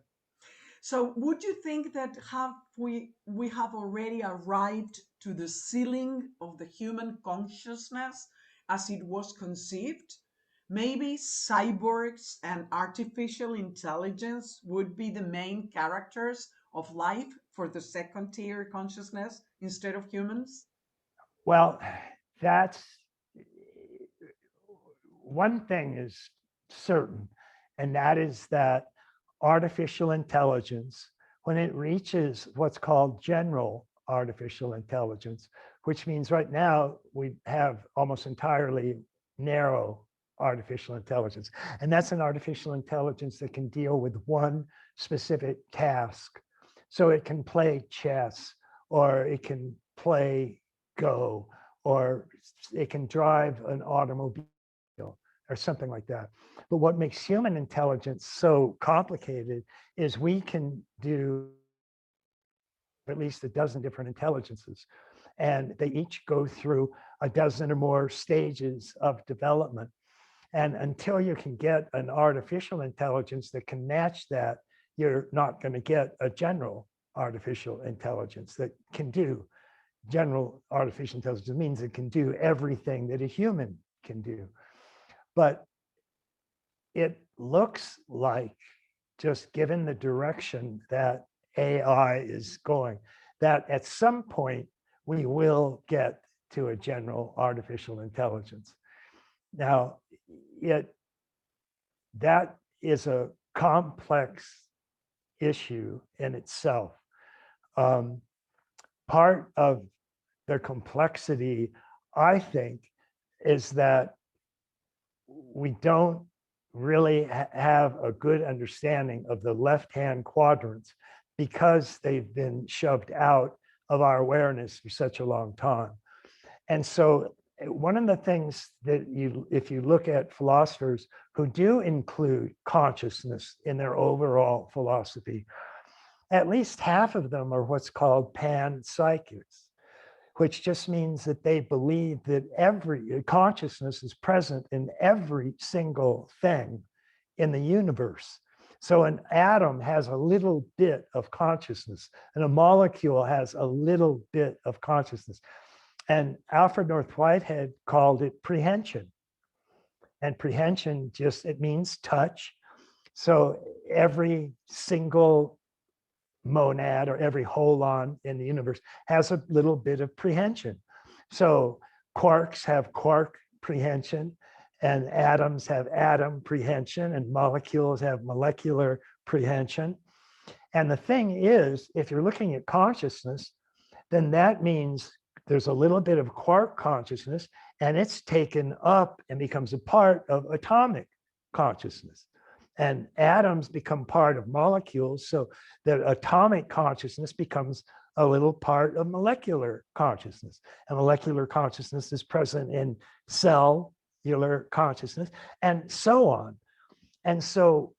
So would you think that have we have already arrived to the ceiling of the human consciousness as it was conceived? Maybe cyborgs and artificial intelligence would be the main characters of life for the second tier consciousness instead of humans? Well, that's one thing is certain, and that is that artificial intelligence, when it reaches what's called general artificial intelligence, which means right now we have almost entirely narrow artificial intelligence. And that's an artificial intelligence that can deal with one specific task. So it can play chess, or it can play Go, or it can drive an automobile or something like that. But what makes human intelligence so complicated is we can do at least a dozen different intelligences, and they each go through a dozen or more stages of development. And until you can get an artificial intelligence that can match that, you're not going to get a general artificial intelligence that can do. General artificial intelligence means it can do everything that a human can do. But it looks like, just given the direction that AI is going, that at some point we will get to a general artificial intelligence. Now, that is a complex issue in itself. Part of the complexity, I think, is that we don't really have a good understanding of the left-hand quadrants because they've been shoved out of our awareness for such a long time. And so one of the things that if you look at philosophers who do include consciousness in their overall philosophy, at least half of them are what's called panpsychics, which just means that they believe that every consciousness is present in every single thing in the universe. So an atom has a little bit of consciousness, and a molecule has a little bit of consciousness. And Alfred North Whitehead called it prehension. And prehension it means touch. So every single monad or every holon in the universe has a little bit of prehension. So quarks have quark prehension, and atoms have atom prehension, and molecules have molecular prehension. And the thing is, if you're looking at consciousness, then that means there's a little bit of quark consciousness, and it's taken up and becomes a part of atomic consciousness. And atoms become part of molecules, so that atomic consciousness becomes a little part of molecular consciousness. And molecular consciousness is present in cellular consciousness, and so on. And so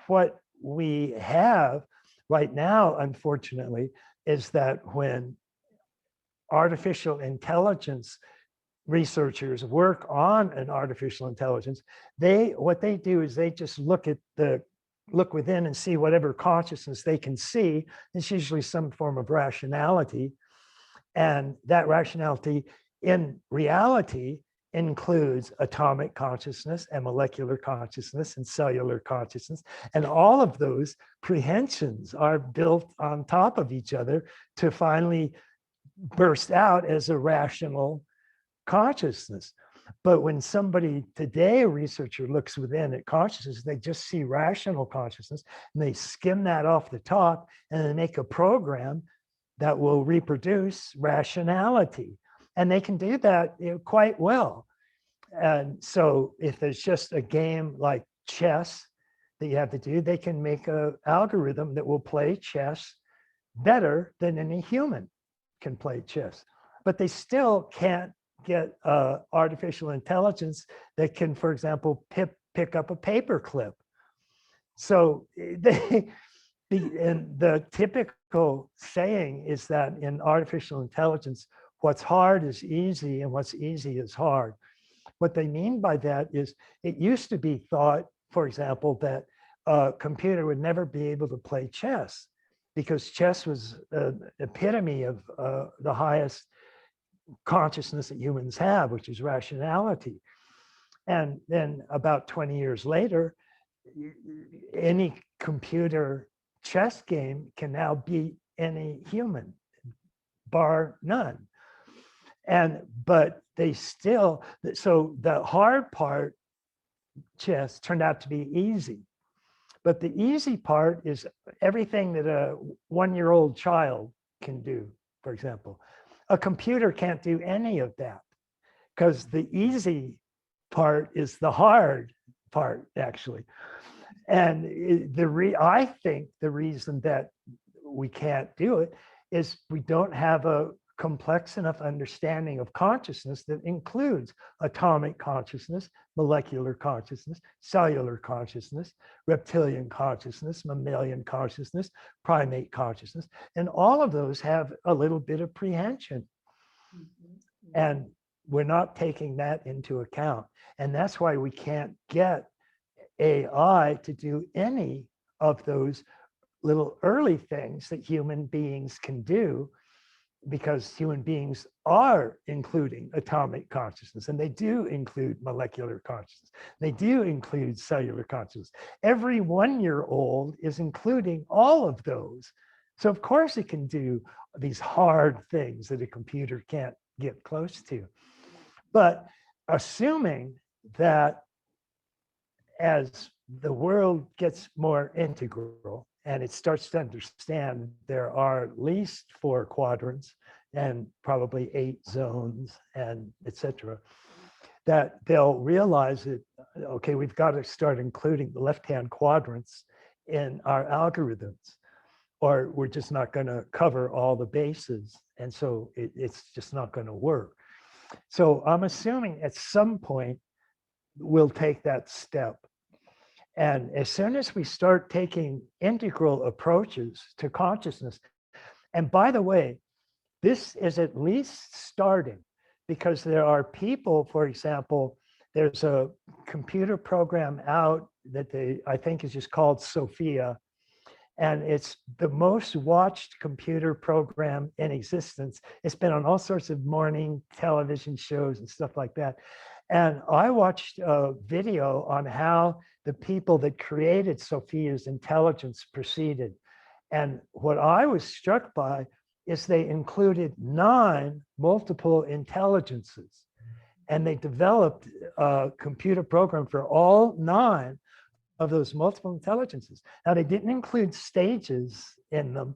what we have right now, unfortunately, is that when artificial intelligence researchers work on an artificial intelligence, what they do is they just look within and see whatever consciousness they can see. It's usually some form of rationality, and that rationality in reality includes atomic consciousness and molecular consciousness and cellular consciousness, and all of those prehensions are built on top of each other to finally burst out as a rational consciousness. But when somebody today, a researcher, looks within at consciousness, they just see rational consciousness, and they skim that off the top, and they make a program that will reproduce rationality. And they can do that quite well. And so if there's just a game like chess that you have to do, they can make an algorithm that will play chess better than any human can play chess. But they still can't get artificial intelligence that can, for example, pick up a paper clip. So and the typical saying is that in artificial intelligence, what's hard is easy and what's easy is hard. What they mean by that is it used to be thought, for example, that a computer would never be able to play chess because chess was an epitome of the highest consciousness that humans have, which is rationality. And then about 20 years later, any computer chess game can now beat any human, bar none. But they still, so the hard part, chess, turned out to be easy. But the easy part is everything that a one-year-old child can do, for example. A computer can't do any of that because the easy part is the hard part, actually. And I think the reason that we can't do it is we don't have a complex enough understanding of consciousness that includes atomic consciousness, molecular consciousness, cellular consciousness, reptilian consciousness, mammalian consciousness, primate consciousness. And all of those have a little bit of prehension. And we're not taking that into account. And that's why we can't get AI to do any of those little early things that human beings can do, because human beings are including atomic consciousness, and they do include molecular consciousness. They do include cellular consciousness. Every 1-year-old is including all of those. So of course it can do these hard things that a computer can't get close to. But assuming that as the world gets more integral and it starts to understand there are at least 4 quadrants and probably 8 zones and etc., that they'll realize that, okay, we've got to start including the left-hand quadrants in our algorithms, or we're just not going to cover all the bases. And so it's just not going to work. So I'm assuming at some point we'll take that step. And as soon as we start taking integral approaches to consciousness, and by the way, this is at least starting, because there are people, for example, there's a computer program out that I think is just called Sophia, and it's the most watched computer program in existence. It's been on all sorts of morning television shows and stuff like that. And I watched a video on how the people that created Sophia's intelligence proceeded. And what I was struck by is they included 9 multiple intelligences. And they developed a computer program for all 9 of those multiple intelligences. Now, they didn't include stages in them,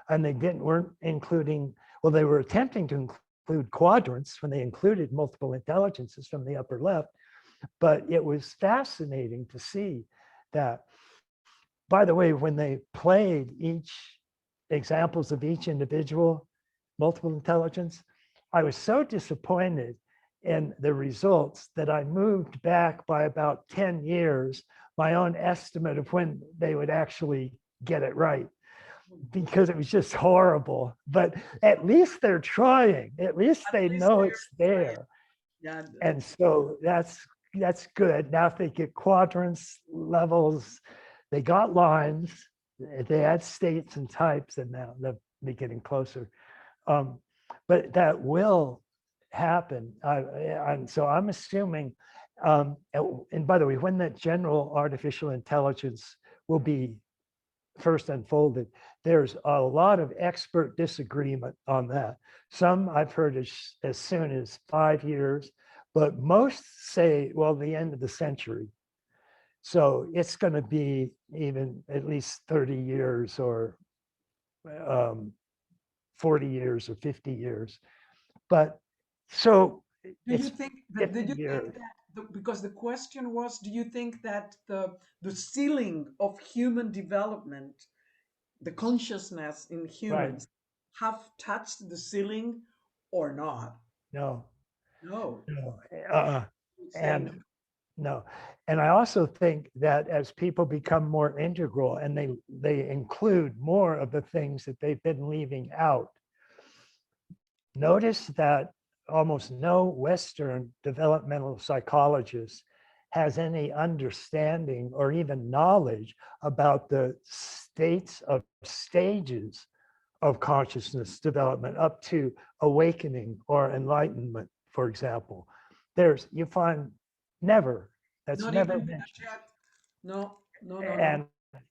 and they weren't including, well, they were attempting to include quadrants when they included multiple intelligences from the upper left. But it was fascinating to see that. By the way, when they played each examples of each individual multiple intelligence, I was so disappointed in the results that I moved back by about 10 years my own estimate of when they would actually get it right, because it was just horrible. But at least they're trying. At least they know it's there. Yeah. And so that's good. Now if they get quadrants, levels, they got lines, they had states and types, and now they'll be getting closer. But that will happen. And so I'm assuming, and by the way, when that general artificial intelligence will be first unfolded, there's a lot of expert disagreement on that. Some I've heard as soon as 5 years, but most say, well, the end of the century. So it's going to be even at least 30 years or 40 years or 50 years. But so do you think that, because the question was, do you think that the ceiling of human development, the consciousness in humans, have touched the ceiling or not? No. And no. And I also think that as people become more integral and they include more of the things that they've been leaving out, notice that almost no Western developmental psychologist has any understanding or even knowledge about the stages of consciousness development up to awakening or enlightenment, for example. You find never, that's not never even mentioned. No. And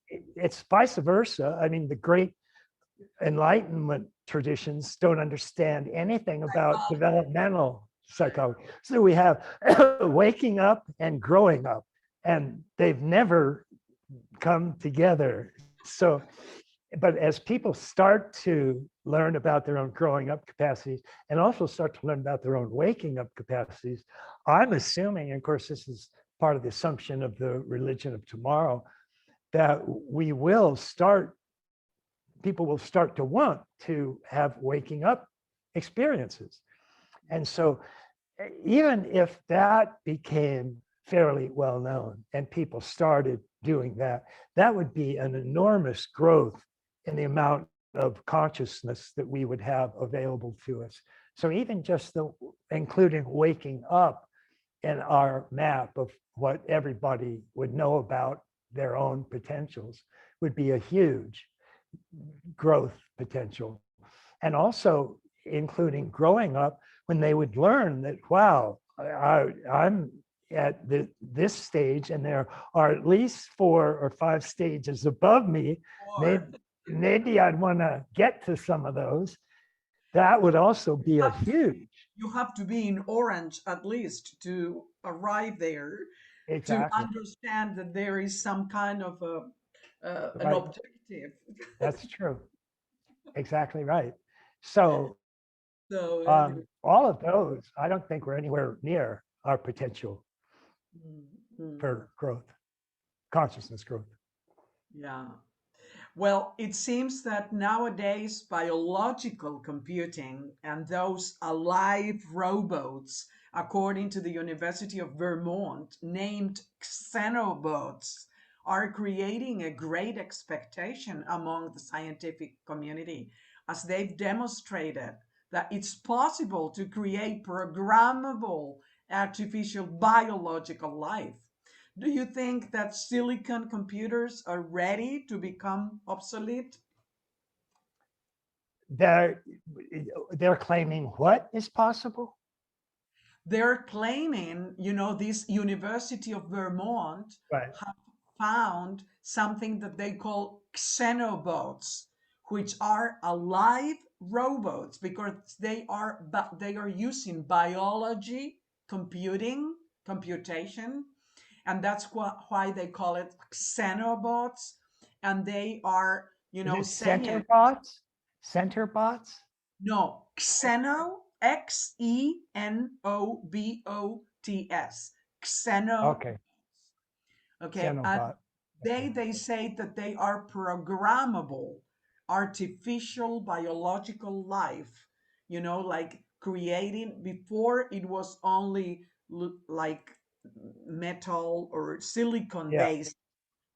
it's vice versa. I mean, the great Enlightenment traditions don't understand anything about developmental psychology. So we have waking up and growing up, and they've never come together. So but as people start to learn about their own growing up capacities and also start to learn about their own waking up capacities, I'm assuming, and of course, this is part of the assumption of the religion of tomorrow, that people will start to want to have waking up experiences. And so even if that became fairly well known and people started doing that, that would be an enormous growth in the amount of consciousness that we would have available to us. So even just including waking up in our map of what everybody would know about their own potentials would be a huge growth potential. And also including growing up when they would learn that, wow, I'm at this stage and there are at least 4 or 5 stages above me. Maybe I'd want to get to some of those. That would also be a huge. You have to be in orange at least to arrive there, to Exactly. understand that there is some kind of an Right. objective. That's true. Exactly right. So So anyway. all of those, I don't think we're anywhere near our potential for growth, consciousness growth. Yeah. Well, it seems that nowadays biological computing and those alive robots, according to the University of Vermont, named xenobots, are creating a great expectation among the scientific community, as they've demonstrated that it's possible to create programmable artificial biological life. Do you think that silicon computers are ready to become obsolete? They're claiming what is possible? They're claiming, this University of Vermont Right. have found something that they call xenobots, which are alive robots because they are using biology, computation, and that's why they call it xenobots. And they are, Is it center saying bots? Center bots? no, Xenobots, xeno. Okay. Okay, and Xenobot. they Okay. they say that they are programmable artificial biological life, like creating. Before it was only like metal or silicon Yeah. based,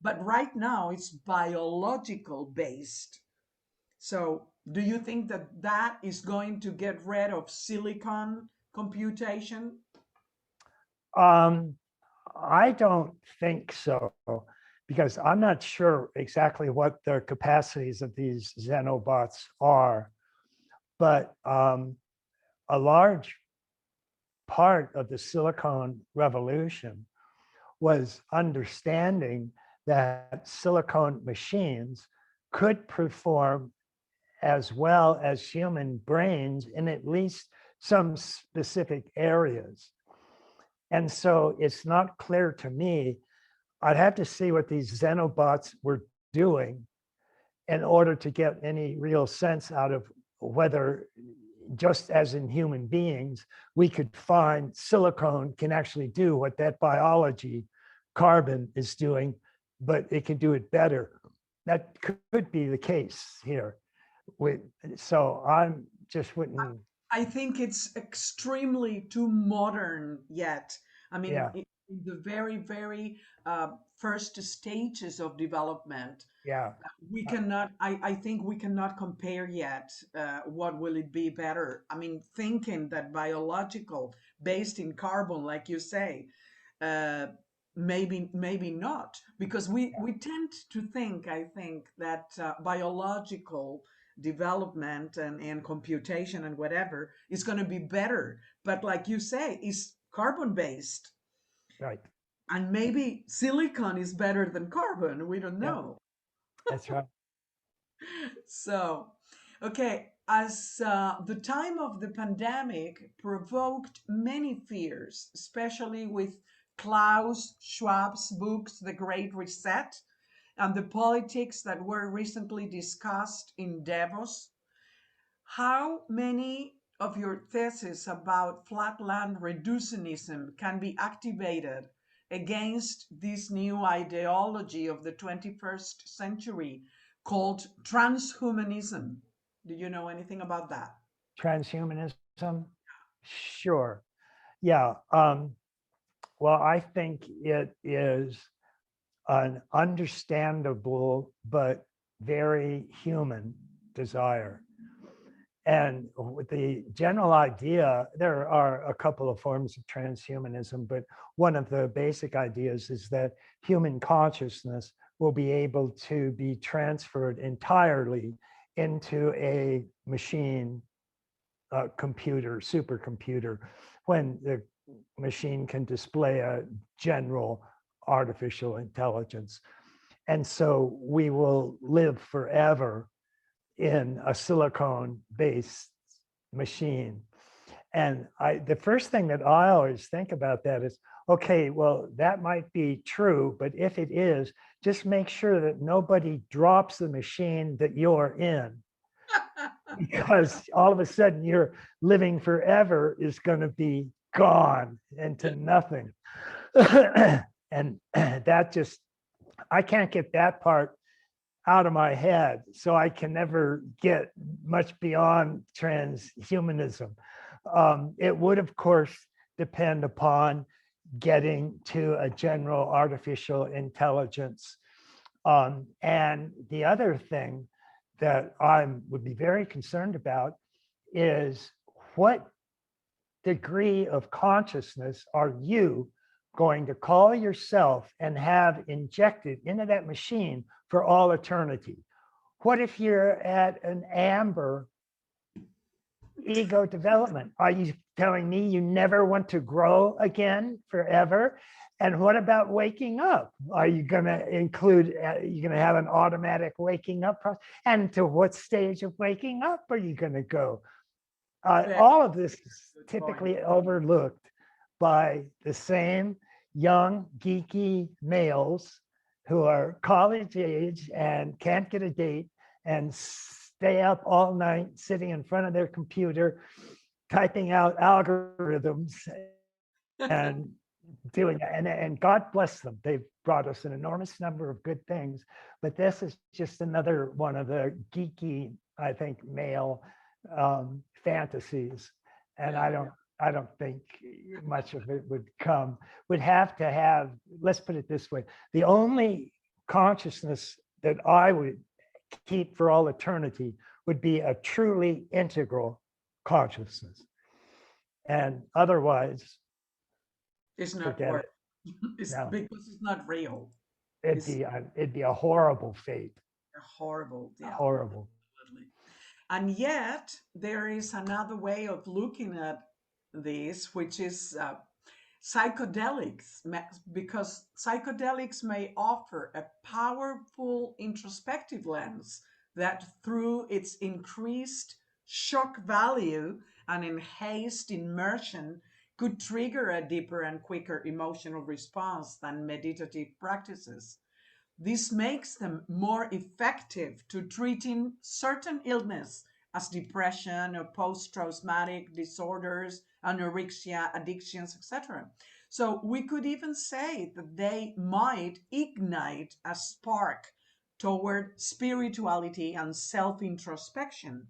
but right now it's biological based. So do you think that that is going to get rid of silicon computation? Um, I don't think so, because I'm not sure exactly what the capacities of these xenobots are, but a large part of the silicon revolution was understanding that silicon machines could perform as well as human brains in at least some specific areas. And so it's not clear to me. I'd have to see what these xenobots were doing in order to get any real sense out of whether, just as in human beings, we could find silicone can actually do what that biology, carbon, is doing, but it can do it better. That could be the case here. So I'm just wouldn't. I think it's extremely too modern yet. I mean, Yeah, in the very, very first stages of development, yeah, we cannot, I think we cannot compare yet. What will it be better? I mean, thinking that biological, based in carbon, like you say, uh, maybe not, because we tend to think, I think, that biological development and computation and whatever is going to be better, but like you say, is carbon based, right. and maybe silicon is better than carbon, we don't Yeah, know. that's right. So, okay, as the time of the pandemic provoked many fears, especially with Klaus Schwab's books, The Great Reset, and the politics that were recently discussed in Davos, how many of your theses about flatland reductionism can be activated against this new ideology of the 21st century called transhumanism? Do you know anything about that? Transhumanism? Sure. Yeah. Well, I think it is an understandable but very human desire. And with the general idea, there are a couple of forms of transhumanism, but one of the basic ideas is that human consciousness will be able to be transferred entirely into a machine, computer, supercomputer, when the machine can display a general artificial intelligence. And so we will live forever in a silicone-based machine. And the first thing that I always think about that is, okay, well, that might be true, but if it is, just make sure that nobody drops the machine that you're in, because all of a sudden your living forever is going to be gone into nothing. And that just, I can't get that part out of my head, so I can never get much beyond transhumanism. It would, of course, depend upon getting to a general artificial intelligence. And the other thing that I would be very concerned about is, what degree of consciousness are you going to call yourself and have injected into that machine for all eternity? What if you're at an amber ego development? Are you telling me you never want to grow again forever? And what about waking up? Are you going to include, you're going to have an automatic waking up process? And to what stage of waking up are you going to go? All of this is typically overlooked by the same young, geeky males who are college age and can't get a date and stay up all night sitting in front of their computer, typing out algorithms and doing that. And God bless them. They've brought us an enormous number of good things, but this is just another one of the geeky, I think, male fantasies. And I don't think much of it would come. Would have to have, let's put it this way, the only consciousness that I would keep for all eternity would be a truly integral consciousness. And otherwise, it's not worth it. It's no. because it's not real. It'd be a horrible fate. Horrible, yeah. Horrible. Absolutely. And yet there is another way of looking at this, which is psychedelics, because psychedelics may offer a powerful introspective lens that, through its increased shock value and enhanced immersion, could trigger a deeper and quicker emotional response than meditative practices. This makes them more effective to treating certain illness as depression or post-traumatic disorders, anorexia, addictions, etc. So we could even say that they might ignite a spark toward spirituality and self-introspection.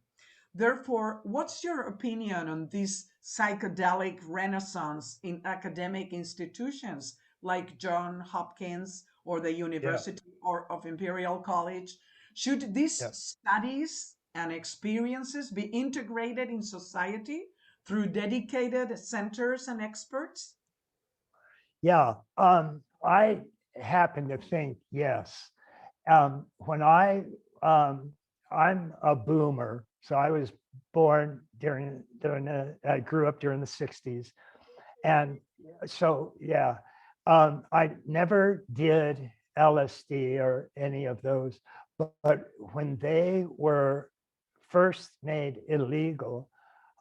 Therefore, what's your opinion on this psychedelic renaissance in academic institutions like Johns Hopkins or the University of Imperial College? Should these studies and experiences be integrated in society through dedicated centers and experts? Yeah, I happen to think yes. When I'm a boomer, so I was born I grew up during the 60s. And so, yeah, I never did LSD or any of those, but when they were first made illegal,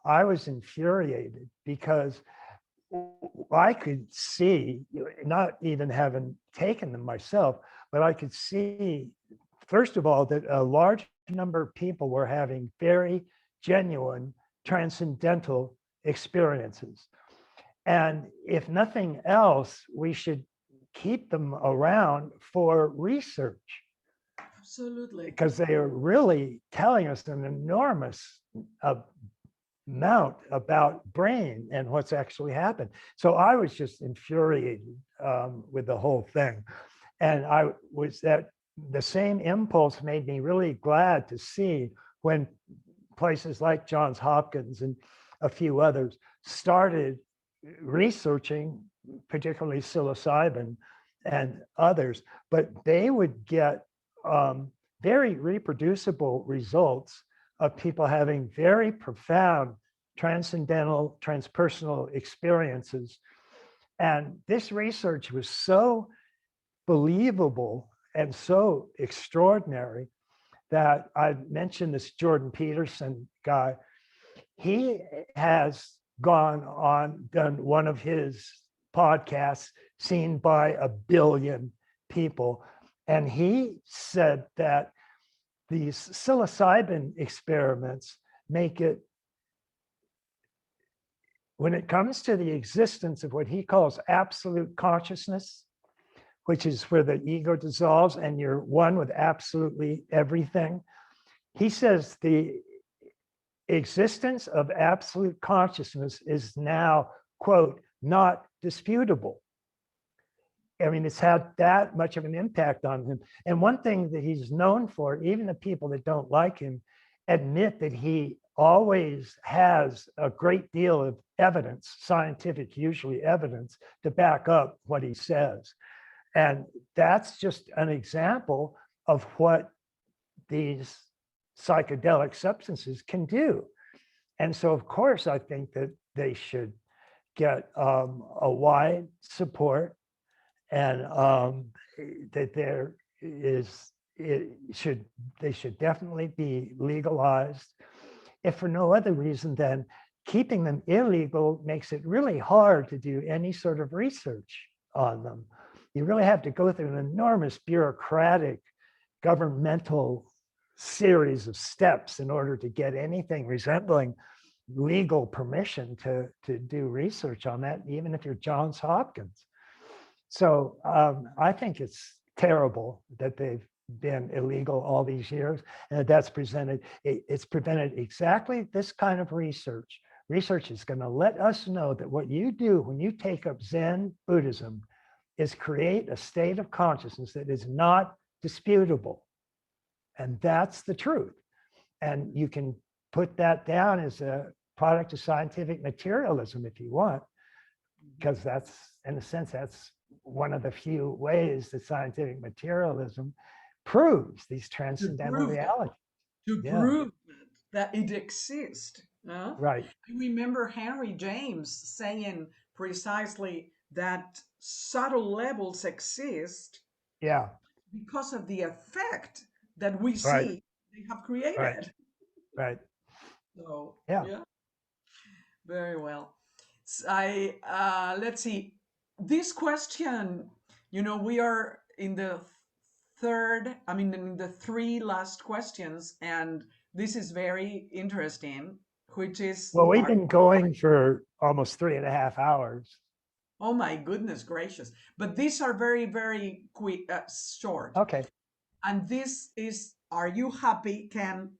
I was infuriated because I could see, not even having taken them myself, but I could see, first of all, that a large number of people were having very genuine transcendental experiences. And if nothing else, we should keep them around for research, Absolutely. because they are really telling us an enormous amount about brain and what's actually happened. So I was just infuriated with the whole thing. And I was that the same impulse made me really glad to see when places like Johns Hopkins and a few others started researching, particularly psilocybin and others, but they would get very reproducible results of people having very profound transcendental, transpersonal experiences. And this research was so believable and so extraordinary that I mentioned this Jordan Peterson guy. He has gone on, done one of his podcasts seen by 1 billion people. And he said that these psilocybin experiments make it, when it comes to the existence of what he calls absolute consciousness, which is where the ego dissolves and you're one with absolutely everything. He says the existence of absolute consciousness is now, quote, not disputable. I mean, it's had that much of an impact on him. And one thing that he's known for, even the people that don't like him admit that he always has a great deal of evidence, scientific, usually evidence, to back up what he says. And that's just an example of what these psychedelic substances can do. And so, of course, I think that they should get a wide support, and that they should definitely be legalized. If for no other reason than keeping them illegal makes it really hard to do any sort of research on them. You really have to go through an enormous bureaucratic governmental series of steps in order to get anything resembling legal permission to do research on that, even if you're Johns Hopkins. So I think it's terrible that they've been illegal all these years, and that's it's prevented exactly this kind of research. Research is going to let us know that what you do when you take up Zen Buddhism is create a state of consciousness that is not disputable. And that's the truth. And you can put that down as a product of scientific materialism if you want, because that's, in a sense, that's one of the few ways that scientific materialism proves these transcendental realities. To prove that it exists. Right. I remember Henry James saying precisely that subtle levels exist because of the effect that we see they have created. Right. So yeah. Very well. Let's see. This question, we are in the in the 3 last questions, and this is very interesting, which is. Well, we've been going for almost 3.5 hours. Oh my goodness gracious. But these are very, very quick, short. Okay. And this is, are you happy, Ken?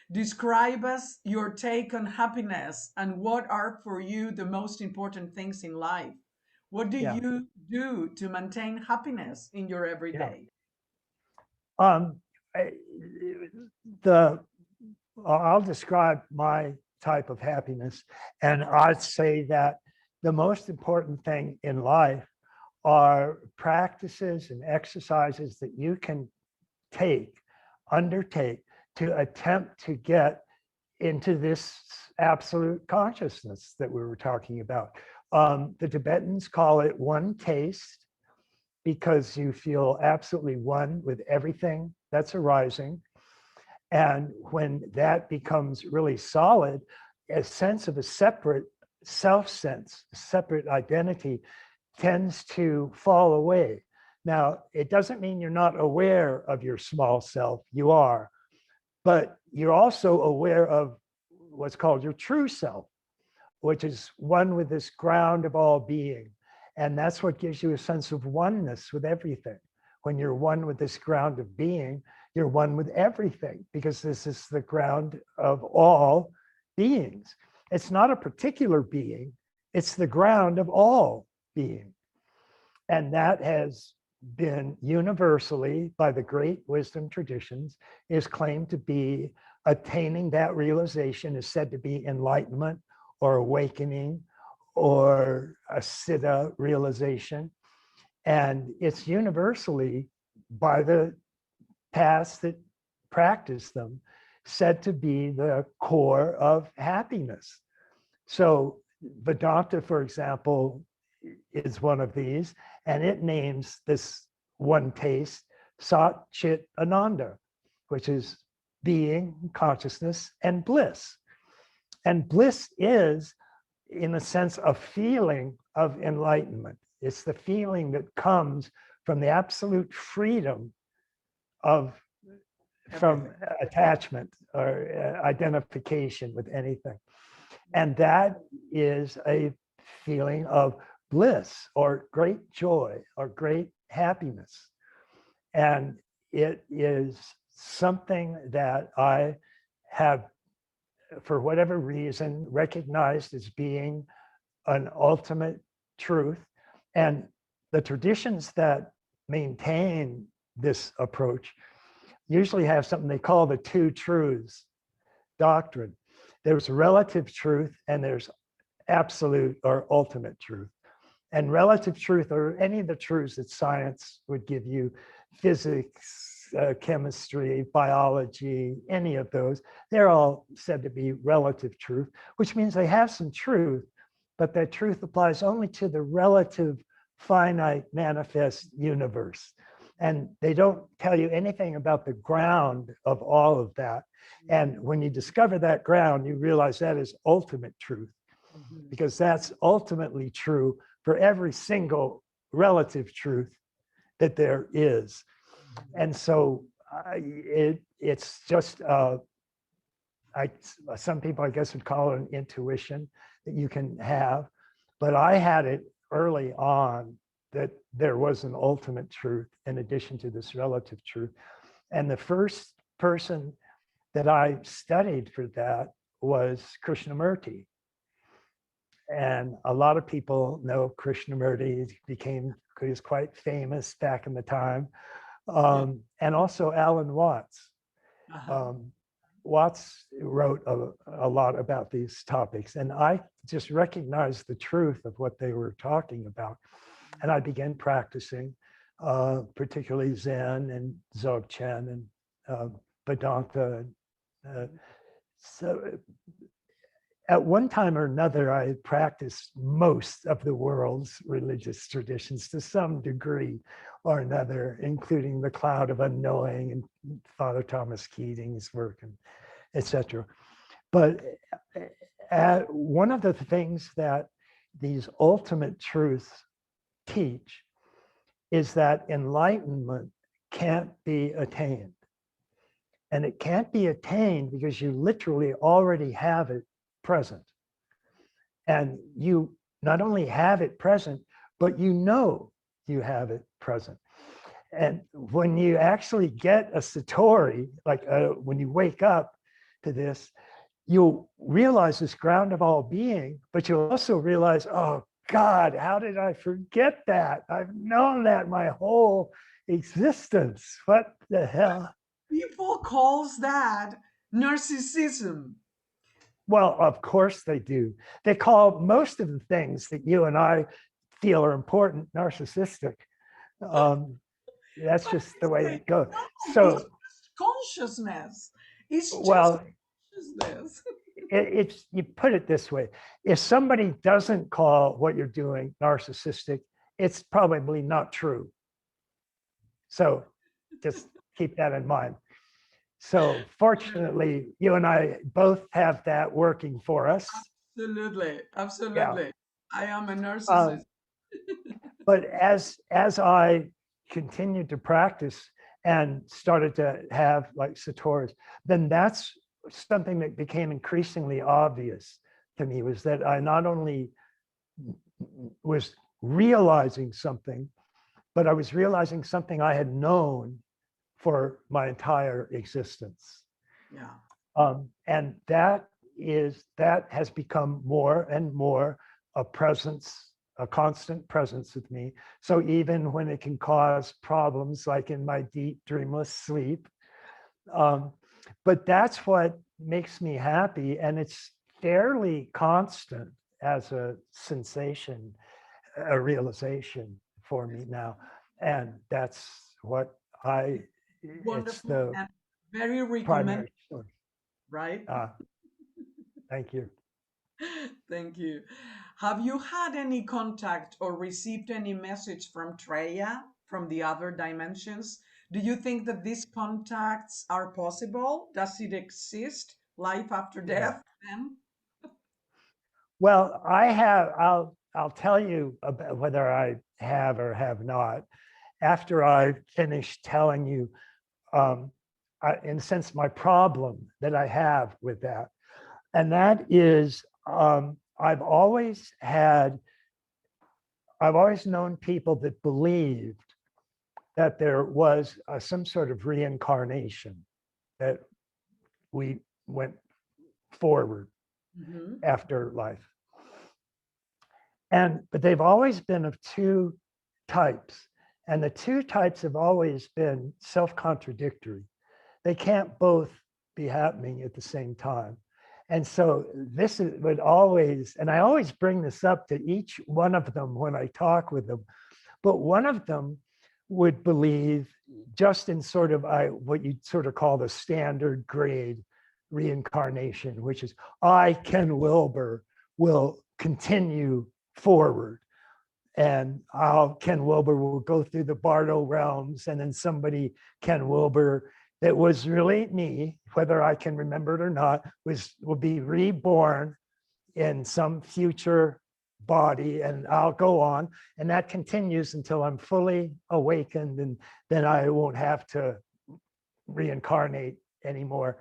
Describe us your take on happiness and what are for you the most important things in life. What do you do to maintain happiness in your everyday? I'll describe my type of happiness, and I'd say that the most important thing in life are practices and exercises that you can undertake to attempt to get into this absolute consciousness that we were talking about. The Tibetans call it one taste, because you feel absolutely one with everything that's arising. And when that becomes really solid, a sense of a separate self-sense, separate identity tends to fall away. Now, it doesn't mean you're not aware of your small self, you are, but you're also aware of what's called your true self, which is one with this ground of all being. And that's what gives you a sense of oneness with everything. When you're one with this ground of being, you're one with everything, because this is the ground of all beings. It's not a particular being, it's the ground of all being. And that has been universally, by the great wisdom traditions, is claimed to be attaining that realization, is said to be enlightenment or awakening or a siddha realization. And it's universally, by the past that practice them, said to be the core of happiness. So Vedanta, for example, is one of these, and it names this one taste Sat Chit Ananda, which is being, consciousness, and bliss. And bliss is, in a sense, a feeling of enlightenment. It's the feeling that comes from the absolute freedom from attachment or identification with anything. And that is a feeling of bliss or great joy or great happiness. And it is something that I have, for whatever reason, recognized as being an ultimate truth. And the traditions that maintain this approach usually have something they call the two truths doctrine. There's relative truth and there's absolute or ultimate truth. And relative truth, or any of the truths that science would give you, physics, chemistry, biology, any of those, they're all said to be relative truth, which means they have some truth, but that truth applies only to the relative finite manifest universe. And they don't tell you anything about the ground of all of that. And when you discover that ground, you realize that is ultimate truth, because that's ultimately true for every single relative truth that there is. And so it's just, some people, I guess, would call it an intuition that you can have. But I had it early on that there was an ultimate truth in addition to this relative truth. And the first person that I studied for that was Krishnamurti. And a lot of people know Krishnamurti. He was quite famous back in the time. And also Alan Watts. Watts wrote a lot about these topics, and I just recognized the truth of what they were talking about. And I began practicing, particularly Zen and Dzogchen and Vedanta. So at one time or another, I had practiced most of the world's religious traditions to some degree or another, including the Cloud of Unknowing and Father Thomas Keating's work, and etc. But one of the things that these ultimate truths teach is that enlightenment can't be attained. And it can't be attained because you literally already have it present. And you not only have it present, but you know you have it present. And when you actually get a satori, like when you wake up to this, you'll realize this ground of all being, but you'll also realize, oh God, how did I forget that? I've known that my whole existence. What the hell? People calls that narcissism. Well, of course they do. They call most of the things that you and I feel are important narcissistic. That's just the way it goes. So it's just consciousness. It's just well, consciousness. it's you put it this way: if somebody doesn't call what you're doing narcissistic, it's probably not true. So just keep that in mind. So fortunately, you and I both have that working for us. Absolutely, absolutely. Yeah. I am a narcissist. But as I continued to practice and started to have like Satori's, then that's something that became increasingly obvious to me, was that I not only was realizing something, but I was realizing something I had known for my entire existence. Yeah. And that has become more and more a presence, a constant presence with me. So even when it can cause problems, like in my deep dreamless sleep, but that's what makes me happy, and it's fairly constant as a sensation, a realization for me now, and that's what it's Wonderful the and very recommended, primary source. right? Thank you. Thank you. Have you had any contact or received any message from Treya from the other dimensions? Do you think that these contacts are possible? Does it exist? Life after death? Then? Well, I'll tell you about whether I have or have not after I finish telling you, in a sense, my problem that I have with that. And that is, I've always known people that believed that there was some sort of reincarnation, that we went forward after life. But they've always been of two types. And the two types have always been self-contradictory. They can't both be happening at the same time. And so would always, and I always bring this up to each one of them when I talk with them, but one of them would believe just in sort of what you'd sort of call the standard grade reincarnation, which is I, Ken Wilber, will continue forward. And Ken Wilber will go through the Bardo realms, and then somebody, Ken Wilber, that was really me, whether I can remember it or not, will be reborn in some future body, and I'll go on. And that continues until I'm fully awakened, and then I won't have to reincarnate anymore.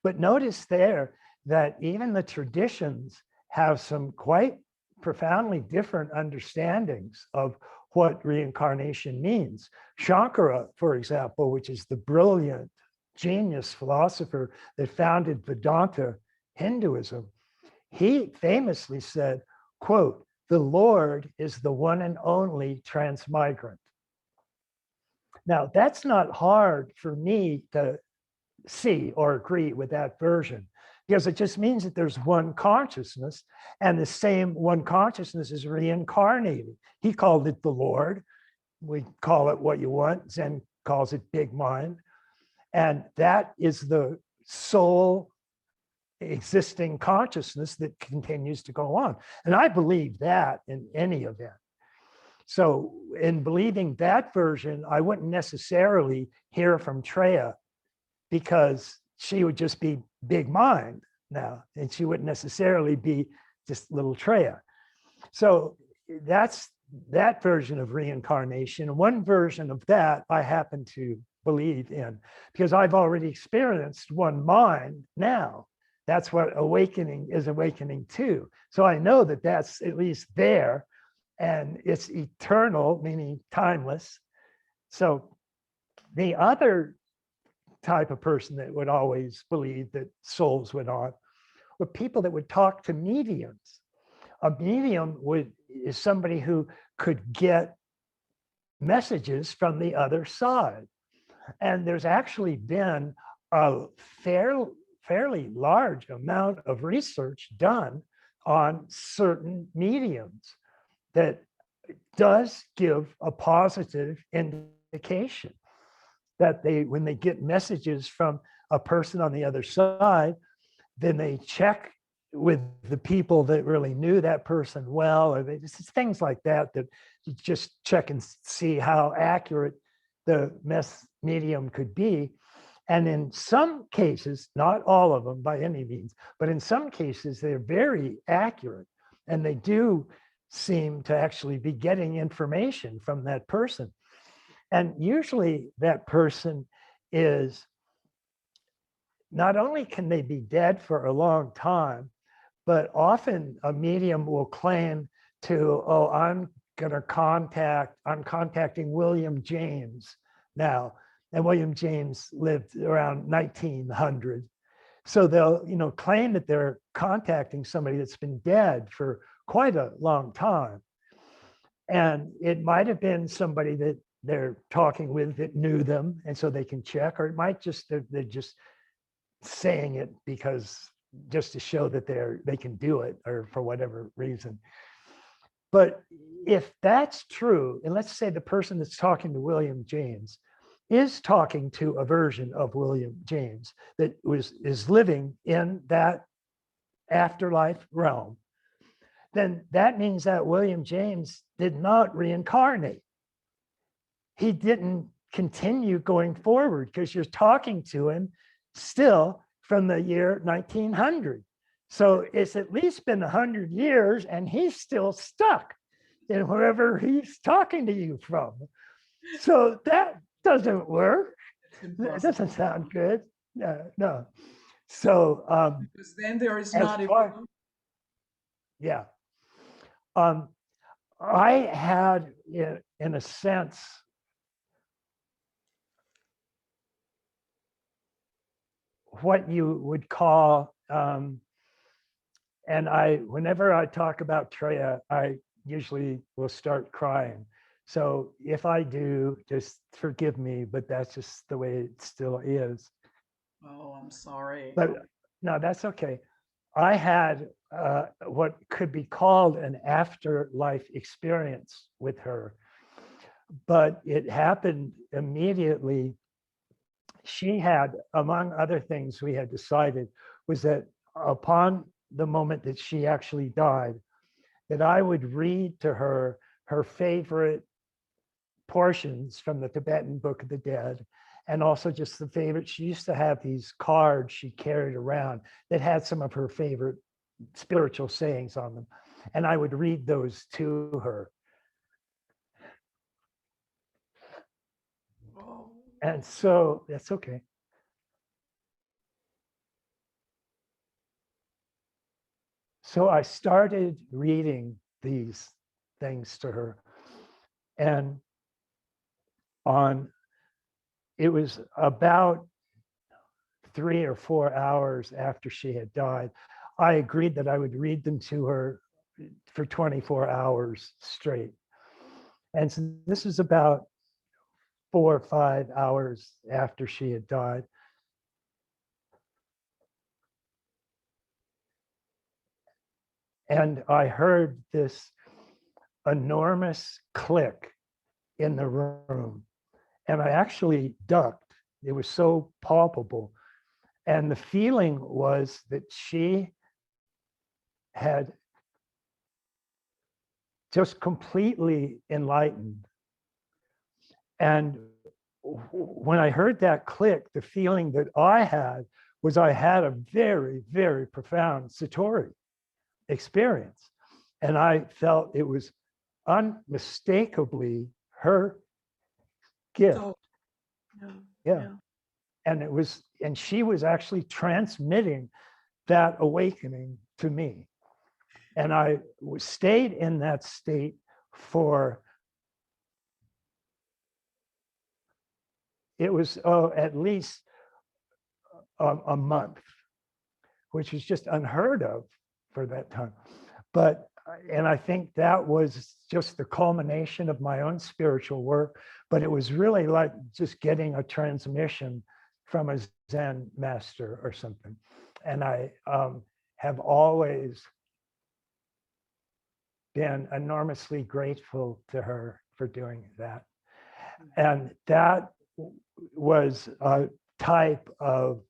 But notice there that even the traditions have some quite profoundly different understandings of what reincarnation means. Shankara, for example, which is the brilliant genius philosopher that founded Vedanta Hinduism, he famously said, quote, "The Lord is the one and only transmigrant." Now, that's not hard for me to see or agree with that version, because it just means that there's one consciousness, and the same one consciousness is reincarnated. He called it the Lord. We call it what you want. Zen calls it big mind. And that is the sole existing consciousness that continues to go on. And I believe that in any event. So in believing that version, I wouldn't necessarily hear from Treya, because she would just be big mind now, and she wouldn't necessarily be just little Treya. So that's that version of reincarnation. One version of that I happen to believe in, because I've already experienced one mind now. That's what awakening is awakening to. So I know that that's at least there, and it's eternal, meaning timeless. So the other type of person that would always believe that souls went on were people that would talk to mediums. A medium is somebody who could get messages from the other side. And there's actually been a fairly large amount of research done on certain mediums that does give a positive indication that when they get messages from a person on the other side, then they check with the people that really knew that person well, or it's things like that you just check and see how accurate the medium could be. And in some cases, not all of them by any means, but in some cases, they're very accurate, and they do seem to actually be getting information from that person. And usually that person is, not only can they be dead for a long time, but often a medium will claim to, oh, I'm contacting William James now. And William James lived around 1900. So they'll, claim that they're contacting somebody that's been dead for quite a long time. And it might have been somebody that they're talking with that knew them, and so they can check, or it might just, they're just saying it because just to show that they can do it, or for whatever reason. But if that's true, and let's say the person that's talking to William James is talking to a version of William James that is living in that afterlife realm, then that means that William James did not reincarnate. He didn't continue going forward, because you're talking to him still from the year 1900. So it's at least been 100 years and he's still stuck in wherever he's talking to you from. So that doesn't work. That doesn't sound good. No. So because then there is not yeah. I had, in a sense, what you would call, and whenever I talk about Treya, I usually will start crying. So if I do, just forgive me, but that's just the way it still is. Oh, I'm sorry. But no, that's okay. I had what could be called an afterlife experience with her, but it happened immediately. She had, among other things we had decided, was that upon the moment that she actually died, that I would read to her her favorite portions from the Tibetan Book of the Dead, and also just the favorite. She used to have these cards she carried around that had some of her favorite spiritual sayings on them, and I would read those to her. Oh. And so that's okay. So I started reading these things to her, and it was about 3 or 4 hours after she had died, I agreed that I would read them to her for 24 hours straight. And so this is about 4 or 5 hours after she had died. And I heard this enormous click in the room. And I actually ducked. It was so palpable. And the feeling was that she had just completely enlightened. And when I heard that click, the feeling that I had was I had a very, very profound Satori experience. And I felt it was unmistakably her gift. So, yeah. And she was actually transmitting that awakening to me. And I stayed in that state for, it was at least a month, which was just unheard of for that time. And I think that was just the culmination of my own spiritual work, but it was really like just getting a transmission from a Zen master or something. And I have always been enormously grateful to her for doing that. And that was a type of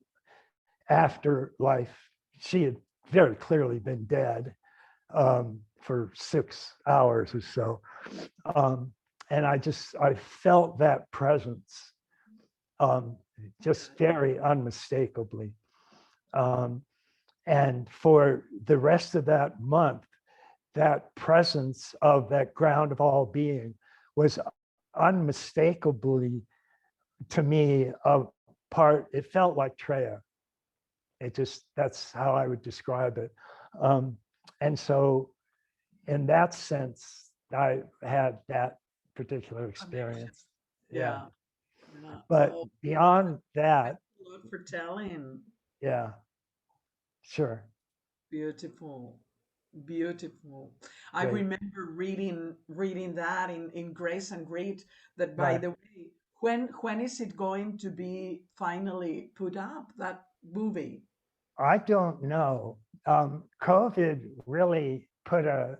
afterlife. She had very clearly been dead for 6 hours or so. And I felt that presence just very unmistakably. And for the rest of that month, that presence of that ground of all being was unmistakably, to me, a part, it felt like Treya. It just, that's how I would describe it. And so in that sense, I had that particular experience. Yeah. Yeah. But Oh, beyond thanks that, a lot for telling. yeah, sure. Beautiful. Beautiful. I Great. remember reading that in Grace and Grit, that, by Right. the way, when is it going to be finally put up, that movie? I don't know. COVID really put a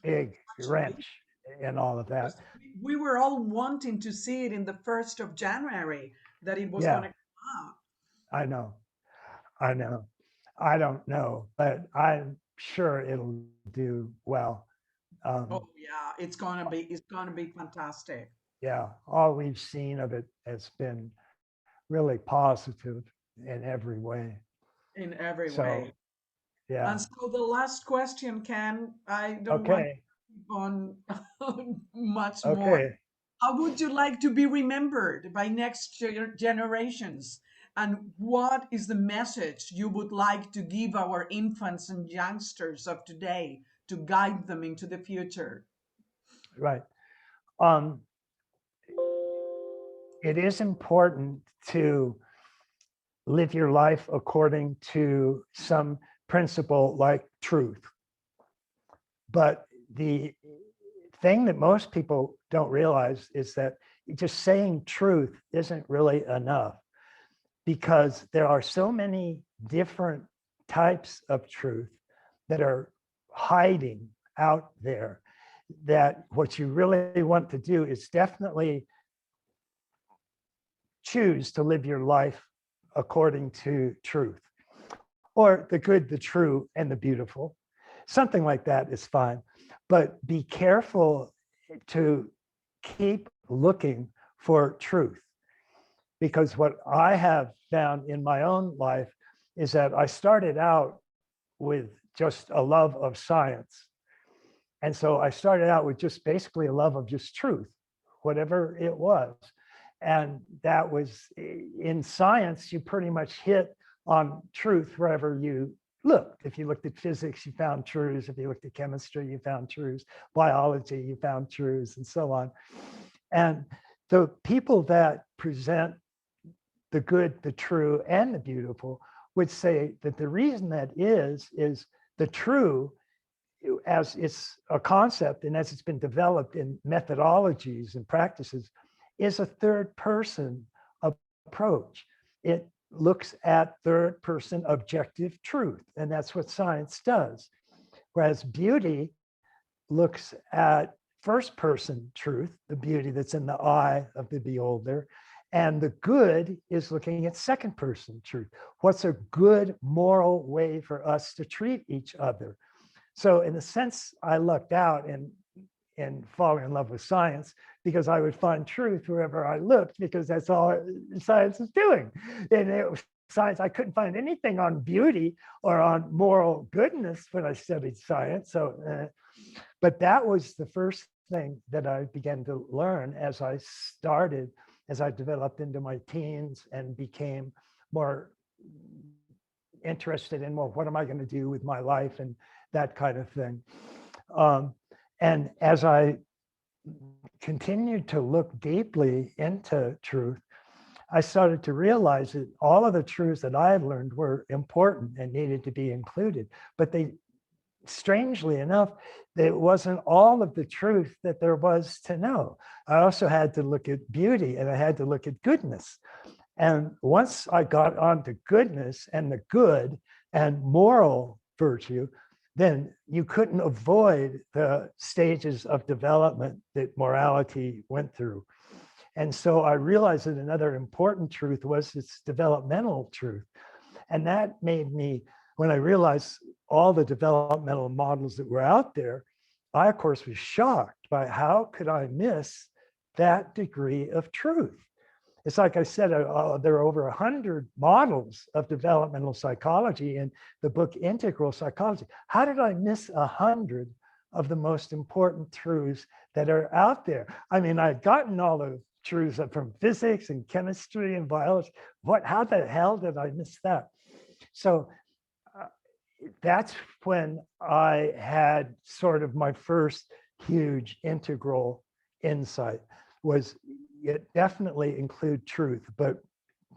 big Such a big, wrench in all of that. because we were all wanting to see it in the 1st of January, that it was going Yeah, to come out. I know. I know. I don't know, but I'm sure it'll do well. Oh Um, yeah, it's gonna be fantastic yeah, all we've seen of it has been really positive in every way. in every So, way. yeah. And so the last question, Ken, I don't want to Okay. keep on much more. Okay. How would you like to be remembered by next generations? And what is the message you would like to give our infants and youngsters of today to guide them into the future? Right. Um, it is important to live your life according to some principle like truth. But the thing that most people don't realize is that just saying truth isn't really enough, because there are so many different types of truth that are hiding out there, that what you really want to do is definitely choose to live your life according to truth, or the good, the true, and the beautiful. Something like that is fine. But be careful to keep looking for truth. Because what I have found in my own life is that I started out with just a love of science. And so I started out with just basically a love of just truth, whatever it was. And that was, in science, you pretty much hit on truth wherever you looked. If you looked at physics, you found truths. If you looked at chemistry, you found truths. Biology, you found truths, and so on. And the people that present the good, the true, and the beautiful would say that the reason that is the true, as it's a concept and as it's been developed in methodologies and practices, is a third person approach. It looks at third person objective truth, and that's what science does. Whereas beauty looks at first person truth, the beauty that's in the eye of the beholder, and the good is looking at second person truth. What's a good moral way for us to treat each other? So in a sense, I lucked out in falling in love with science, because I would find truth wherever I looked, because that's all science is doing. And it was science. I couldn't find anything on beauty or on moral goodness when I studied science. So, but that was the first thing that I began to learn as I developed into my teens and became more interested in, well, what am I going to do with my life and that kind of thing. And as I continued to look deeply into truth, I started to realize that all of the truths that I had learned were important and needed to be included. But they, strangely enough, it wasn't all of the truth that there was to know. I also had to look at beauty, and I had to look at goodness. And once I got onto goodness and the good and moral virtue, then you couldn't avoid the stages of development that morality went through. And so I realized that another important truth was its developmental truth. And that made me, when I realized all the developmental models that were out there, I, of course, was shocked by how could I miss that degree of truth. It's like I said, there are over 100 models of developmental psychology in the book Integral Psychology. How did I miss 100 of the most important truths that are out there. I mean, I'd gotten all the truths from physics and chemistry and biology. How the hell did I miss that? So that's when I had sort of my first huge integral insight, was it definitely include truth, but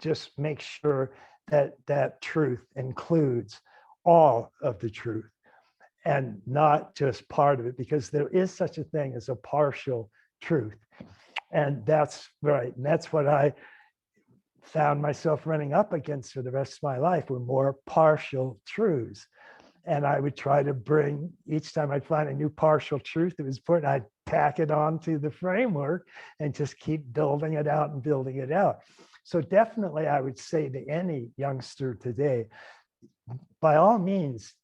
just make sure that that truth includes all of the truth and not just part of it, because there is such a thing as a partial truth. And that's right. And that's what I found myself running up against for the rest of my life, were more partial truths. And I would try to bring, each time I'd find a new partial truth that was important, I'd tack it onto the framework and just keep building it out and building it out. So definitely I would say to any youngster today, by all means,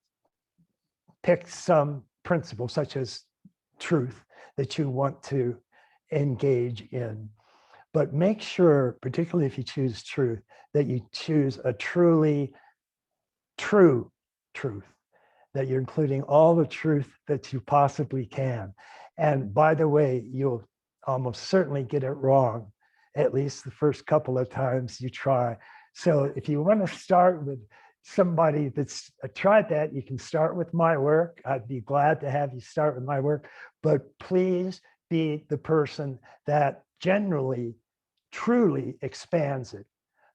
pick some principle such as truth that you want to engage in. But make sure, particularly if you choose truth, that you choose a truly true truth, that you're including all the truth that you possibly can. And by the way, you'll almost certainly get it wrong, at least the first couple of times you try. So if you want to start with somebody that's tried that, you can start with my work. I'd be glad to have you start with my work, but please be the person that generally, truly expands it.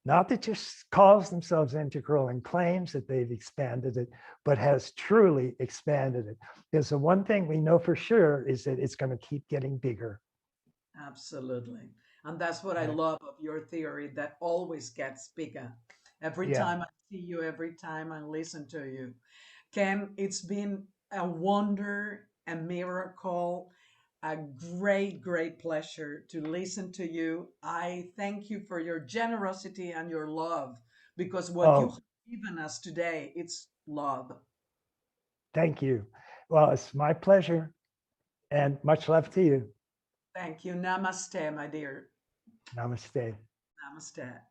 Not that just calls themselves integral and claims that they've expanded it, but has truly expanded it. Because the one thing we know for sure is that it's going to keep getting bigger. Absolutely. And that's what I love of your theory, that always gets bigger. Every Yeah. time I see you, every time I listen to you. Ken, it's been a wonder, a miracle, a great, great pleasure to listen to you. I thank you for your generosity and your love, because what you Oh, have given us today, it's love. thank you. Well, it's my pleasure, and much love to you. Thank you. Namaste, my dear. Namaste. Namaste.